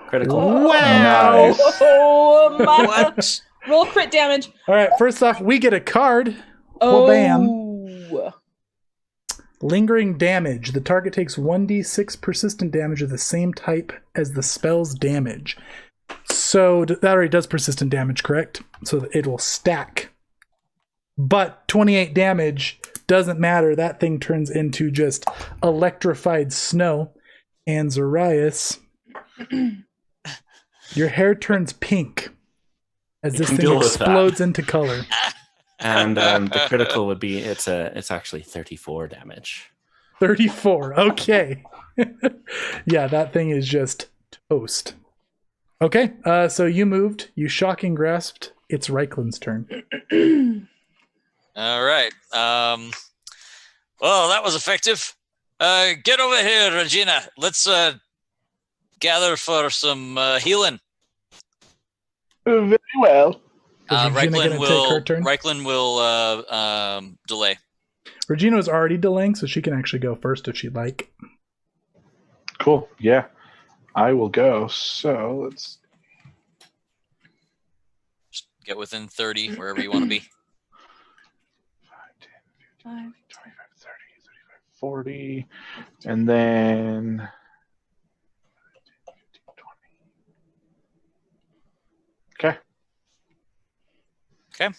Critical. Wow! Nice. Oh my! What? Roll crit damage. All right, first off, we get a card. Oh, Bam. Lingering damage. The target takes 1d6 persistent damage of the same type as the spell's damage. So that already does persistent damage, correct? So it will stack. But 28 damage doesn't matter. That thing turns into just electrified snow. And Zarias, your hair turns pink as this can thing deal with explodes into color. And the critical would be, it's actually 34 damage. 34. Okay. Yeah, that thing is just toast. Okay, so you moved. You shocking grasped. It's Ryklin's turn. All right. Well, that was effective. Get over here, Regina. Let's gather for some healing. Very well. Is Regina gonna take her turn? Ryklin will delay. Regina was already delaying, so she can actually go first if she'd like. Cool. Yeah. I will go. So let's Just get within 30, wherever you want to be. 5, 10, 15, 20, 25, 30, 35, 40. And then 15, 20. Okay. Okay.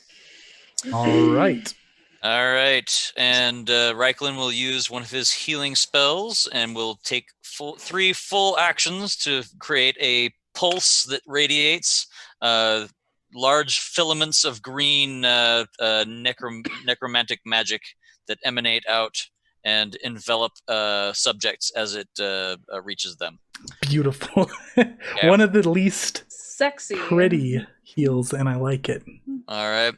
All right. All right. And Ryklin will use one of his healing spells and will take 3 full actions to create a pulse that radiates large filaments of green necromantic magic that emanate out and envelop subjects as it reaches them. Beautiful. One of the least sexy, pretty heals, and I like it. All right.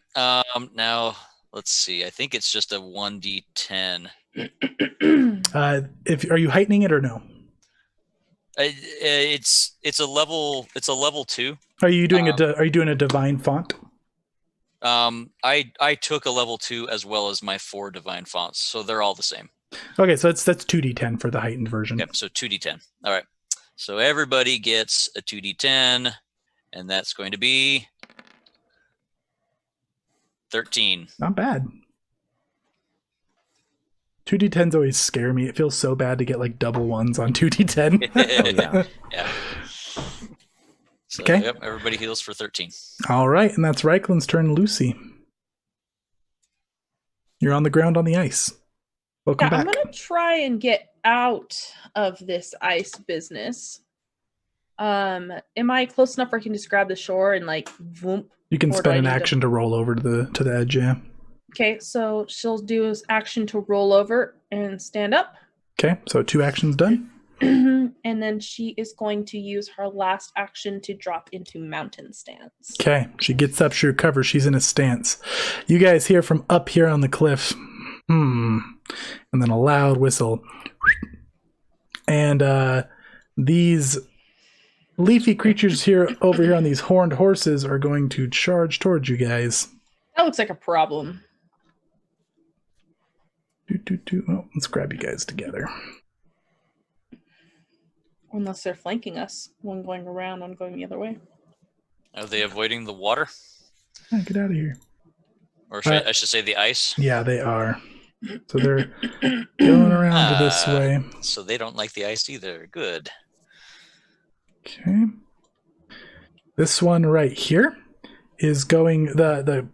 Now, let's see. I think it's just a 1d10. Are you heightening it or no? It's a level 2. Are you doing a divine font? I took a level 2 as well as my 4 divine fonts, so they're all the same. Okay, so that's 2d10 for the heightened version. Yep, so 2d10. All right. So everybody gets a 2d10, and that's going to be 13. Not bad. 2d10s always scare me. It feels so bad to get like double ones on 2d10. Oh, yeah. Yeah. So, Okay. Yep, everybody heals for 13. All right, and that's Ryklin's turn. Luci, you're on the ground on the ice. Welcome I'm back. gonna try and get out of this ice business. Am I close enough where I can just grab the shore and like voomp? You can Or do spend I an need to- action to roll over to the edge, yeah. Okay, so she'll do his action to roll over and stand up. Okay, so 2 actions done. And then she is going to use her last action to drop into mountain stance. Okay, she gets up, she recovers, she's in a stance. You guys hear from up here on the cliff, and then a loud whistle. And these leafy creatures over here on these horned horses are going to charge towards you guys. That looks like a problem. Oh, let's grab you guys together. Unless they're flanking us. One going around, one going the other way. Are they avoiding the water? Oh, get out of here. Or I should say the ice? Yeah, they are. So they're going around this way. So they don't like the ice either. Good. Okay. This one right here is going... The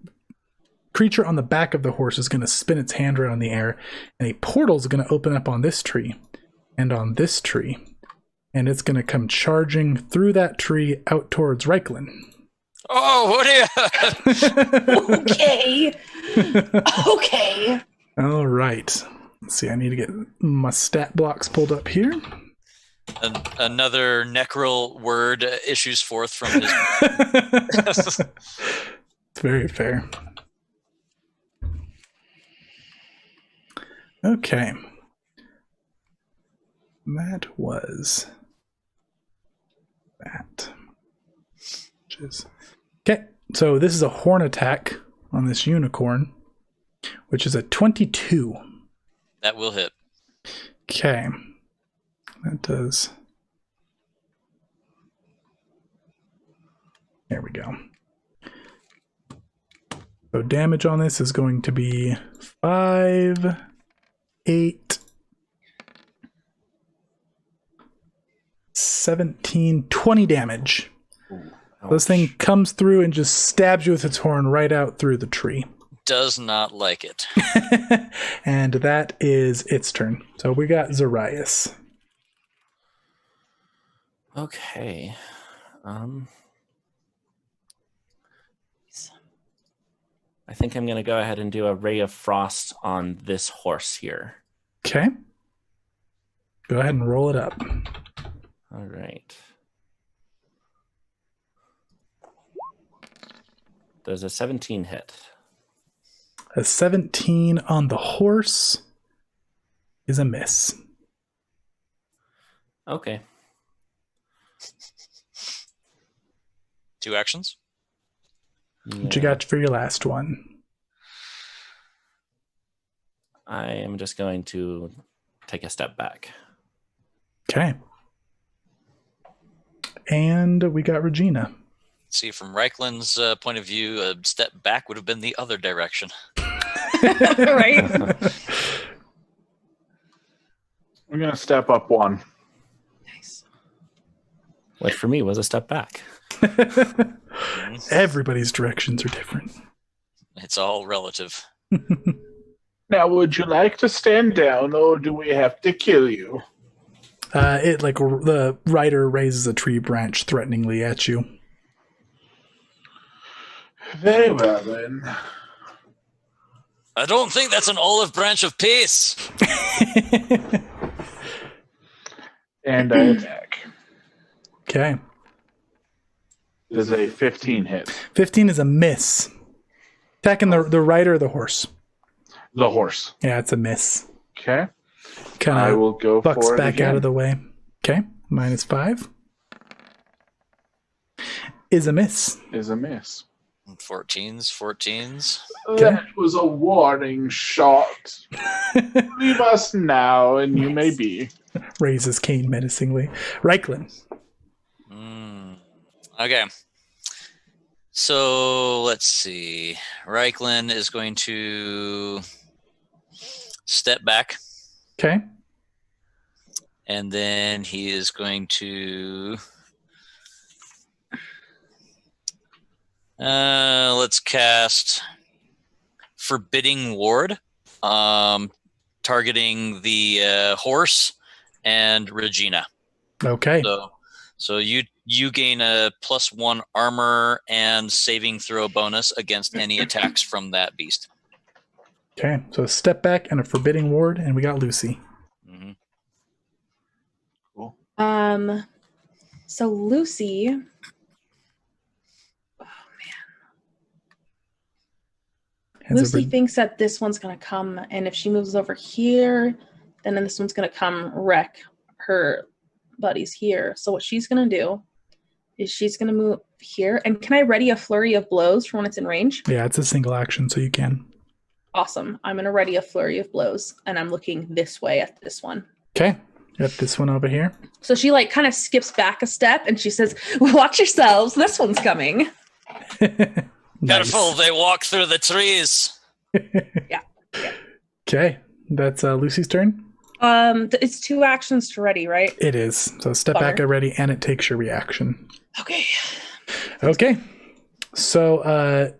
creature on the back of the horse is going to spin its hand around in the air, and a portal is going to open up on this tree. and on this tree. And it's going to come charging through that tree out towards Ryklin. Oh, what are you? Okay. Okay. All right. Let's see. I need to get my stat blocks pulled up here. Another necral word issues forth from his. It's very fair. Okay. That was that. Okay, so this is a horn attack on this unicorn, which is a 22. That will hit. Okay. That does. There we go. So damage on this is going to be 5, 8, 17, 20 damage. This thing comes through and just stabs you with its horn right out through the tree. Does not like it. And that is its turn. So we got Zarias. Okay. I think I'm going to go ahead and do a Ray of Frost on this horse here. Okay. Go ahead and roll it up. All right. There's a 17 hit. A 17 on the horse is a miss. Okay. 2 actions. What you got for your last one? I am just going to take a step back. Okay. And we got Regina. See, from Ryklin's point of view, a step back would have been the other direction. Right? I'm going to step up 1. Nice. Which for me was a step back. Everybody's directions are different. It's all relative. Now, would you like to stand down, or do we have to kill you? It like the rider raises a tree branch threateningly at you. Very well, then. I don't think that's an olive branch of pace. And I attack. Okay. Does a 15 hit? 15 is a miss. Attacking the rider or the horse? The horse. Yeah, it's a miss. Okay. I Kind will go of bucks for it back again. out of the way. Okay. -5 is a miss. Is a miss. 14s. That was a warning shot. Leave us now, and you may be. Raises cane menacingly. Ryklin. Okay. So let's see. Ryklin is going to step back, Okay. and then he is going to let's cast Forbidding Ward, targeting the horse and Regina. Okay. So you gain a +1 armor and saving throw bonus against any attacks from that beast. Okay. So a step back and a forbidding ward, and we got Luci. Mm-hmm. Cool. So Lucy. Lucy thinks that this one's going to come, and if she moves over here, then this one's going to come wreck her buddies here. So what she's going to do is she's going to move here. And can I ready a flurry of blows for when it's in range? Yeah, it's a single action, so you can. Awesome. I'm going to ready a flurry of blows, and I'm looking this way at this one. Okay. Got this one over here. So she like kind of skips back a step, and she says, watch yourselves. This one's coming. Nice. Careful, they walk through the trees. Yeah. Okay. That's Lucy's turn. It's 2 actions to ready, right? It is. So step back, Bummer. ready, and it takes your reaction. Okay. Okay. So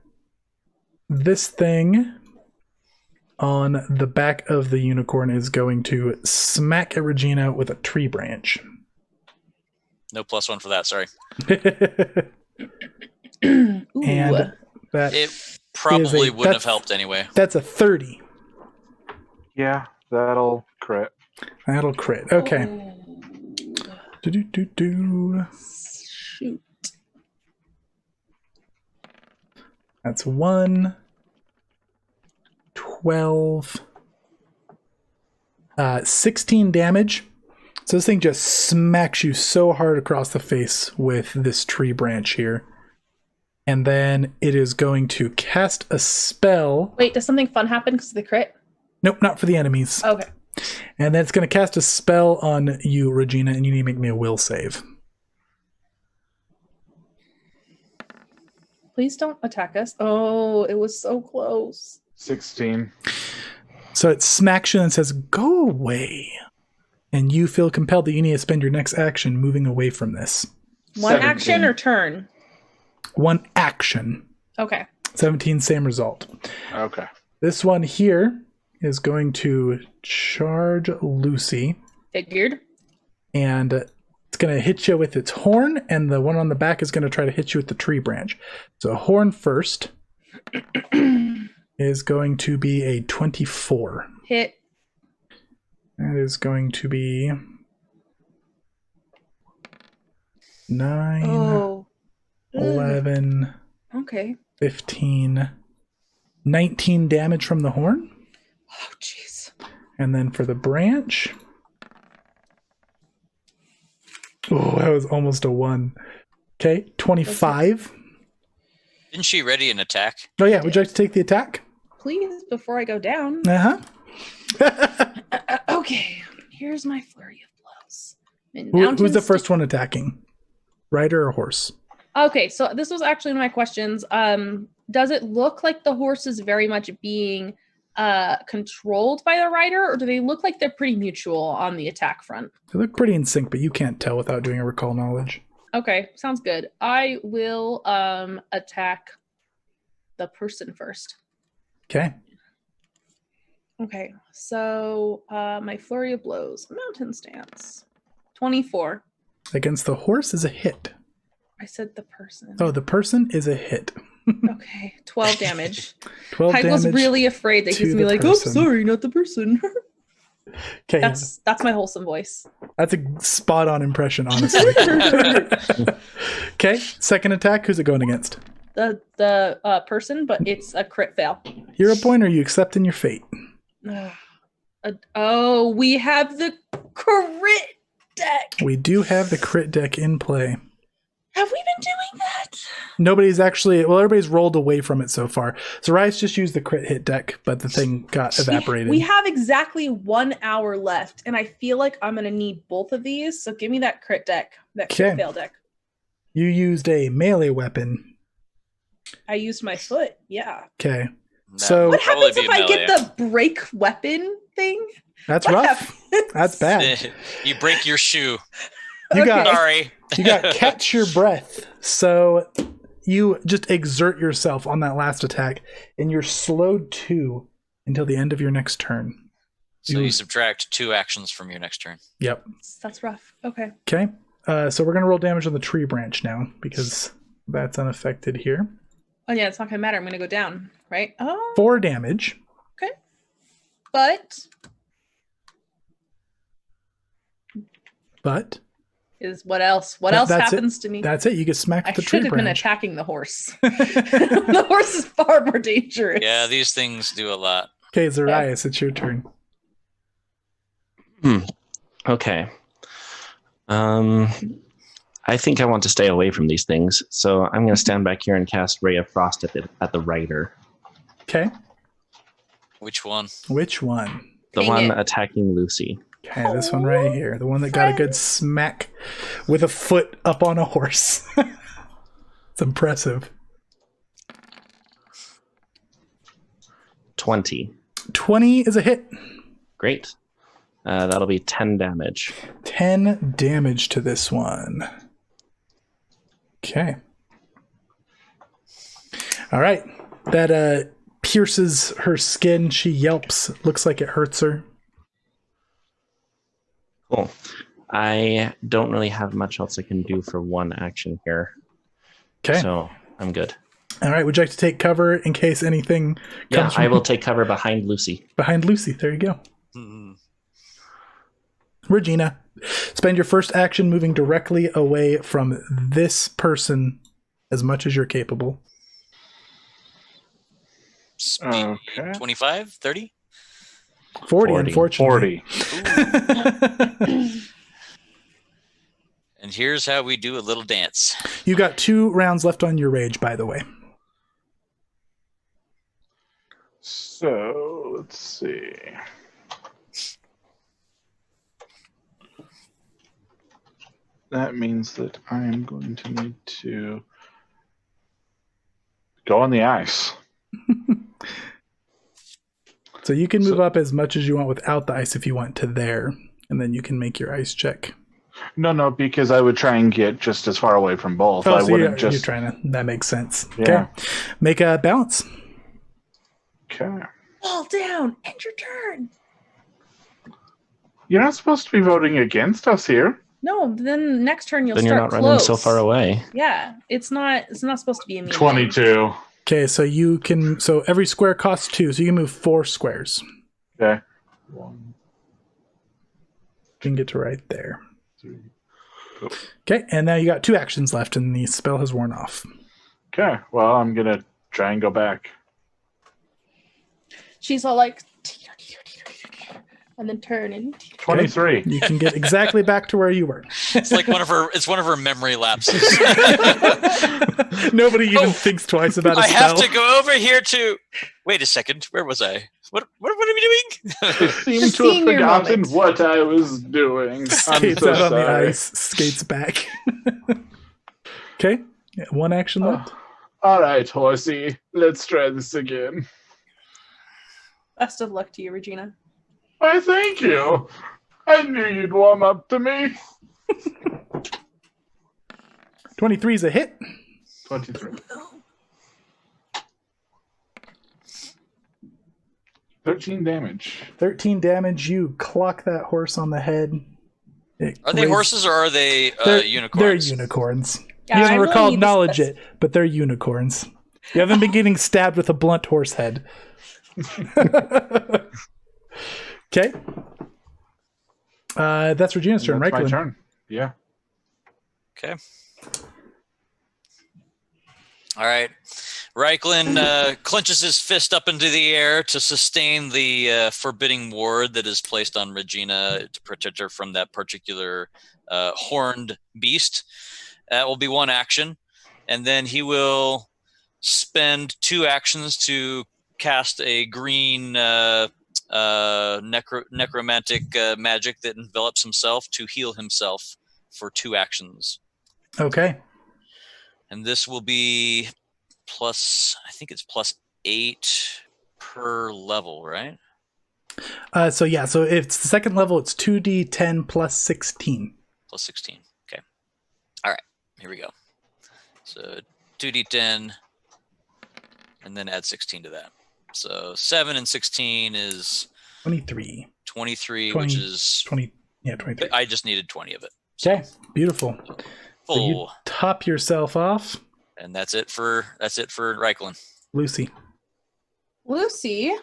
this thing on the back of the unicorn is going to smack at Regina with a tree branch. No +1 for that. Sorry. And that It probably wouldn't have that's- helped anyway. That's a 30. Yeah, that'll crit. That'll crit. Okay. Oh. Do. Shoot. That's 1, 12, 16 damage. So this thing just smacks you so hard across the face with this tree branch here. And then it is going to cast a spell. Wait, does something fun happen because of the crit? Nope, not for the enemies. Okay. And then it's going to cast a spell on you, Regina, and you need to make me a will save. Please don't attack us. Oh, it was so close. 16. So it smacks you and says, go away. And you feel compelled that you need to spend your next action moving away from this. One 17. action or turn? One action. Okay. 17, same result. Okay. This one here is going to charge Luci. Figured. And it's going to hit you with its horn. And the one on the back is going to try to hit you with the tree branch. So horn first is going to be a 24. Hit. That is going to be 9, Oh. 11, Okay. 15, 19 damage from the horn. Oh, jeez. And then for the branch. Oh, that was almost a 1. Okay, 25. Didn't she ready an attack? Oh, yeah. Would you like to take the attack? Please, before I go down. Uh-huh. Okay. Here's my flurry of blows. Who's the first one attacking? Rider or horse? Okay, so this was actually one of my questions. Does it look like the horse is very much being controlled by the rider, or do they look like they're pretty mutual on the attack front? They look pretty in sync, but you can't tell without doing a recall knowledge. Okay, sounds good. I will attack the person first. Okay. Okay, so my flurry of blows, mountain stance, 24. Against the horse is a hit. I said the person. Oh, the person is a hit. Okay, 12 damage. 12 I was damage. really afraid that to he's gonna be the like, "Oh, person. sorry, not the person." Okay, That's my wholesome voice. that's a spot on impression, honestly. Okay, second attack. Who's it going against? The person, but it's a crit fail. Hero point, or are you accepting your fate? Oh, we have the crit deck. We do have the crit deck in play. Have we been doing that? Nobody's actually, well, everybody's rolled away from it so far. Zarias just used the crit hit deck, but the thing got evaporated. We have exactly 1 hour left, and I feel like I'm gonna need both of these. So give me that crit deck, that crit Okay. fail deck. You used a melee weapon. I used my foot. Yeah. Okay, That So- would What probably happens if be I melee. get the break weapon thing? that's What rough. happens? That's bad. You break your shoe. You got Sorry. you got catch your breath. So you just exert yourself on that last attack, and you're slowed 2 until the end of your next turn. So you subtract 2 actions from your next turn. Yep. That's rough. Okay. Okay. So we're gonna roll damage on the tree branch now because that's unaffected here. Oh yeah, it's not gonna matter. I'm gonna go down, right? Oh, 4 damage. but But is what else? What That- else that's it. happens to me? that's it. You get smacked I with the should tree have been branch. attacking the horse. The horse is far more dangerous. Yeah, these things do a lot. Okay, Zarias, it's your turn. Okay. I think I want to stay away from these things, so I'm going to stand back here and cast Ray of Frost at the rider. Okay. Which one? Which one? The Dang one it. attacking Lucy. Okay, this one right here. The one that got a good smack with a foot up on a horse. It's impressive. 20. 20 is a hit. Great. That'll be 10 damage. 10 damage to this one. Okay. All right. That pierces her skin. She yelps. Looks like it hurts her. Cool. I don't really have much else I can do for one action here. Okay. So I'm good. All right. Would you like to take cover in case anything comes from I will take cover behind Luci. behind Luci? There you go. Regina, spend your first action moving directly away from this person as much as you're capable. Speed Okay. 25, 30? 40, 40. unfortunately. 40. And here's how we do a little dance. You got 2 rounds left on your rage, by the way. So let's see. That means that I am going to need to go on the ice. So you can move up as much as you want without the ice if you want to there, and then you can make your ice check. No, because I would try and get just as far away from both. Oh, I so wouldn't you're just. trying to. That makes sense. Yeah. Okay. Make a balance. Okay. Fall down. End your turn. You're not supposed to be voting against us here. No, then next turn you'll Then start you're not close. running so far away. Yeah, it's not supposed to be immediate. 22. Okay, so you can. So every square costs 2, so you can move 4 squares. Okay. 1, You can get to right there. 3. Okay, and now you got 2 actions left, and the spell has worn off. Okay. Well, I'm going to try and go back. She's all like, and then turn and 23. You can get exactly back to where you were. It's like one of her memory lapses. Nobody even thinks twice about a I spell. have to go over here to. Wait a second. Where was I? What are we doing? I seem Just to have seeing your forgotten moment. what I was doing. I'm Skates so out on the sorry. ice, skates back. Okay, 1 action left. All right, horsey. Let's try this again. best of luck to you, Regina. Why, thank you. I knew you'd warm up to me. 23 is a hit. 23. 13 damage. 13 damage. You clock that horse on the head. Are they horses or are they They're unicorns? unicorns. Yeah, He doesn't I really recall need this knowledge best- it, but they're unicorns. You haven't been getting stabbed with a blunt horse head. Okay. That's Regina's turn, That's right? my turn. Yeah. Okay. All right. Ryklin clenches his fist up into the air to sustain the forbidding ward that is placed on Regina to protect her from that particular horned beast. That will be 1 action. And then he will spend 2 actions to cast a green necromantic magic that envelops himself to heal himself for 2 actions. Okay. And this will be plus, I think it's plus 8 per level, right? So if it's the second level, it's 2d10 plus 16. Plus 16. Okay. All right. Here we go. So 2d10 and then add 16 to that. So 7 and 16 is 23. 23, 20, which is 23. I just needed 20 of it. Okay, beautiful. So you Full. top yourself off, And that's it for Ryklin. Luci. Luci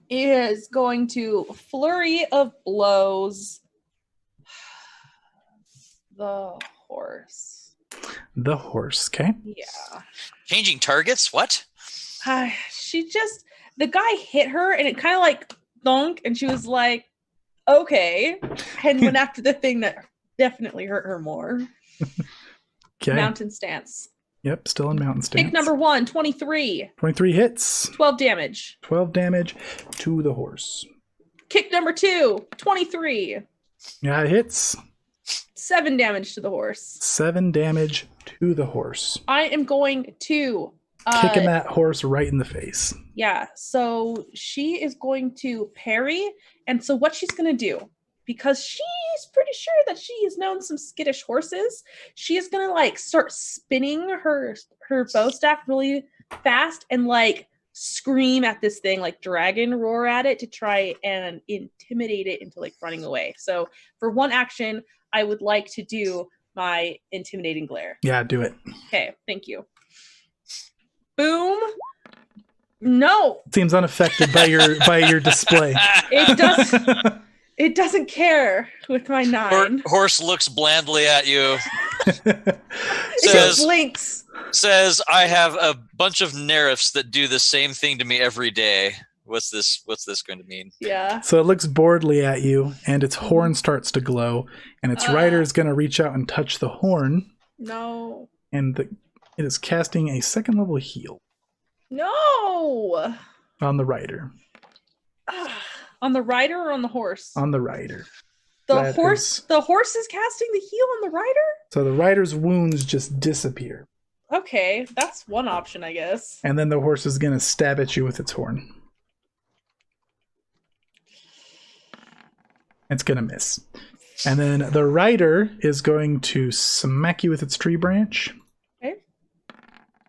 is going to flurry of blows the horse. The horse, okay? Yeah. Changing targets? What? The guy hit her and it kind of like thunk and she was like, okay. And went after the thing that definitely hurt her more. Okay. Mountain stance. Yep, still in mountain stance. Pick number 1, 23. 23 hits. 12 damage. 12 damage to the horse. Kick number 2, 23. Yeah, it hits. 7 damage to the horse. 7 damage to the horse. I am going to Kicking that horse right in the face. Yeah, so she is going to parry. And so what she's going to do, because she's pretty sure that she has known some skittish horses, she is going to like start spinning her bow staff really fast and like scream at this thing, like dragon roar at it to try and intimidate it into like running away. So for one action, I would like to do my intimidating glare. Yeah, do it. Okay, thank you. Boom. No, Seems unaffected by your display. it doesn't care with my 9. Horse looks blandly at you. It just blinks. Says, I have a bunch of nerfs that do the same thing to me every day. What's this going to mean? Yeah. So it looks boredly at you, and its horn starts to glow, and its rider is going to reach out and touch the horn. No. And it is casting a 2nd level heal. No. On the rider. On the rider or on the horse? On the rider. The horse is casting the heal on the rider? So the rider's wounds just disappear. Okay, that's one option, I guess. And then the horse is going to stab at you with its horn. It's going to miss. And then the rider is going to smack you with its tree branch. Okay.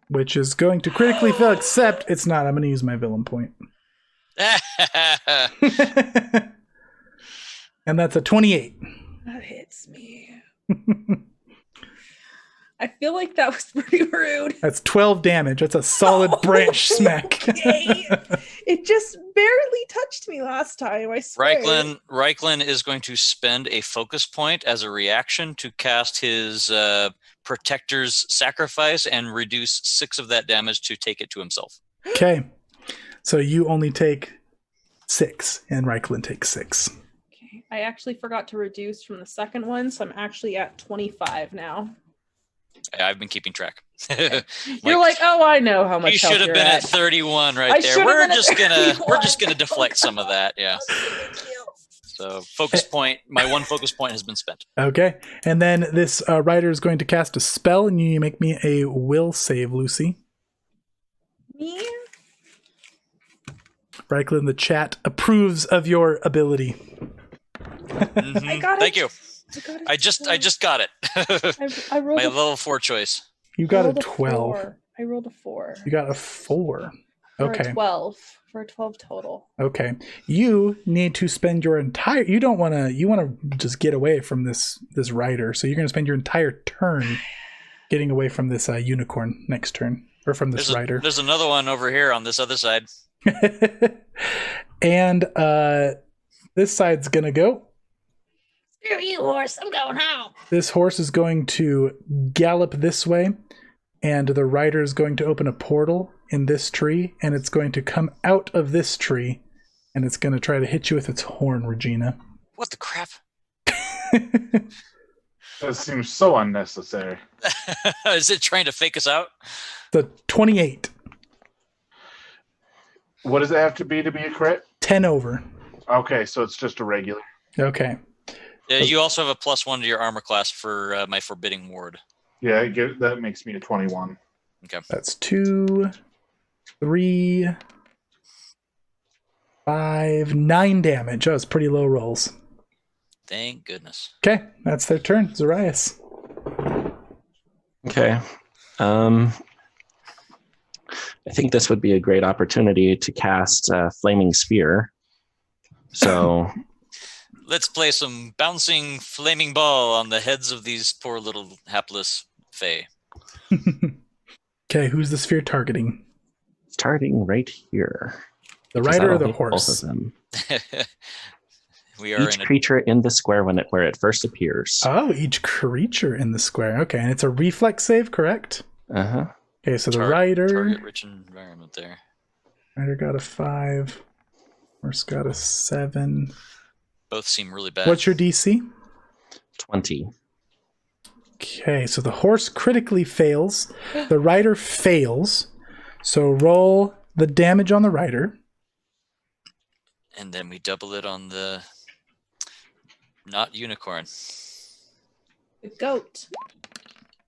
Which is going to critically fail, except it's not. I'm going to use my villain point. And that's a 28. That hits me. I feel like that was pretty rude. That's 12 damage. That's a solid branch smack. Okay. It just barely touched me last time, I swear. Ryklin is going to spend a focus point as a reaction to cast his Protector's Sacrifice and reduce 6 of that damage to take it to himself. Okay. So you only take 6, and Ryklin takes 6. Okay. I actually forgot to reduce from the second one, so I'm actually at 25 now. I've been keeping track. You're like, oh, I know how much. You should have been at 31 right there. We're just gonna deflect some of that. Yeah. So focus point. My one focus point has been spent. Okay, and then this rider is going to cast a spell, and you make me a will save, Lucy. Me? Ryklin, the chat approves of your ability. Mm-hmm. I got it. Thank you. I just got it. I rolled my level 4 choice. You got a 12. I rolled a 4. You got a 4. Okay. For a 12. For a 12 total. Okay. You need to spend your entire. You want to just get away from this rider. So you're going to spend your entire turn getting away from this unicorn next turn, or from this rider. There's another one over here on this other side. And this side's going to go. Screw you, horse. I'm going home. This horse is going to gallop this way, and the rider is going to open a portal in this tree, and it's going to come out of this tree, and it's going to try to hit you with its horn, Regina. What the crap? That seems so unnecessary. Is it trying to fake us out? The 28. What does it have to be a crit? 10 over. Okay, so it's just a regular. Okay. Yeah, you also have a +1 to your armor class for my Forbidding Ward. Yeah, that makes me a 21. Okay. That's 2, 3, 5, 9 damage. Oh, it's pretty low rolls. Thank goodness. Okay, that's their turn. Zarias. Okay. I think this would be a great opportunity to cast Flaming Sphere. So let's play some bouncing flaming ball on the heads of these poor little hapless fae. Okay, who's the sphere targeting? it's targeting right here. The Because rider or that'll the hit horse? Both of them. We are Each creature in the square where it first appears. Oh, each creature in the square. Okay, and it's a reflex save, correct? Uh-huh. Okay, so the rider... Target-rich environment there. Rider got a 5. Horse got a 7. Both seem really bad. What's your DC? 20. Okay, so the horse critically fails. The rider fails. So roll the damage on the rider. And then we double it on the not unicorn. The goat.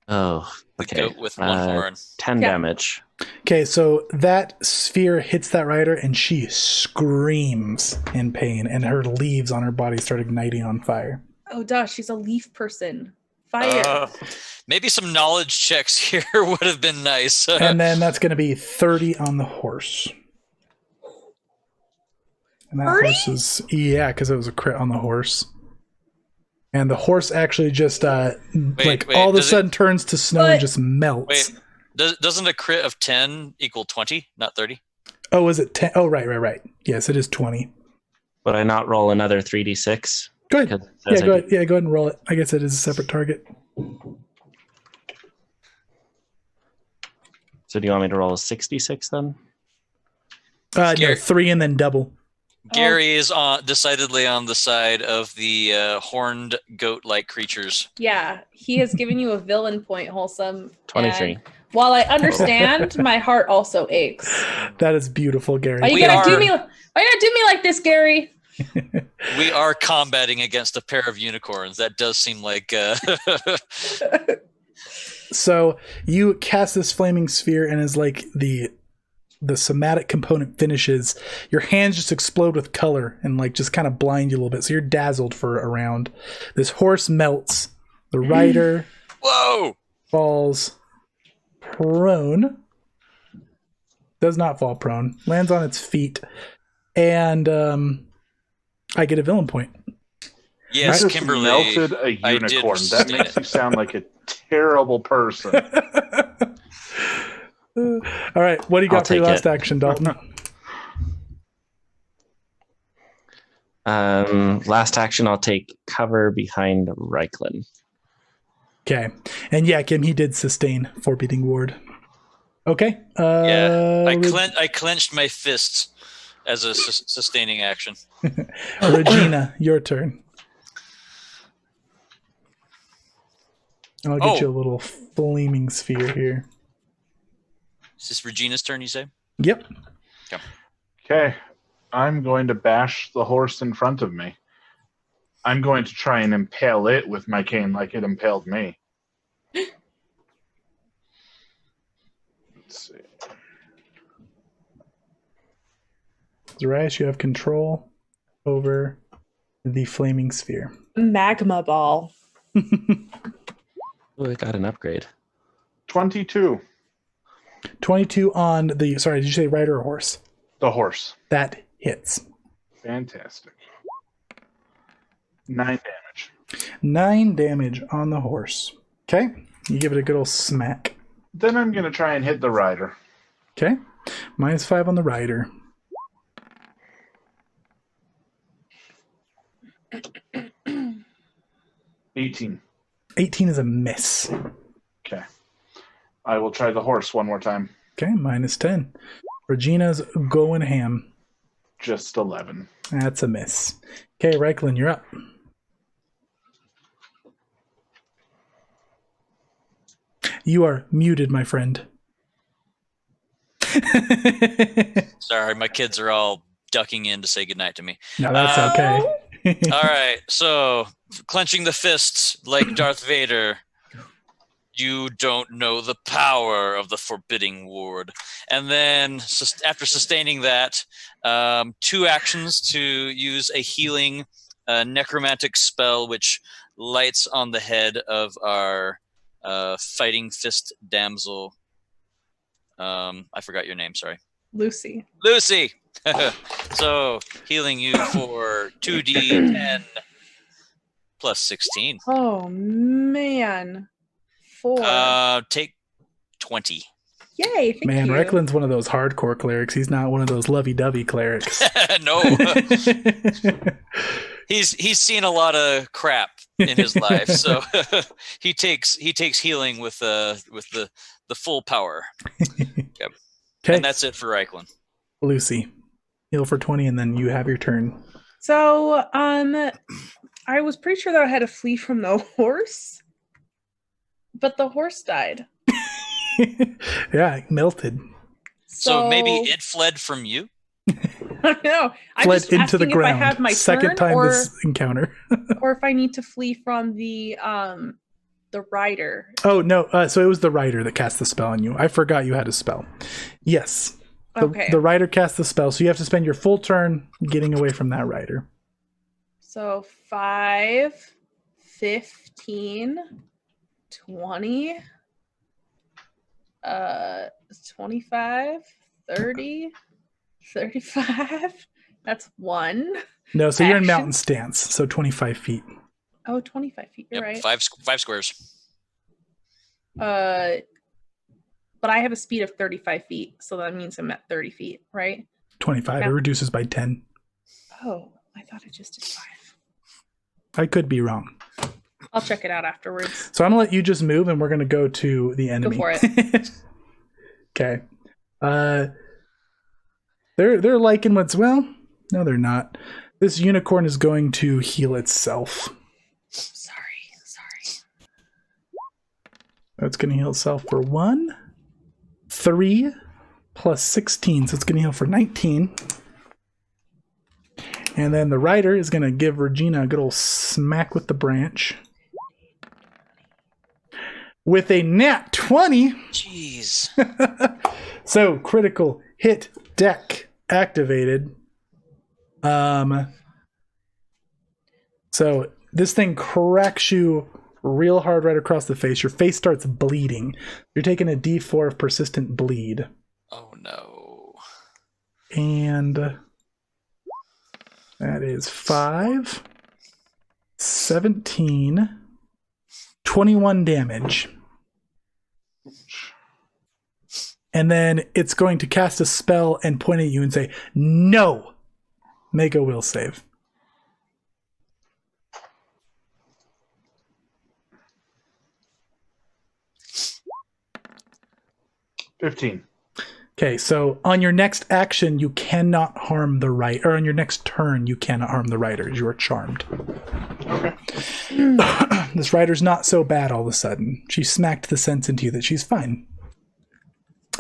Oh, The okay. goat with one horn. 10 Yeah. damage. Okay, so that sphere hits that rider and she screams in pain and her leaves on her body start igniting on fire. Oh, duh, she's a leaf person. Fire. Maybe some knowledge checks here would have been nice. And then that's going to be 30 on the horse. And that 30? horse is because it was a crit on the horse. And the horse actually just wait, all of a does it- sudden turns to snow and just melts. Wait, doesn't a crit of 10 equal 20, not 30? Oh, is it 10? Oh, right. Yes, it is 20. Would I not roll another 3d6? Go ahead. Because it says Yeah, I go do- ahead. Yeah, go ahead and roll it. I guess it is a separate target. So do you want me to roll a 66 then? No, Scary. 3 and then double. Gary is decidedly on the side of the horned goat-like creatures. Yeah, he has given you a villain point, Wholesome. 23. And while I understand, my heart also aches. That is beautiful, Gary. Why you gotta do me like this, Gary? We are combating against a pair of unicorns. That does seem like... So you cast this flaming sphere, and as like the somatic component finishes, your hands just explode with color and like just kind of blind you a little bit. So you're dazzled for a round. This horse melts. The rider Whoa! falls prone. Does not fall prone. Lands on its feet. And I get a villain point. Yes, I just Kimberly. melted a I did unicorn. That sustain makes it. you sound like a terrible person. All right, what do you got I'll for your take last action, Dalton? Last action, I'll take cover behind Ryklin. Okay. And yeah, Kim, he did sustain Forbidding Ward. Okay. Yeah, I clenched my fists as a sustaining action. Regina, your turn. I'll get Oh. you a little flaming sphere here. Is this Regina's turn, you say? Yep. Okay, I'm going to bash the horse in front of me. I'm going to try and impale it with my cane like it impaled me. Let's see. Zarias, you have control over the flaming sphere. Magma ball. Oh, I got an upgrade. 22. 22 on the... Sorry, did you say rider or horse? The horse. That hits. Fantastic. 9 damage. 9 damage on the horse. Okay. You give it a good old smack. Then I'm going to try and hit the rider. Okay. -5 on the rider. $18. 18 is a miss. Okay. I will try the horse one more time. Okay, -10. Regina's going ham. Just 11. That's a miss. Okay, Ryklin, you're up. You are muted, my friend. Sorry, my kids are all ducking in to say goodnight to me. No, that's okay. All right, so clenching the fists like Darth Vader. You don't know the power of the Forbidding Ward. And then after sustaining that, 2 actions to use a healing necromantic spell, which lights on the head of our fighting fist damsel. I forgot your name, sorry. Luci. Luci! So, healing you for 2d10 plus 16. Oh man. 4. Take 20. Yay, thank Man, you. Ryklin's one of those hardcore clerics. He's not one of those lovey-dovey clerics. No. He's seen a lot of crap in his life, so he takes healing with the full power. Yep. Okay, And that's it for Ryklin. Luci. Heal for 20, and then you have your turn. So, I was pretty sure that I had to flee from the horse, but the horse died. Yeah, it melted. So maybe it fled from you? I don't know. I'm Fled just into the asking if I ground. have my Second turn, time or, this encounter. or if I need to flee from the rider. Oh, no. So it was the rider that cast the spell on you. I forgot you had a spell. Yes. Okay. The rider cast the spell, so you have to spend your full turn getting away from that rider. So 5, 15, 20, 25, 30, 35. That's 1. No, so you're in Action. mountain stance, so 25 feet. Oh, 25 feet. You're right. Five squares. But I have a speed of 35 feet, so that means I'm at 30 feet, right? 25. Yeah. It reduces by 10. Oh, I thought it just did 5. I could be wrong. I'll check it out afterwards. So I'm gonna let you just move, and we're gonna go to the enemy. Go for it. Okay. They're liking what's no, they're not. This unicorn is going to heal itself. Sorry. It's gonna heal itself for 1, 3, plus 16, so it's gonna heal for 19. And then the rider is gonna give Regina a good old smack with the branch. With a nat 20. Jeez. So critical hit deck activated. So this thing cracks you real hard right across the face. Your face starts bleeding. You're taking a D4 of persistent bleed. Oh no. And that is 5, 17, 21 damage. And then it's going to cast a spell and point at you and say, no! Make a will save. $15. Okay, so on your next action, you cannot harm the right, or on your next turn, you cannot harm the riders. You are charmed. Okay. This rider's not so bad all of a sudden. She smacked the sense into you that she's fine.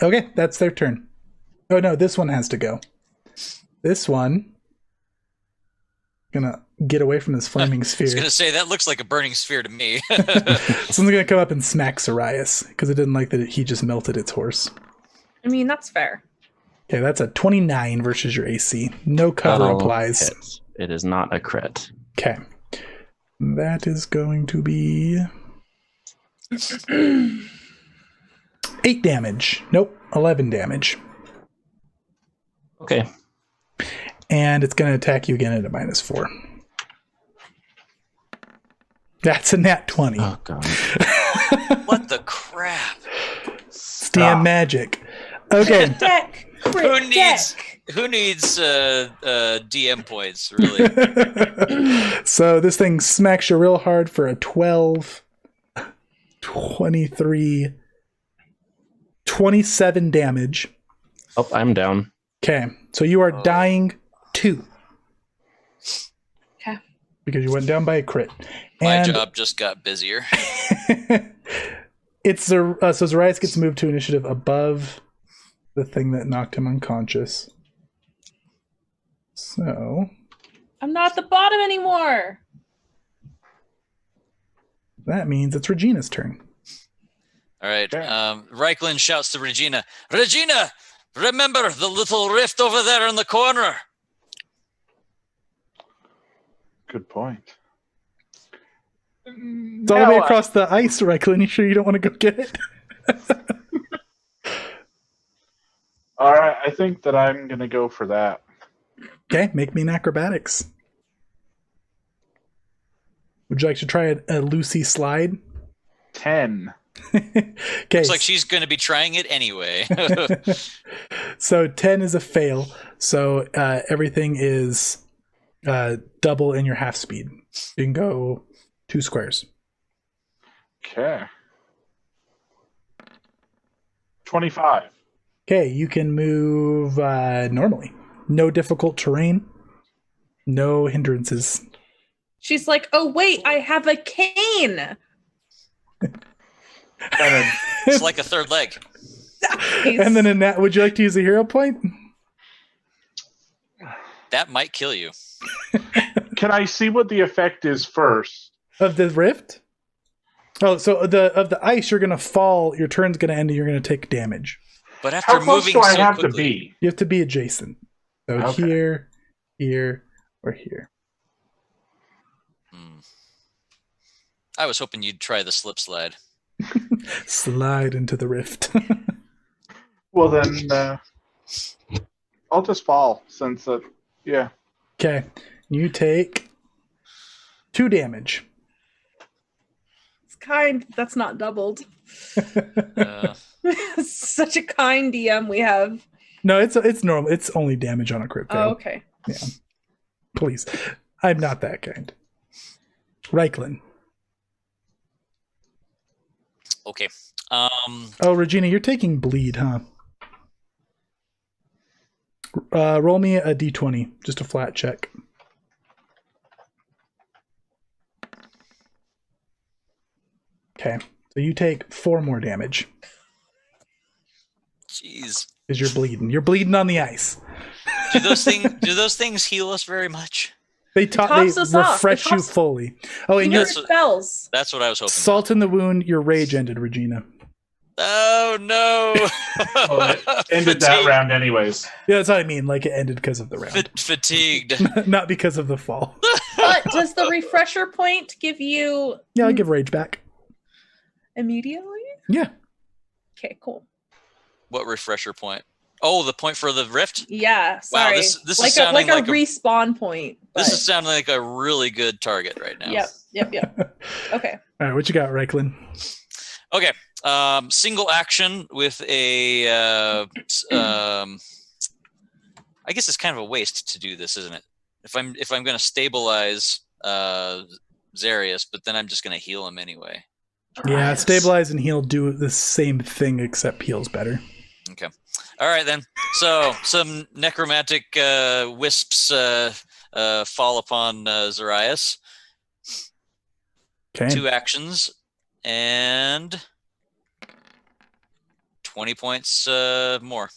Okay, that's their turn. Oh no, this one has to go. This one gonna get away from this flaming I sphere. was gonna say that looks like a burning sphere to me. Someone's gonna come up and smack Zarias because it didn't like that he just melted its horse. I mean, that's fair. Okay, that's a 29 versus your AC. No cover That'll applies. hit. It is not a crit. Okay. That is going to be 8 damage. Nope, 11 damage. Okay. And it's going to attack you again at a -4. That's a nat 20. Oh god. What the crap? Stand magic. Okay. Deck! Who needs DM points, really? So this thing smacks you real hard for a 12, 23, 27 damage. Oh, I'm down. Okay, so you are dying 2. Okay. Because you went down by a crit. My job just got busier. It's so Zarias gets moved to initiative above the thing that knocked him unconscious. So I'm not at the bottom anymore. that means it's Regina's turn. All right. Okay. Ryklin shouts to Regina, Regina, remember the little rift over there in the corner? Good point. It's all the way across the ice, Ryklin. You sure you don't want to go get it? All right, I think that I'm going to go for that. Okay, make me an acrobatics. Would you like to try a Luci slide? 10. Okay. Looks like she's going to be trying it anyway. So 10 is a fail. So everything is double in your half speed. You can go 2 squares. Okay. 25. Okay, you can move normally. No difficult terrain. No hindrances. She's like, oh, wait, I have a cane. It's like a third leg. And then in that, would you like to use a hero point? That might kill you. Can I see what the effect is first? Of the rift? Oh, so of the ice, you're gonna fall. Your turn's gonna end, and you're gonna take damage. But after How close moving do I so have quickly, to be? You have to be adjacent. So Okay. here, here, or here. I was hoping you'd try the slip slide. Slide into the rift. Well, then I'll just fall since Yeah. Okay. You take 2 damage. It's kind. That's not doubled. Uh, Such a kind DM we have. No, it's normal. It's only damage on a crit fail. Oh, okay. Yeah. Please. I'm not that kind. Ryklin. okay. Oh, Regina, you're taking bleed, huh? Roll me a d20, just a flat check. Okay, so you take 4 more damage Jeez. because you're bleeding. You're bleeding on the ice. Do those things heal us very much? They tops us off. refresh It you tops- fully. Oh, and Even your That's what- spells. That's what I was hoping. salt in the wound. Your rage ended, Regina. Oh no! Well, it ended that round anyways. Yeah, that's what I mean. Like it ended because of the round, Fatigued. not because of the fall. But does the refresher point give you Yeah, I'll give rage back. immediately? Yeah. Okay, cool. What refresher point? Oh, the point for the rift. Yeah, Wow, sorry. this is like sounding a like a- respawn point. This but- is sounding like a really good target right now. Yep. Okay. All right, what you got, Ryklin? Okay. Single action with a. I guess it's kind of a waste to do this, isn't it? If I'm going to stabilize Zarius, but then I'm just going to heal him anyway. Yeah, Right. stabilize and heal do the same thing except heals better. Okay. All right then. So some necromantic wisps fall upon Zarias. Okay. 2 actions and 20 points more.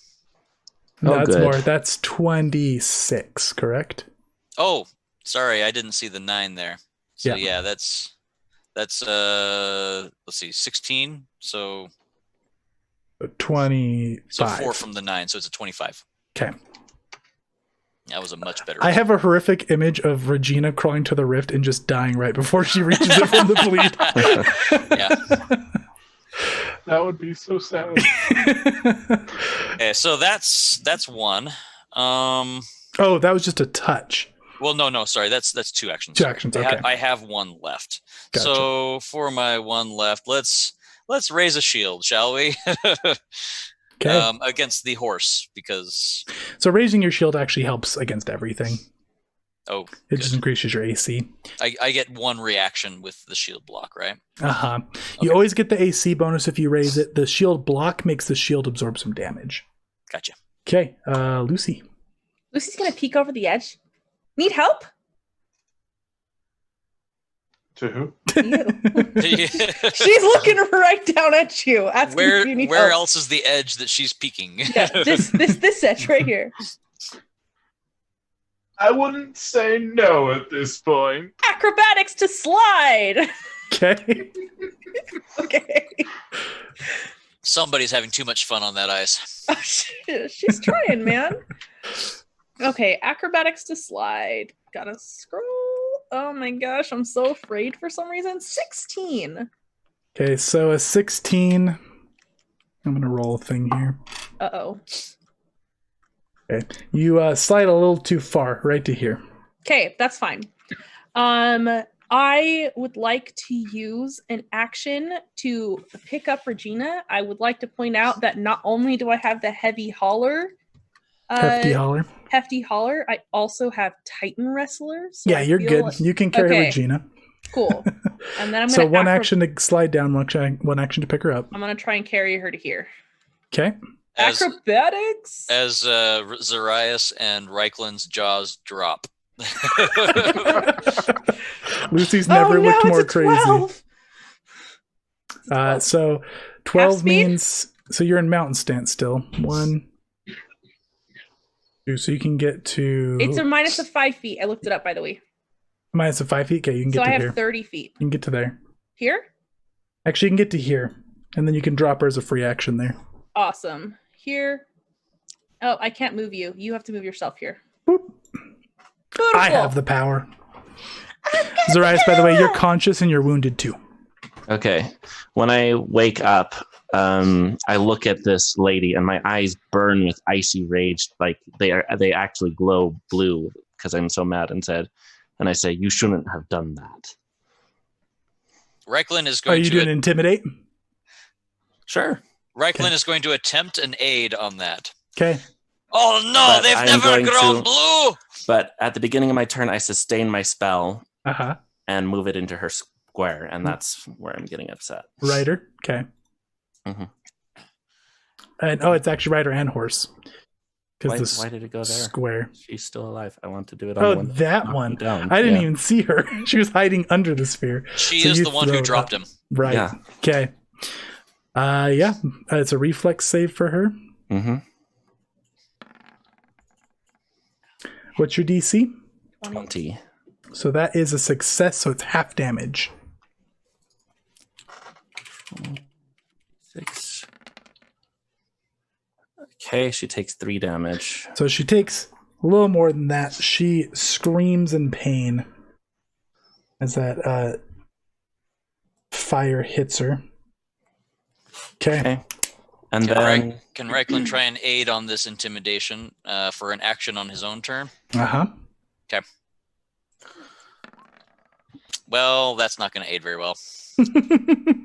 No, Oh, that's good. more. That's 26, correct? Oh, sorry, I didn't see the 9 there. So Yeah. yeah, that's let's see, 16. So 25. 4 from the 9, so it's a 25. Okay. That was a much better. I have a horrific image of Regina crawling to the rift and just dying right before she reaches it from the bleed. Yeah. That would be so sad. Okay, so that's 1. Oh, that was just a touch. Well, no, sorry, that's 2 actions. 2 actions, okay. I have 1 left. Gotcha. So for my 1 left, let's raise a shield, shall we? Okay. Against the horse, because So raising your shield actually helps against everything. oh, It just increases your AC. I get 1 reaction with the shield block, right? Uh-huh. You always get the AC bonus if you raise it. The shield block makes the shield absorb some damage. Gotcha. Okay, Lucy. Lucy's gonna peek over the edge. Need help? To who? You. She's looking right down at you, asking if you need where help. else is the edge that she's peeking? Yeah, this edge right here. I wouldn't say no at this point. Acrobatics to slide. Okay. Okay. Somebody's having too much fun on that ice. Oh, she's trying, man. Okay, acrobatics to slide. Gotta scroll. Oh my gosh, I'm so afraid for some reason. 16. Okay, so a 16. I'm going to roll a thing here. Uh-oh. Okay. You slide a little too far, right to here. Okay, that's fine. I would like to use an action to pick up Regina. I would like to point out that not only do I have the heavy hauler, Hefty holler. I also have Titan Wrestler. So Yeah, I you're feel good. like- You can carry Okay. Regina. Cool. And then I'm So gonna one action to slide down, one action to pick her up. I'm gonna try and carry her to here. Okay. As Acrobatics. Zarias and Ryklin's jaws drop. Lucy's never oh, looked no, more it's a crazy. 12. So 12 speed? means so you're in mountain stance still. 1, 2, so you can get to It's a minus of 5 feet. I looked it up, by the way. minus of 5 feet. Okay, you can So get I to have here. 30 feet. You can get to there. Here? Actually, you can get to here, and then you can drop her as a free action there. Awesome. Here. Oh, I can't move you. You have to move yourself here. Boop. Beautiful. I have the power. Zarias, by the way, you're conscious and you're wounded too. Okay. When I wake up, I look at this lady and my eyes burn with icy rage. Like they actually glow blue because I'm so mad and I say, you shouldn't have done that. Ryklin is Are going you doing intimidate? Sure. Ryklin is going to attempt an aid on that. Okay. Oh no, But they've I'm never going grown to- blue! But at the beginning of my turn, I sustain my spell Uh-huh. and move it into her square, and that's where I'm getting upset. Rider. Okay. Mhm. And it's actually rider and horse. Because Why did it go there? square. She's still alive. I want to do it on Oh, the one that knocked one. me down. I didn't Yeah. even see her. She was hiding under the sphere. She So is you the one throw who it dropped up. him. Right. Yeah. Okay. It's a reflex save for her. Mm-hmm. What's your DC? 20. So that is a success, so it's half damage. 6. Okay, she takes 3 damage. So she takes a little more than that. She screams in pain as that fire hits her. Okay. Okay. And Can, then can Ryklin try and aid on this intimidation for an action on his own turn? Uh-huh. Well, that's not going to aid very well.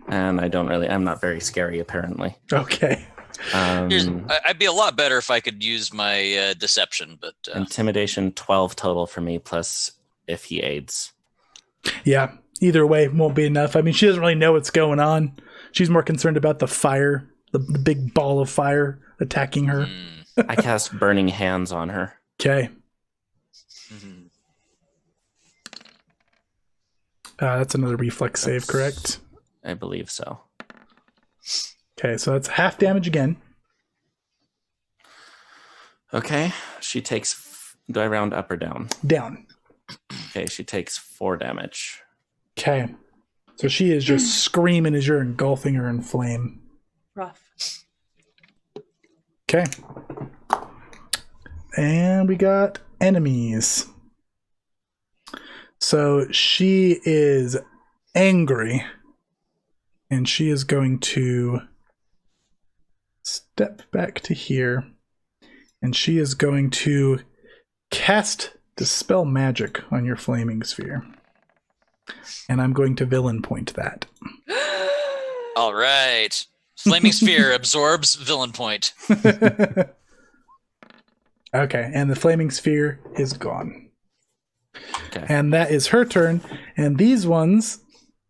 and I'm not very scary apparently. Okay. I'd be a lot better if I could use my deception, but Intimidation 12 total for me plus if he aids. Yeah. Either way, won't be enough. I mean, she doesn't really know what's going on. She's more concerned about the fire, the big ball of fire attacking her. I cast burning hands on her. Okay. That's another reflex save, correct? I believe so. Okay, so that's half damage again. Okay, she takes. Do I round up or down? Down. Okay, she takes 4 damage. Okay. So she is just screaming as you're engulfing her in flame. Rough. Okay. And we got enemies. So she is angry. And she is going to step back to here. And she is going to cast Dispel Magic on your flaming sphere. And I'm going to villain point that. all right. Flaming Sphere absorbs villain point. Okay, and the flaming sphere is gone. Okay. And that is her turn. And these ones,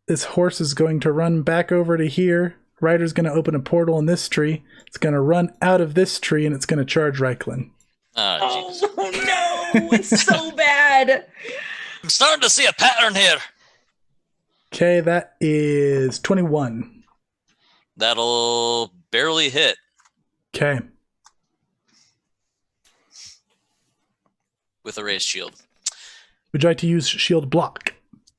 this horse is going to run back over to here. Ryder's going to open a portal in this tree. It's going to run out of this tree, and it's going to charge Ryklin. Oh, Jesus. Oh no, it's so bad. I'm starting to see a pattern here. Okay, that is 21. That'll barely hit. Okay. With a raised shield. Would you like to use shield block?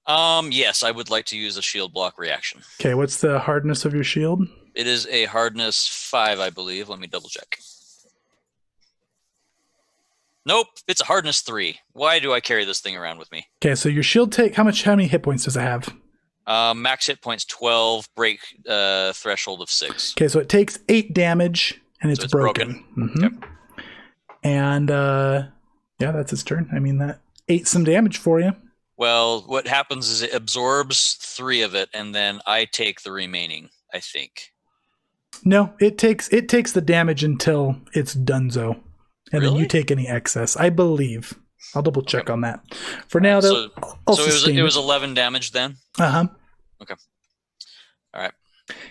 Yes, I would like to use a shield block reaction. Okay, what's the hardness of your shield? It is a hardness 5, I believe. Let me double check. Nope, it's a hardness 3. Why do I carry this thing around with me? Okay, so your shield how many hit points does it have? Max hit points 12, break threshold of 6. Okay, so it takes 8 damage, and So it's it's broken. Mhm. Yep. And, yeah, that's its turn. I mean, that ate some damage for you. Well, what happens is it absorbs 3 of it, and then I take the remaining, I think. No, it takes the damage until it's donezo. And then you Really? take any excess, I believe. I'll double check on that. For now, So, I'll so it sustain was 11 damage then? Uh-huh. Okay. All right.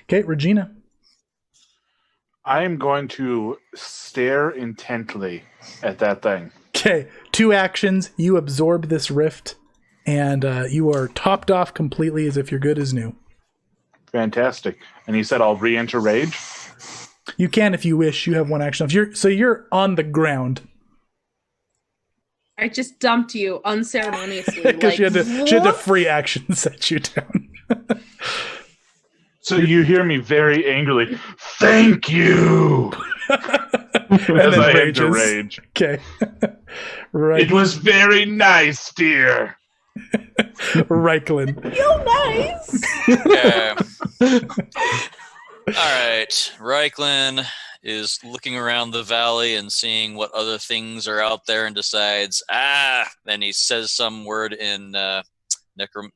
Okay, Regina. I am going to stare intently at that thing. Okay, 2 actions. You absorb this rift, and you are topped off completely as if you're good as new. Fantastic. And he said I'll re-enter rage. You can if you wish. You have 1 action. You're on the ground. I just dumped you unceremoniously. Because she had to what? free action set you down. So you hear me very angrily, thank you! And As then I rages. enter rage. Okay. Right. It was very nice, dear. Ryklin. Feel nice. right. Ryklin is looking around the valley and seeing what other things are out there and decides, then he says some word in Necrid,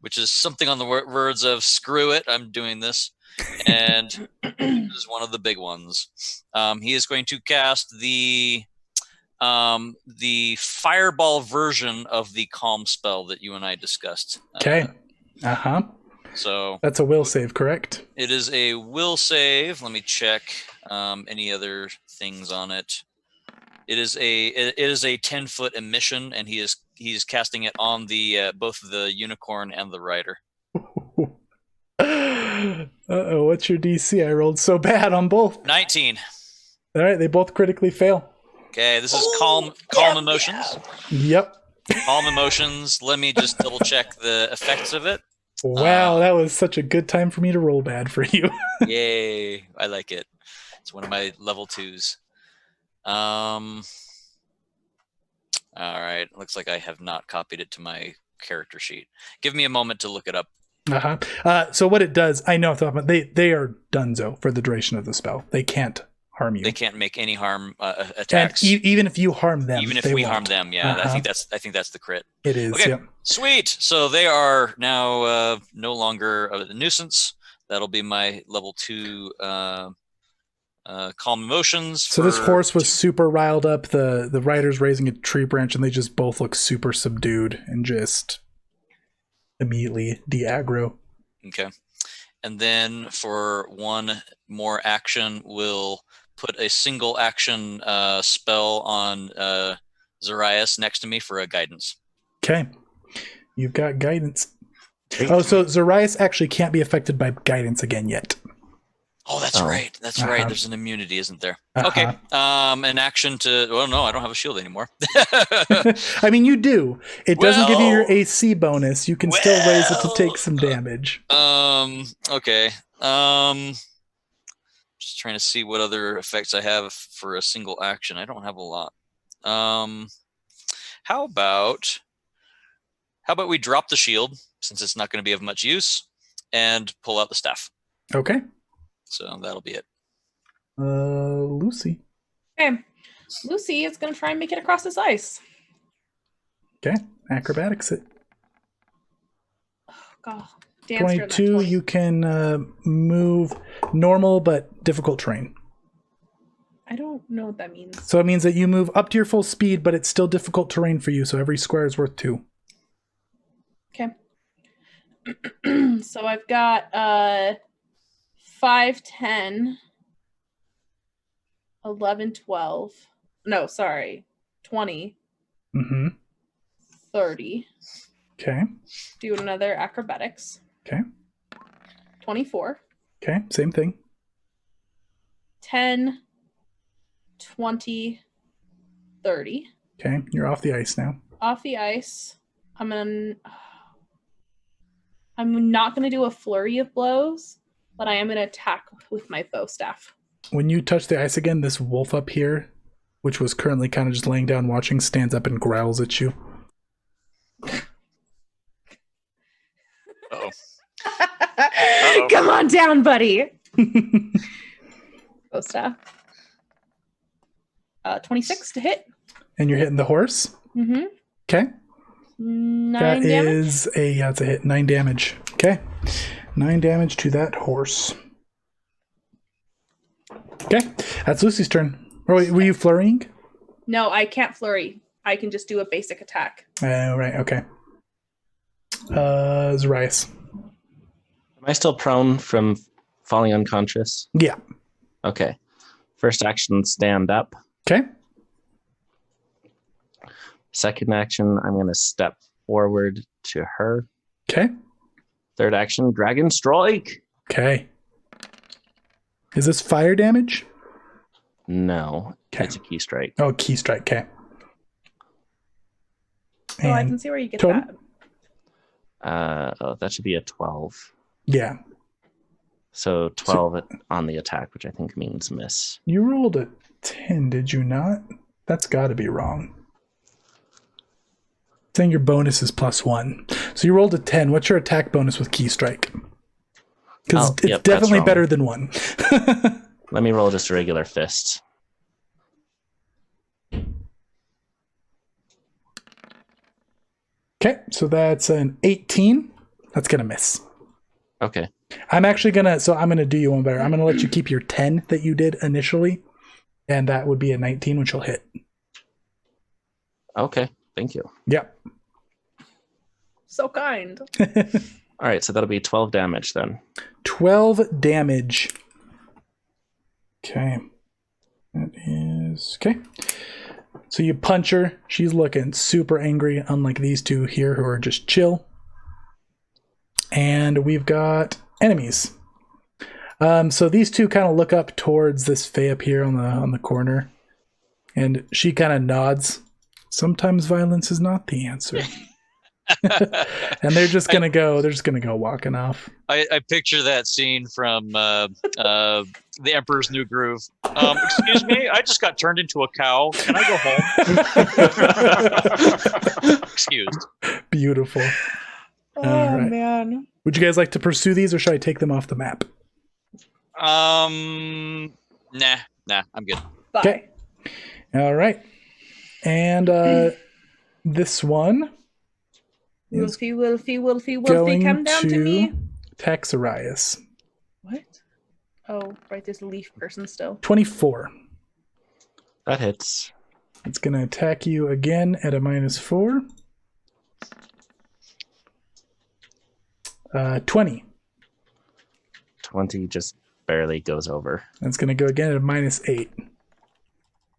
which is something on the words of "screw it, I'm doing this," and this is one of the big ones. He is going to cast the fireball version of the calm spell that you and I discussed. Okay. So that's a will save, correct? It is a will save. Let me check any other things on it. It is a 10-foot emission, and he's casting it on the both the unicorn and the rider. Uh-oh, what's your DC? I rolled so bad on both. 19. All right, they both critically fail. Okay, this is calm emotions. Yep. Calm emotions. Let me just double check the effects of it. Wow, that was such a good time for me to roll bad for you. Yay, I like it. It's one of my level 2s. All right, looks like I have not copied it to my character sheet. Give me a moment to look it up. So what it does, I know, they are donezo for the duration of the spell. They can't harm you. They can't make any harm attacks. And even if you harm them, even if we harm them, yeah, I think that's the crit. It is. Okay, yep. Sweet. So they are now no longer a nuisance. That'll be my level 2 calm emotions. So this horse was super riled up. The rider's raising a tree branch, and they just both look super subdued and just immediately de-aggro. Okay. And then for one more action, we'll put a single action spell on Zarias next to me for a guidance. Okay. You've got guidance. Oh, so Zarias actually can't be affected by guidance again yet. Oh, that's right. That's right. There's an immunity, isn't there? Okay. An action to... Well, no, I don't have a shield anymore. I mean, you do. It doesn't give you your AC bonus. You can still raise it to take some damage. Okay. Just trying to see what other effects I have for a single action. I don't have a lot. How about we drop the shield, since it's not going to be of much use, and pull out the staff? Okay. So that'll be it. Luci. Okay. Luci is going to try and make it across this ice. Okay. Acrobatics it. Oh, God. 22, you can move normal but difficult terrain. I don't know what that means. So it means that you move up to your full speed, but it's still difficult terrain for you, so every square is worth 2. Okay. So I've got 5, 10, 11, 12. No, sorry. 20. 30. Okay. Do another acrobatics. Okay. 24. Okay, same thing. 10, 20, 30. Okay, you're off the ice now. Off the ice. I'm not going to do a flurry of blows, but I am going to attack with my bow staff. When you touch the ice again, this wolf up here, which was currently kind of just laying down watching, stands up and growls at you. Uh-oh. Come on down, buddy. Bow staff. 26 to hit. And you're hitting the horse? Mm-hmm. Okay. 9 that damage. Is it's a hit. 9 damage. Okay. 9 damage to that horse. Okay. That's Lucy's turn. Or were you flurrying? No, I can't flurry. I can just do a basic attack. Right. Okay. Zarias. Am I still prone from falling unconscious? Yeah. Okay. First action, stand up. Okay. Second action, I'm going to step forward to her. Okay. Third action, dragon strike. Okay. Is this fire damage? No. Okay. It's a key strike. Oh, key strike. Okay. Oh, I can see where you get total? that. That should be a 12. Yeah. So 12 on the attack, which I think means miss. You rolled a 10, did you not? That's got to be wrong. Saying your bonus is +1. So you rolled a 10. What's your attack bonus with Key Strike? Because it's that's definitely wrong. better than 1. Let me roll just a regular fist. Okay, so that's an 18. That's going to miss. Okay. I'm actually going to, I'm going to do you one better. I'm going to let you keep your 10 that you did initially, and that would be a 19, which will hit. Okay. Thank you. Yep. So kind. All right, so that'll be 12 damage then. 12 damage. Okay. That is... Okay. So you punch her. She's looking super angry, unlike these two here who are just chill. And we've got enemies. So these two kind of look up towards this Fae up here on the corner. And she kind of nods. Sometimes violence is not the answer. And they're just gonna go walking off. I picture that scene from The Emperor's New Groove. Excuse me, I just got turned into a cow. Can I go home? Excused. Beautiful. Oh, All right. man. Would you guys like to pursue these, or should I take them off the map? Nah, I'm good. Bye. Okay. All right. And this one is Wolfie, going come down to me. attack Zarias. What? Oh, right, there's a leaf person still. 24. That hits. It's going to attack you again at a -4. 20. 20 just barely goes over. That's going to go again at a -8,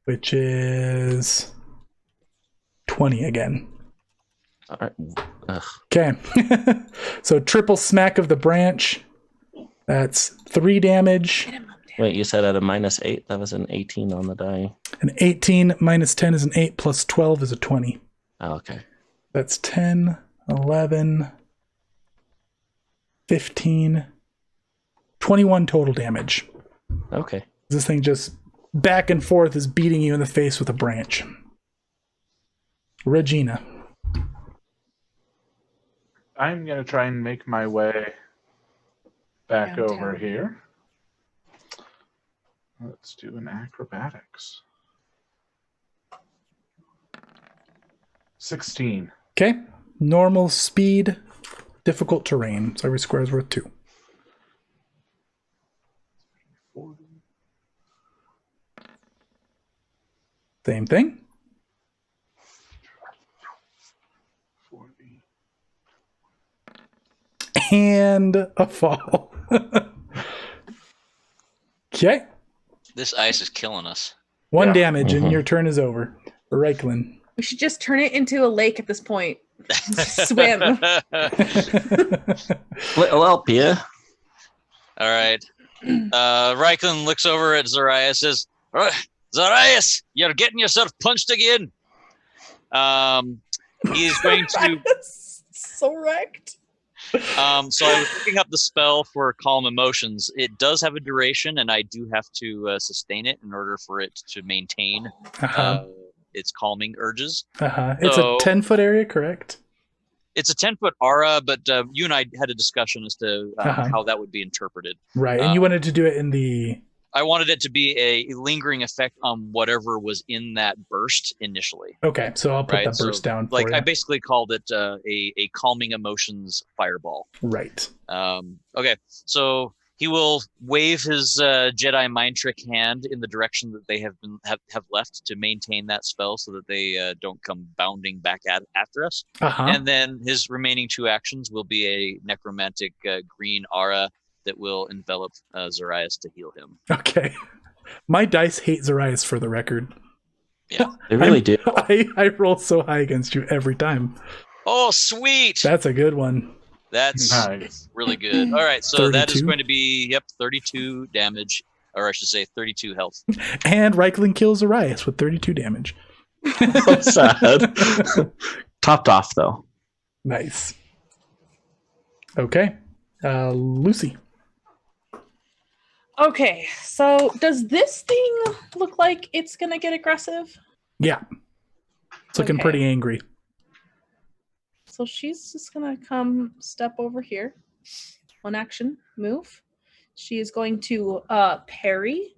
which is 20 again. All right. Ugh. Okay. So triple smack of the branch. That's 3 damage. Wait, you said at a -8? That was an 18 on the die. An 18 minus 10 is an 8 plus 12 is a 20. Oh, okay. That's 10, 11, 15, 21 total damage. Okay. This thing just back and forth is beating you in the face with a branch. Regina. I'm going to try and make my way back Downtown. over here. Let's do an acrobatics. 16. Okay. Normal speed, difficult terrain. So every square is worth 2. 40. Same thing. 40. And a fall. Okay. This ice is killing us. 1 Yeah. damage and Mhm. your turn is over. Ryklin. We should just turn it into a lake at this point. Swim. Little help you. All right. Ryklin looks over at Zarias, says, Zarias, you're getting yourself punched again. He's going to... So wrecked. So I was looking up the spell for Calm Emotions. It does have a duration, and I do have to sustain it in order for it to maintain its calming urges. It's So- a 10-foot area, correct? It's a 10-foot aura, but you and I had a discussion as to how that would be interpreted. Right. And you wanted to do it in the... I wanted it to be a lingering effect on whatever was in that burst initially. Okay, so I'll put Right, that burst down for Like you. I basically called it a calming emotions fireball. Right. Okay, so he will wave his Jedi mind trick hand in the direction that they have left to maintain that spell, so that they don't come bounding back after us. And then his remaining 2 actions will be a necromantic green aura that will envelop Zarias to heal him. Okay. My dice hate Zarias, for the record. Yeah. They really do. I roll so high against you every time. Oh, sweet! That's a good one. That's Nice. really good. All right, so that is 32? going to be 32 damage, or I should say 32 health. And Ryklin kills Zarias with 32 damage. So sad. Topped off, though. Nice. Okay. Luci. Okay, so does this thing look like it's gonna get aggressive? Yeah. It's looking Okay. pretty angry. So she's just gonna come step over here. One action move. She is going to parry,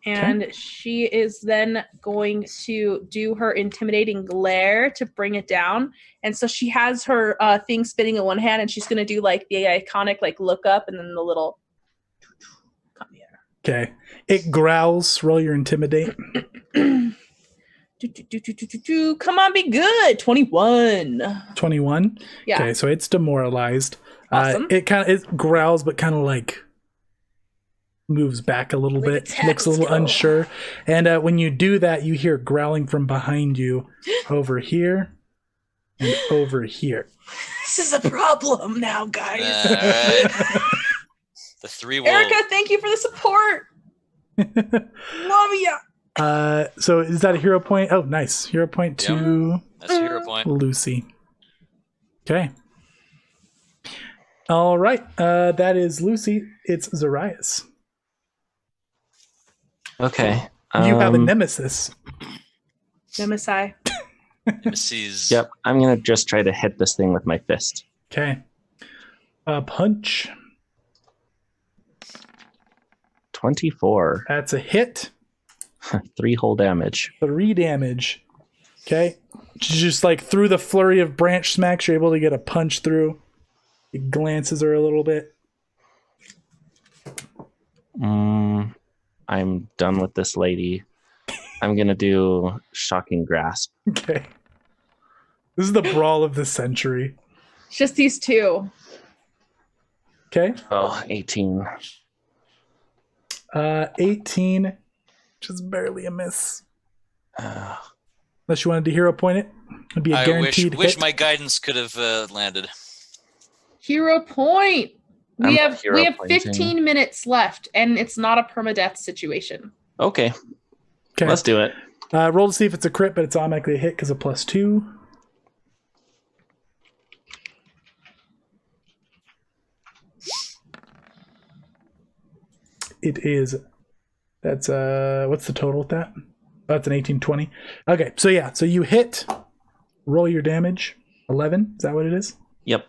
and she is then going to do her intimidating glare to bring it down. And so she has her thing spinning in one hand, and she's gonna do like the iconic like look up, and then the little come here. Okay. It growls. Roll your intimidate. Come on, be good. 21. 21. Yeah. Okay, so it's demoralized. Awesome. It growls, but kind of like moves back a little Like bit. a Looks a little tackle. unsure. And when you do that, you hear growling from behind you over here and over here. This is a problem now, guys. All right. The three wolves. Erica, thank you for the support. Love ya. So is that a hero point? Oh, nice. Hero point to That's a hero point. Luci. Okay. All right. That is Luci. It's Zarias. Okay. You have a nemesis. Nemesis. Mrs. Yep. I'm gonna just try to hit this thing with my fist. Okay. Punch. 24. That's a hit. 3 whole damage. 3 damage. Okay. Just like through the flurry of branch smacks, you're able to get a punch through. It glances her a little bit. I'm done with this lady. I'm gonna do shocking grasp. Okay. This is the brawl of the century. It's just these two. Okay. Oh, 18. 18. Just barely a miss. Unless you wanted to hero point it. It'd be a I guaranteed wish hit. my guidance could have landed. Hero point. I'm We not have hero 15 pointing. minutes left, and it's not a permadeath situation. Okay, Okay. let's do it. Roll to see if it's a crit, but it's automatically a hit because of +2. It is. That's what's the total with that? Oh, that's an 18-20. Okay, so yeah, so you hit. Roll your damage. 11. Is that what it is? Yep.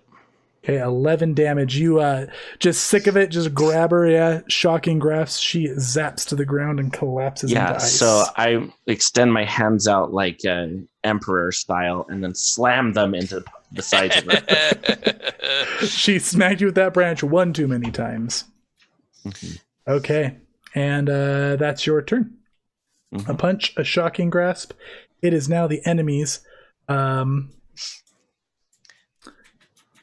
Okay, 11 damage. You just sick of it, just grab her, yeah, shocking grasp. She zaps to the ground and collapses into Yeah, ice. so I extend my hands out like emperor style and then slam them into the sides of her. She smacked you with that branch one too many times. Mhm. Okay, and that's your turn. Mhm. A punch, a shocking grasp. It is now the enemy's.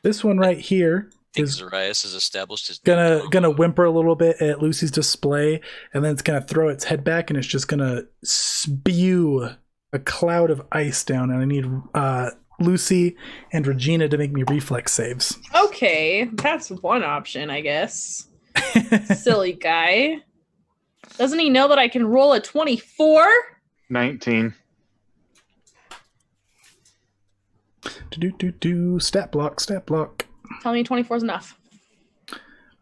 This one right here is Zarias has established his gonna whimper a little bit at Lucy's display, and then it's gonna throw its head back, and it's just gonna spew a cloud of ice down. And I need Luci and Regina to make me reflex saves. Okay, that's one option, I guess. Silly guy. Doesn't he know that I can roll a 24? 19. Stat block. Tell me 24 is enough.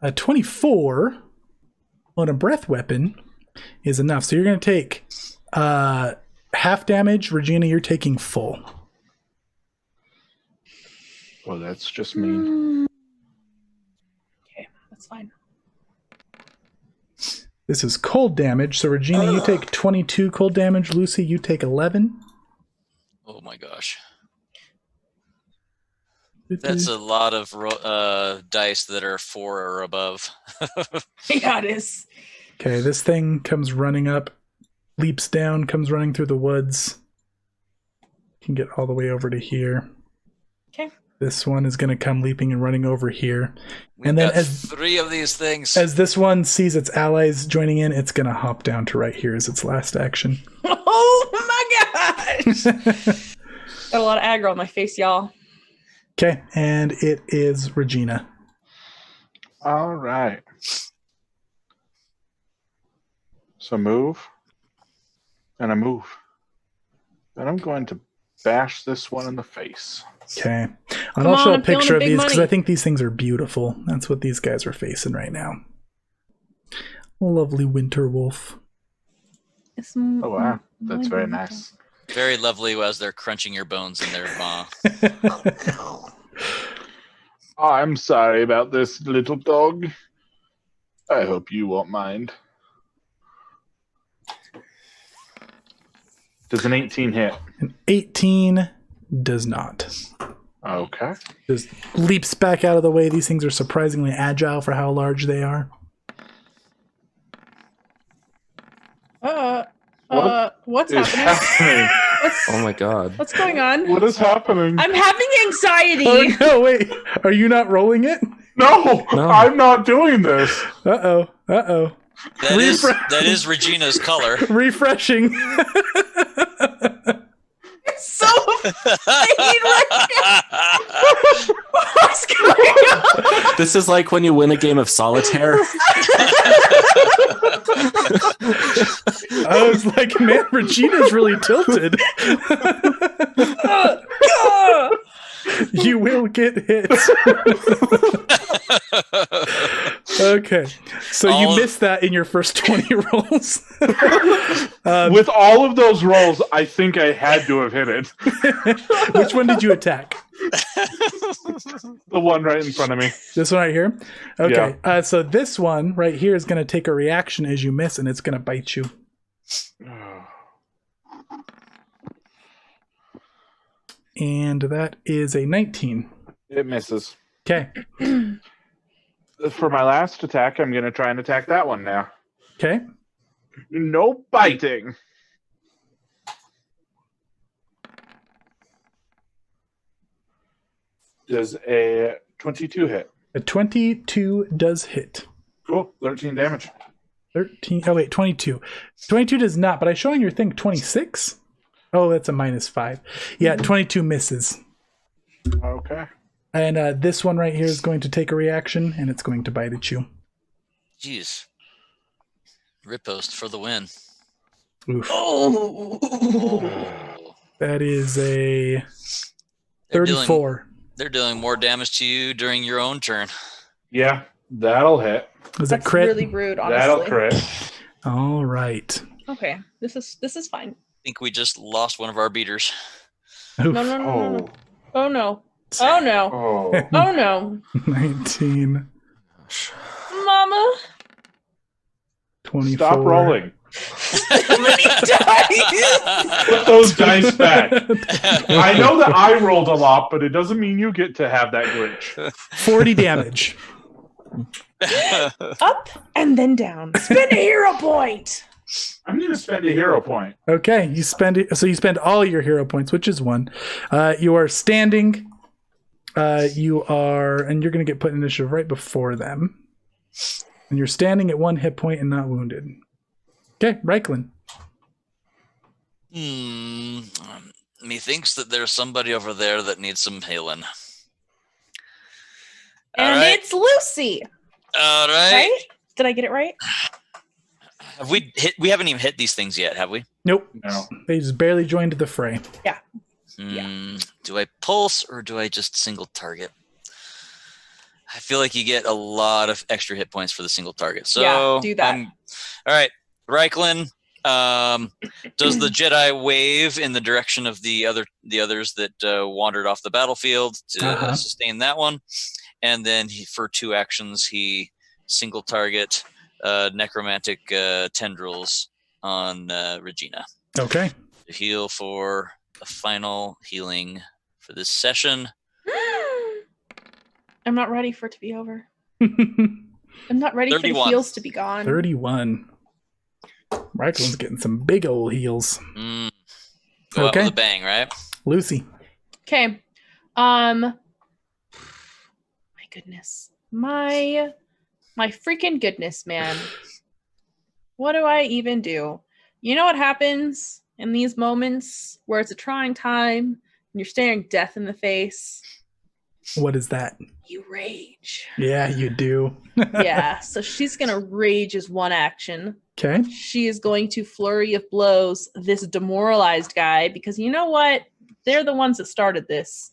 A 24 on a breath weapon is enough. So you're going to take half damage. Regina, you're taking full. Well, that's just mean. Okay, that's fine. This is cold damage. So Regina, you take 22 cold damage. Lucy, you take 11. Oh my gosh. That's a lot of dice that are 4 or above. Yeah, it is. Okay, this thing comes running up, leaps down, comes running through the woods. Can get all the way over to here. Okay. This one is going to come leaping and running over here. We've And then got as 3 of these things. As this one sees its allies joining in, it's going to hop down to right here as its last action. Oh my gosh! Got a lot of aggro on my face, y'all. Okay, and it is Regina. All right. So move. And I move. And I'm going to bash this one in the face. Okay. And Come I'll show on, a I'm feeling picture the of big these because money. I think these things are beautiful. That's what these guys are facing right now. Lovely winter wolf. Oh, wow. That's very nice. Very lovely as they're crunching your bones in their maw. I'm sorry about this, little dog. I hope you won't mind. Does an 18 hit? An 18 does not. Okay. Just leaps back out of the way. These things are surprisingly agile for how large they are. What's Is happening? happening? Oh my god. What's going on? What is happening? I'm having anxiety. Oh no, wait. Are you not rolling it? No, I'm not doing this. Uh-oh. Uh-oh. That is Regina's color. Refreshing. It's so insane right now. What's going on? This is like when you win a game of solitaire. I was like, man, Regina's really tilted. You will get hit. Okay. So you missed that in your first 20 rolls. With all of those rolls, I think I had to have hit it. Which one did you attack? The one right in front of me. This one right here? Okay. So this one right here is going to take a reaction as you miss, and it's going to bite you. And that is a 19. It misses. Okay. For my last attack, I'm going to try and attack that one now. Okay. No biting. Does a 22 hit? A 22 does hit. Cool. 13 damage. 13. Oh, wait, 22. 22 does not, but I show on your thing 26? Oh, that's a -5. Yeah, 22 misses. Okay. And this one right here is going to take a reaction, and it's going to bite at you. Jeez. Riposte for the win. Oof. Oh. That is a They're 34. They're dealing more damage to you during your own turn. Yeah, that'll hit. Was it That's crit? really rude, honestly. That'll crit. All right. Okay, this is fine. I think we just lost one of our beaters. Oof. No. Oh no. Oh no. Oh. Oh no. 19. Mama. 24. Stop rolling. Many dice. Put those dice back. I know that I rolled a lot, but it doesn't mean you get to have that glitch. 40 damage. Up and then down. Spend a hero point. I'm going to spend a hero point. Okay, you spend it. So you spend all your hero points, which is 1. You are standing. And you're going to get put in initiative right before them. And you're standing at 1 hit point and not wounded. Okay, Ryklin. Methinks that there's somebody over there that needs some healing. And it's Luci. All right. Right? Did I get it right? Have we hit? We haven't even hit these things yet, have we? Nope. No. They just barely joined the fray. Yeah. Do I pulse or do I just single target? I feel like you get a lot of extra hit points for the single target. So Yeah, do that. All right, Ryklin. Does the Jedi wave in the direction of the others that wandered off the battlefield to sustain that one? And then for 2 actions, he single target necromantic tendrils on Regina. Okay. To heal for a final healing for this session. I'm not ready for it to be over. I'm not ready 31. for the heals to be gone. 31. Ryklин's getting some big old heals. Go out Okay. with a bang, right? Luci. Okay. My goodness. My freaking goodness, man. What do I even do? You know what happens in these moments where it's a trying time and you're staring death in the face? What is that? You rage. Yeah, you do. Yeah, so she's going to rage as 1 action. Okay. She is going to flurry of blows this demoralized guy because you know what? They're the ones that started this.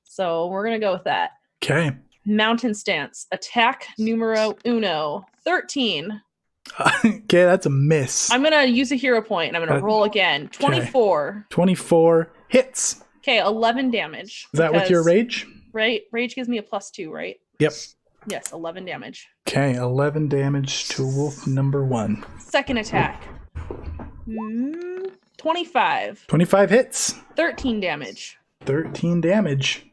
So we're going to go with that. Okay. Mountain stance. Attack numero 1. 13. Okay, that's a miss. I'm going to use a hero point and I'm going to roll again. 24. 24 hits. Okay, 11 damage. Is that with your because rage? right? Rage gives me a +2, right? Yep. Yes, 11 damage. Okay, 11 damage to wolf number 1. Second attack. 25. 25 hits. 13 damage. 13 damage.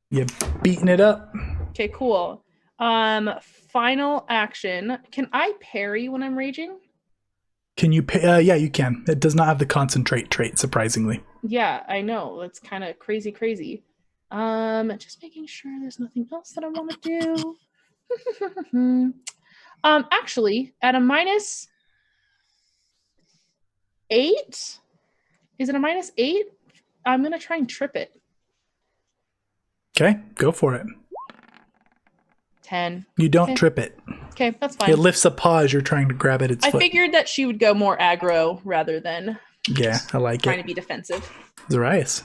You beating it up. Okay, cool. Final action. Can I parry when I'm raging? Can you yeah, you can. It does not have the concentrate trait, surprisingly. Yeah, I know. That's kind of crazy. Just making sure there's nothing else that I want to do. Actually, at a -8, is it a -8? I'm gonna try and trip it. Okay, go for it. 10. You don't Okay. trip it. Okay, that's fine. It lifts a paw as you're trying to grab at its I foot. figured that she would go more aggro rather than Yeah, I like trying it. to be defensive. Zarias.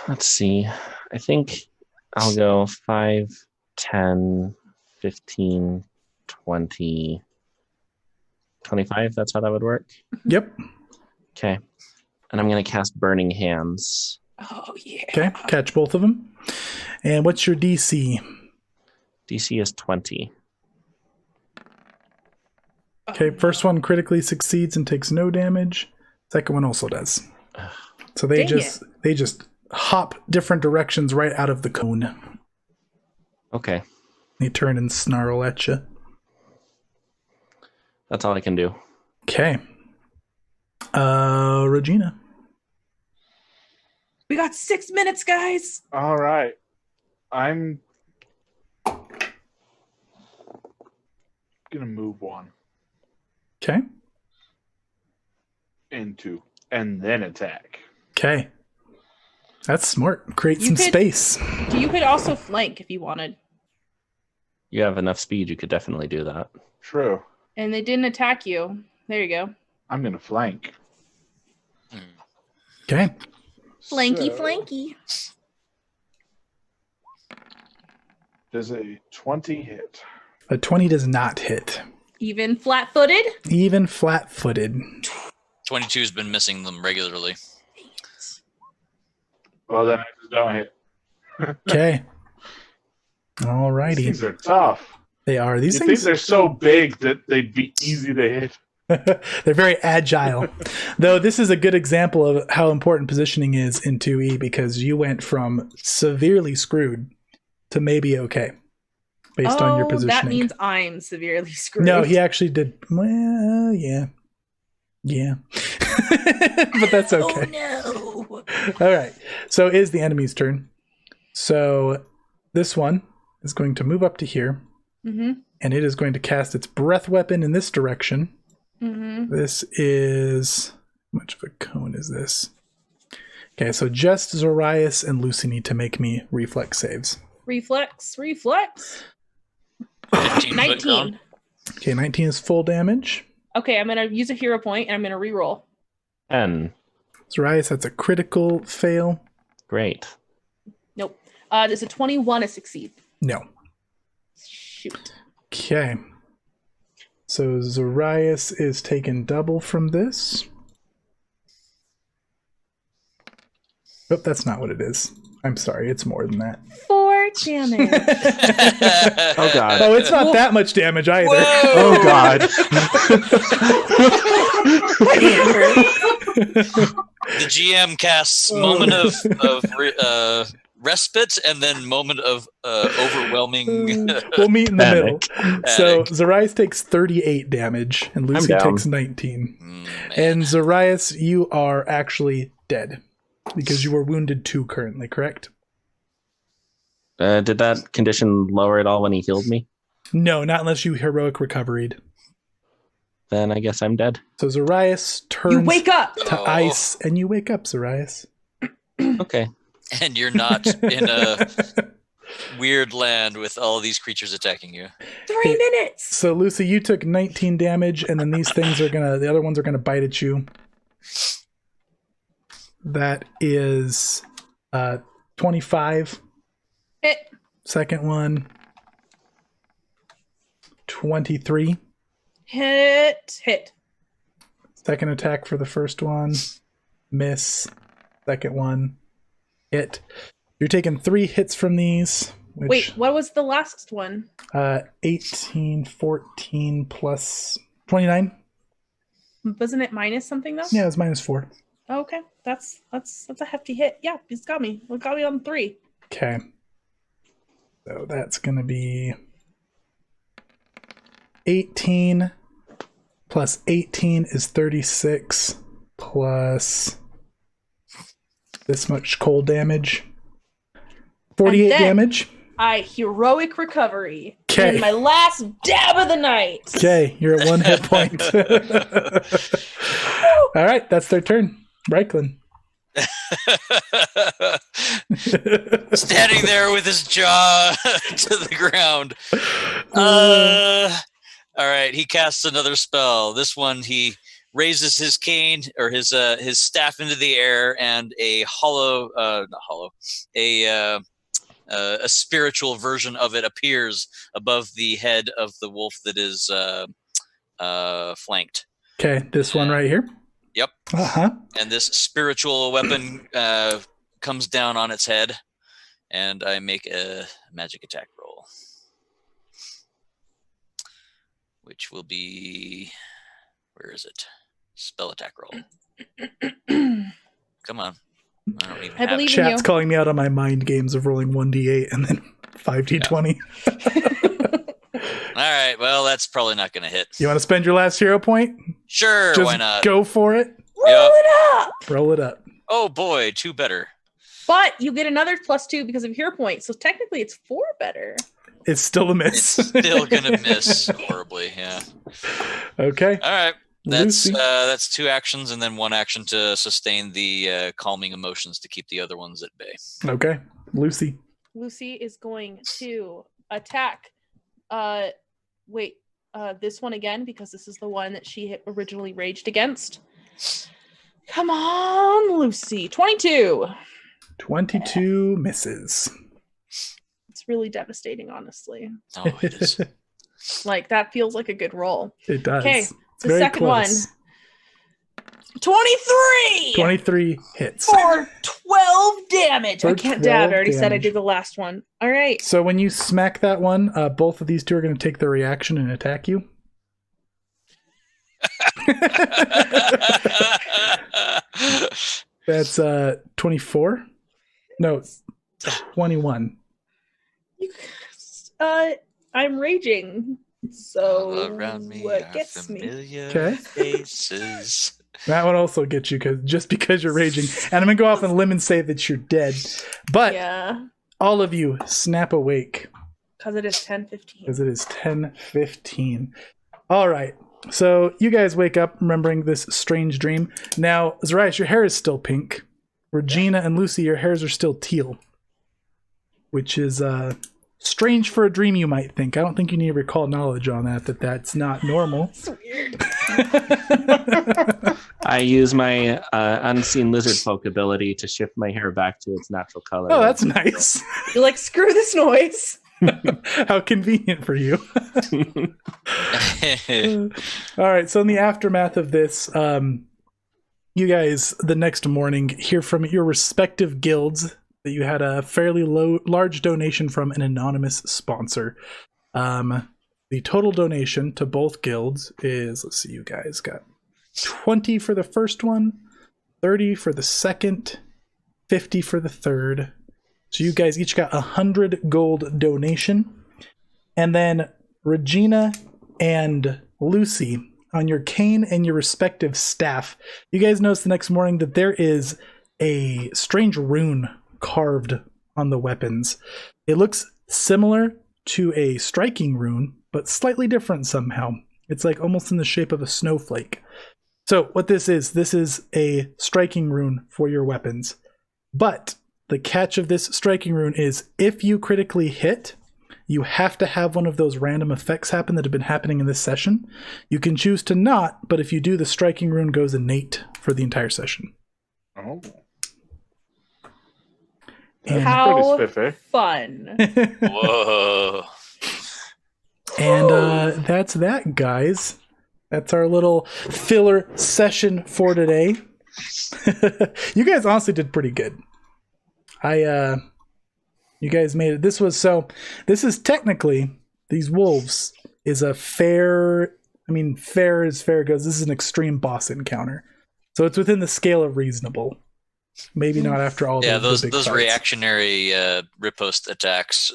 Let's see. I think I'll go 5, 10, 15, 20, 25. That's how that would work. Yep. Okay. And I'm going to cast Burning Hands. Oh yeah. Okay, catch both of them. And what's your DC? DC is 20. Okay, first one critically succeeds and takes no damage. Second one also does. So they Dang just hop different directions right out of the cone. Okay. They turn and snarl at you. That's all I can do. Okay. Regina. We got 6 minutes, guys. All right. I'm gonna move one Okay. into and then attack. Okay. That's smart. Create You some could- space. You could also flank if you wanted. You have enough speed, you could definitely do that. True. And they didn't attack you. There you go. I'm gonna flank. Okay. Flanky, So, flanky. Does a 20 hit? A 20 does not hit. Even flat-footed. Even flat-footed. 22's been missing them regularly. Well, then I just don't hit. Okay. These Alrighty. things are tough. They are. These You think things they're so big that they'd be easy to hit. they're very agile. Though this is a good example of how important positioning is in 2E because you went from severely screwed to maybe okay based on your positioning. That means I'm severely screwed. No, he actually did. Well, yeah. Yeah. But that's okay. Oh no. All right. So it is the enemy's turn. So this one is going to move up to here, Mm-hmm. and it is going to cast its breath weapon in this direction. Mm-hmm. This is... How much of a cone is this? Okay, so just Zarias and Luci need to make me reflex saves. Reflex. 15 foot 19. cone. Okay, 19 is full damage. Okay, I'm going to use a hero point and I'm going to reroll. 10. Zarias, that's a critical fail. Great. Nope. There's a 21 to succeed. No. Shoot. Okay. So Zarias is taking double from this. Oh, that's not what it is. I'm sorry, it's more than that. 4 damage. Oh, God. Oh, it's not that much damage either. Whoa! Oh, God. The GM casts moment of respite and then moment of overwhelming. We'll meet in the middle. Panic. So Zarias takes 38 damage, and Luci down. takes 19. Man. And Zarias, you are actually dead because you were wounded 2 currently, correct? Did that condition lower at all when he healed me? No, not unless you heroic recovered. Then I guess I'm dead. So Zarias You turns wake up. to ice, and you wake up, Zarias. Okay. And you're not in a weird land with all these creatures attacking you. 3 minutes. So Luci, you took 19 damage, and then these things are the other ones are gonna bite at you. That is 25. Hit. Second one, 23. Hit. Second attack for the first one, miss. Second one, hit. You're taking 3 hits from these. Which, Wait, what was the last one? 18, 14 plus 29. Wasn't it minus something though? Yeah, it's -4. Oh, okay, that's a hefty hit. Yeah, it's got me. It got me on 3. Okay. So that's going to be 18 plus 18 is 36 plus this much cold damage. 48 And then- damage. I heroic recovery. 'Kay. In my last dab of the night. Okay, you're at 1 hit point. All right, that's their turn. Ryklin. Standing there with his jaw to the ground. All right, he casts another spell. This one, he raises his cane or his staff into the air, and a a spiritual version of it appears above the head of the wolf that is flanked. Okay, this one right here. Yep. Uh-huh. And this spiritual weapon comes down on its head, and I make a magic attack roll, which will be, where is it? Spell attack roll. Come on. I don't even I have believe it. in Chat's you. calling me out on my mind games of rolling 1d8 and then 5d20. All right, well, that's probably not going to hit. You want to spend your last hero point? Sure, Just why not? go for it. Yep. Roll it up. Oh boy, 2 better. But you get another +2 because of hero point. So technically it's 4 better. It's still a It's miss. still going to miss horribly, yeah. Okay. All right. That's Luci. that's 2 actions and then 1 action to sustain the calming emotions to keep the other ones at bay. Okay. Luci. Luci is going to attack. This one again because this is the one that she had originally raged against. Come on, Luci. 22. 22 misses. It's really devastating, honestly. Oh, it is. Like that feels like a good roll. It does. Okay, It's the very second close. one. 23 23 hits. for 12 damage. For I can't dab. 12 I already said I damage. did the last one. All right. So when you smack that one, both of these two are going to take their reaction and attack you. That's 24. No, 21. You, I'm raging. So All around me what are gets me? familiar Okay. faces. That one also gets you because you're raging. And I'm going to go off on a limb and say that you're dead. But Yeah, all of you snap awake because it is 10:15. because it is 10:15. All right. So you guys wake up remembering this strange dream. Now, Zarias, your hair is still pink. Regina and Luci, your hairs are still teal. Which is strange for a dream, you might think. I don't think you need to recall knowledge on that's not normal. It's weird. I use my unseen lizard folk ability to shift my hair back to its natural color. Oh, that's nice. You're like, screw this noise. How convenient for you. All right, so in the aftermath of this, you guys the next morning hear from your respective guilds that you had a fairly large donation from an anonymous sponsor. The total donation to both guilds is, let's see, you guys got 20 for the first one, 30 for the second, 50 for the third. So you guys each got 100 gold donation. And then Regina and Luci, on your cane and your respective staff, you guys notice the next morning that there is a strange rune carved on the weapons. It looks similar to a striking rune, but slightly different somehow. It's like almost in the shape of a snowflake. So what this is a striking rune for your weapons. But the catch of this striking rune is if you critically hit, you have to have one of those random effects happen that have been happening in this session. You can choose to not, but if you do, the striking rune goes innate for the entire session. Oh, And, How pretty spiffy. fun. Whoa. and that's that, guys. That's our little filler session for today. You guys honestly did pretty good. You guys made it. This is technically, these wolves is a fair, fair as fair goes. This is an extreme boss encounter. So it's within the scale of reasonable. Maybe not after all those big fights. reactionary riposte attacks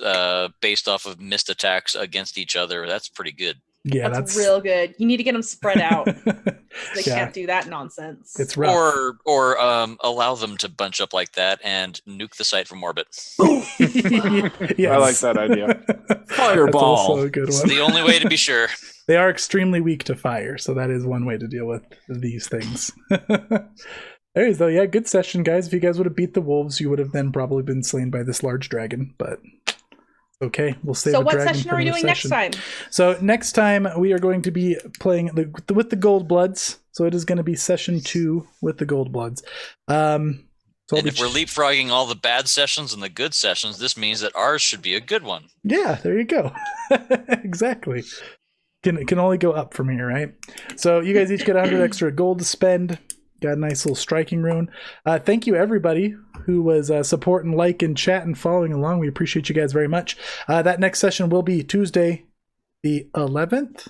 based off of missed attacks against each other. That's pretty good. Yeah, that's real good. You need to get them spread out. They can't do that nonsense. It's rough. Or allow them to bunch up like that and nuke the site from orbit. Yes. I like that idea. Fireball. That's also a good one. It's the only way to be sure. They are extremely weak to fire, so that is one way to deal with these things. Anyways, though, yeah, good session, guys. If you guys would have beat the wolves, you would have then probably been slain by this large dragon, but okay, we'll save the dragon. So what session are we doing next time? So next time we are going to be playing with the Goldbloods. So it is going to be session 2 with the Goldbloods. And if we're leapfrogging all the bad sessions and the good sessions, this means that ours should be a good one. Yeah, there you go. Exactly. Can only go up from here, right? So you guys each get 100 extra gold to spend. Got a nice little striking rune. Thank you, everybody who was supporting, and chat, and following along. We appreciate you guys very much. That next session will be Tuesday, the 11th?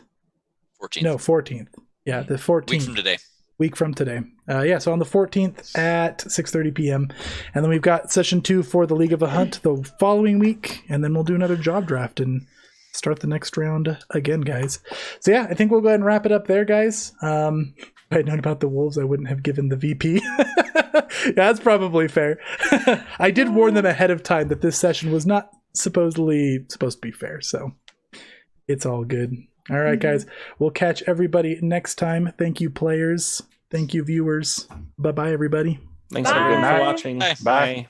14th. No, 14th. Yeah, the 14th. Week from today. So on the 14th at 6:30 p.m. And then we've got session 2 for the League of the Hunt the following week. And then we'll do another job draft and start the next round again, guys. So yeah, I think we'll go ahead and wrap it up there, guys. If I had known about the wolves, I wouldn't have given the VP. Yeah, that's probably fair. I did warn them ahead of time that this session was not supposed to be fair, so it's all good. All right, guys. We'll catch everybody next time. Thank you, players. Thank you, viewers. Bye-bye, everybody. Thanks for watching. Bye.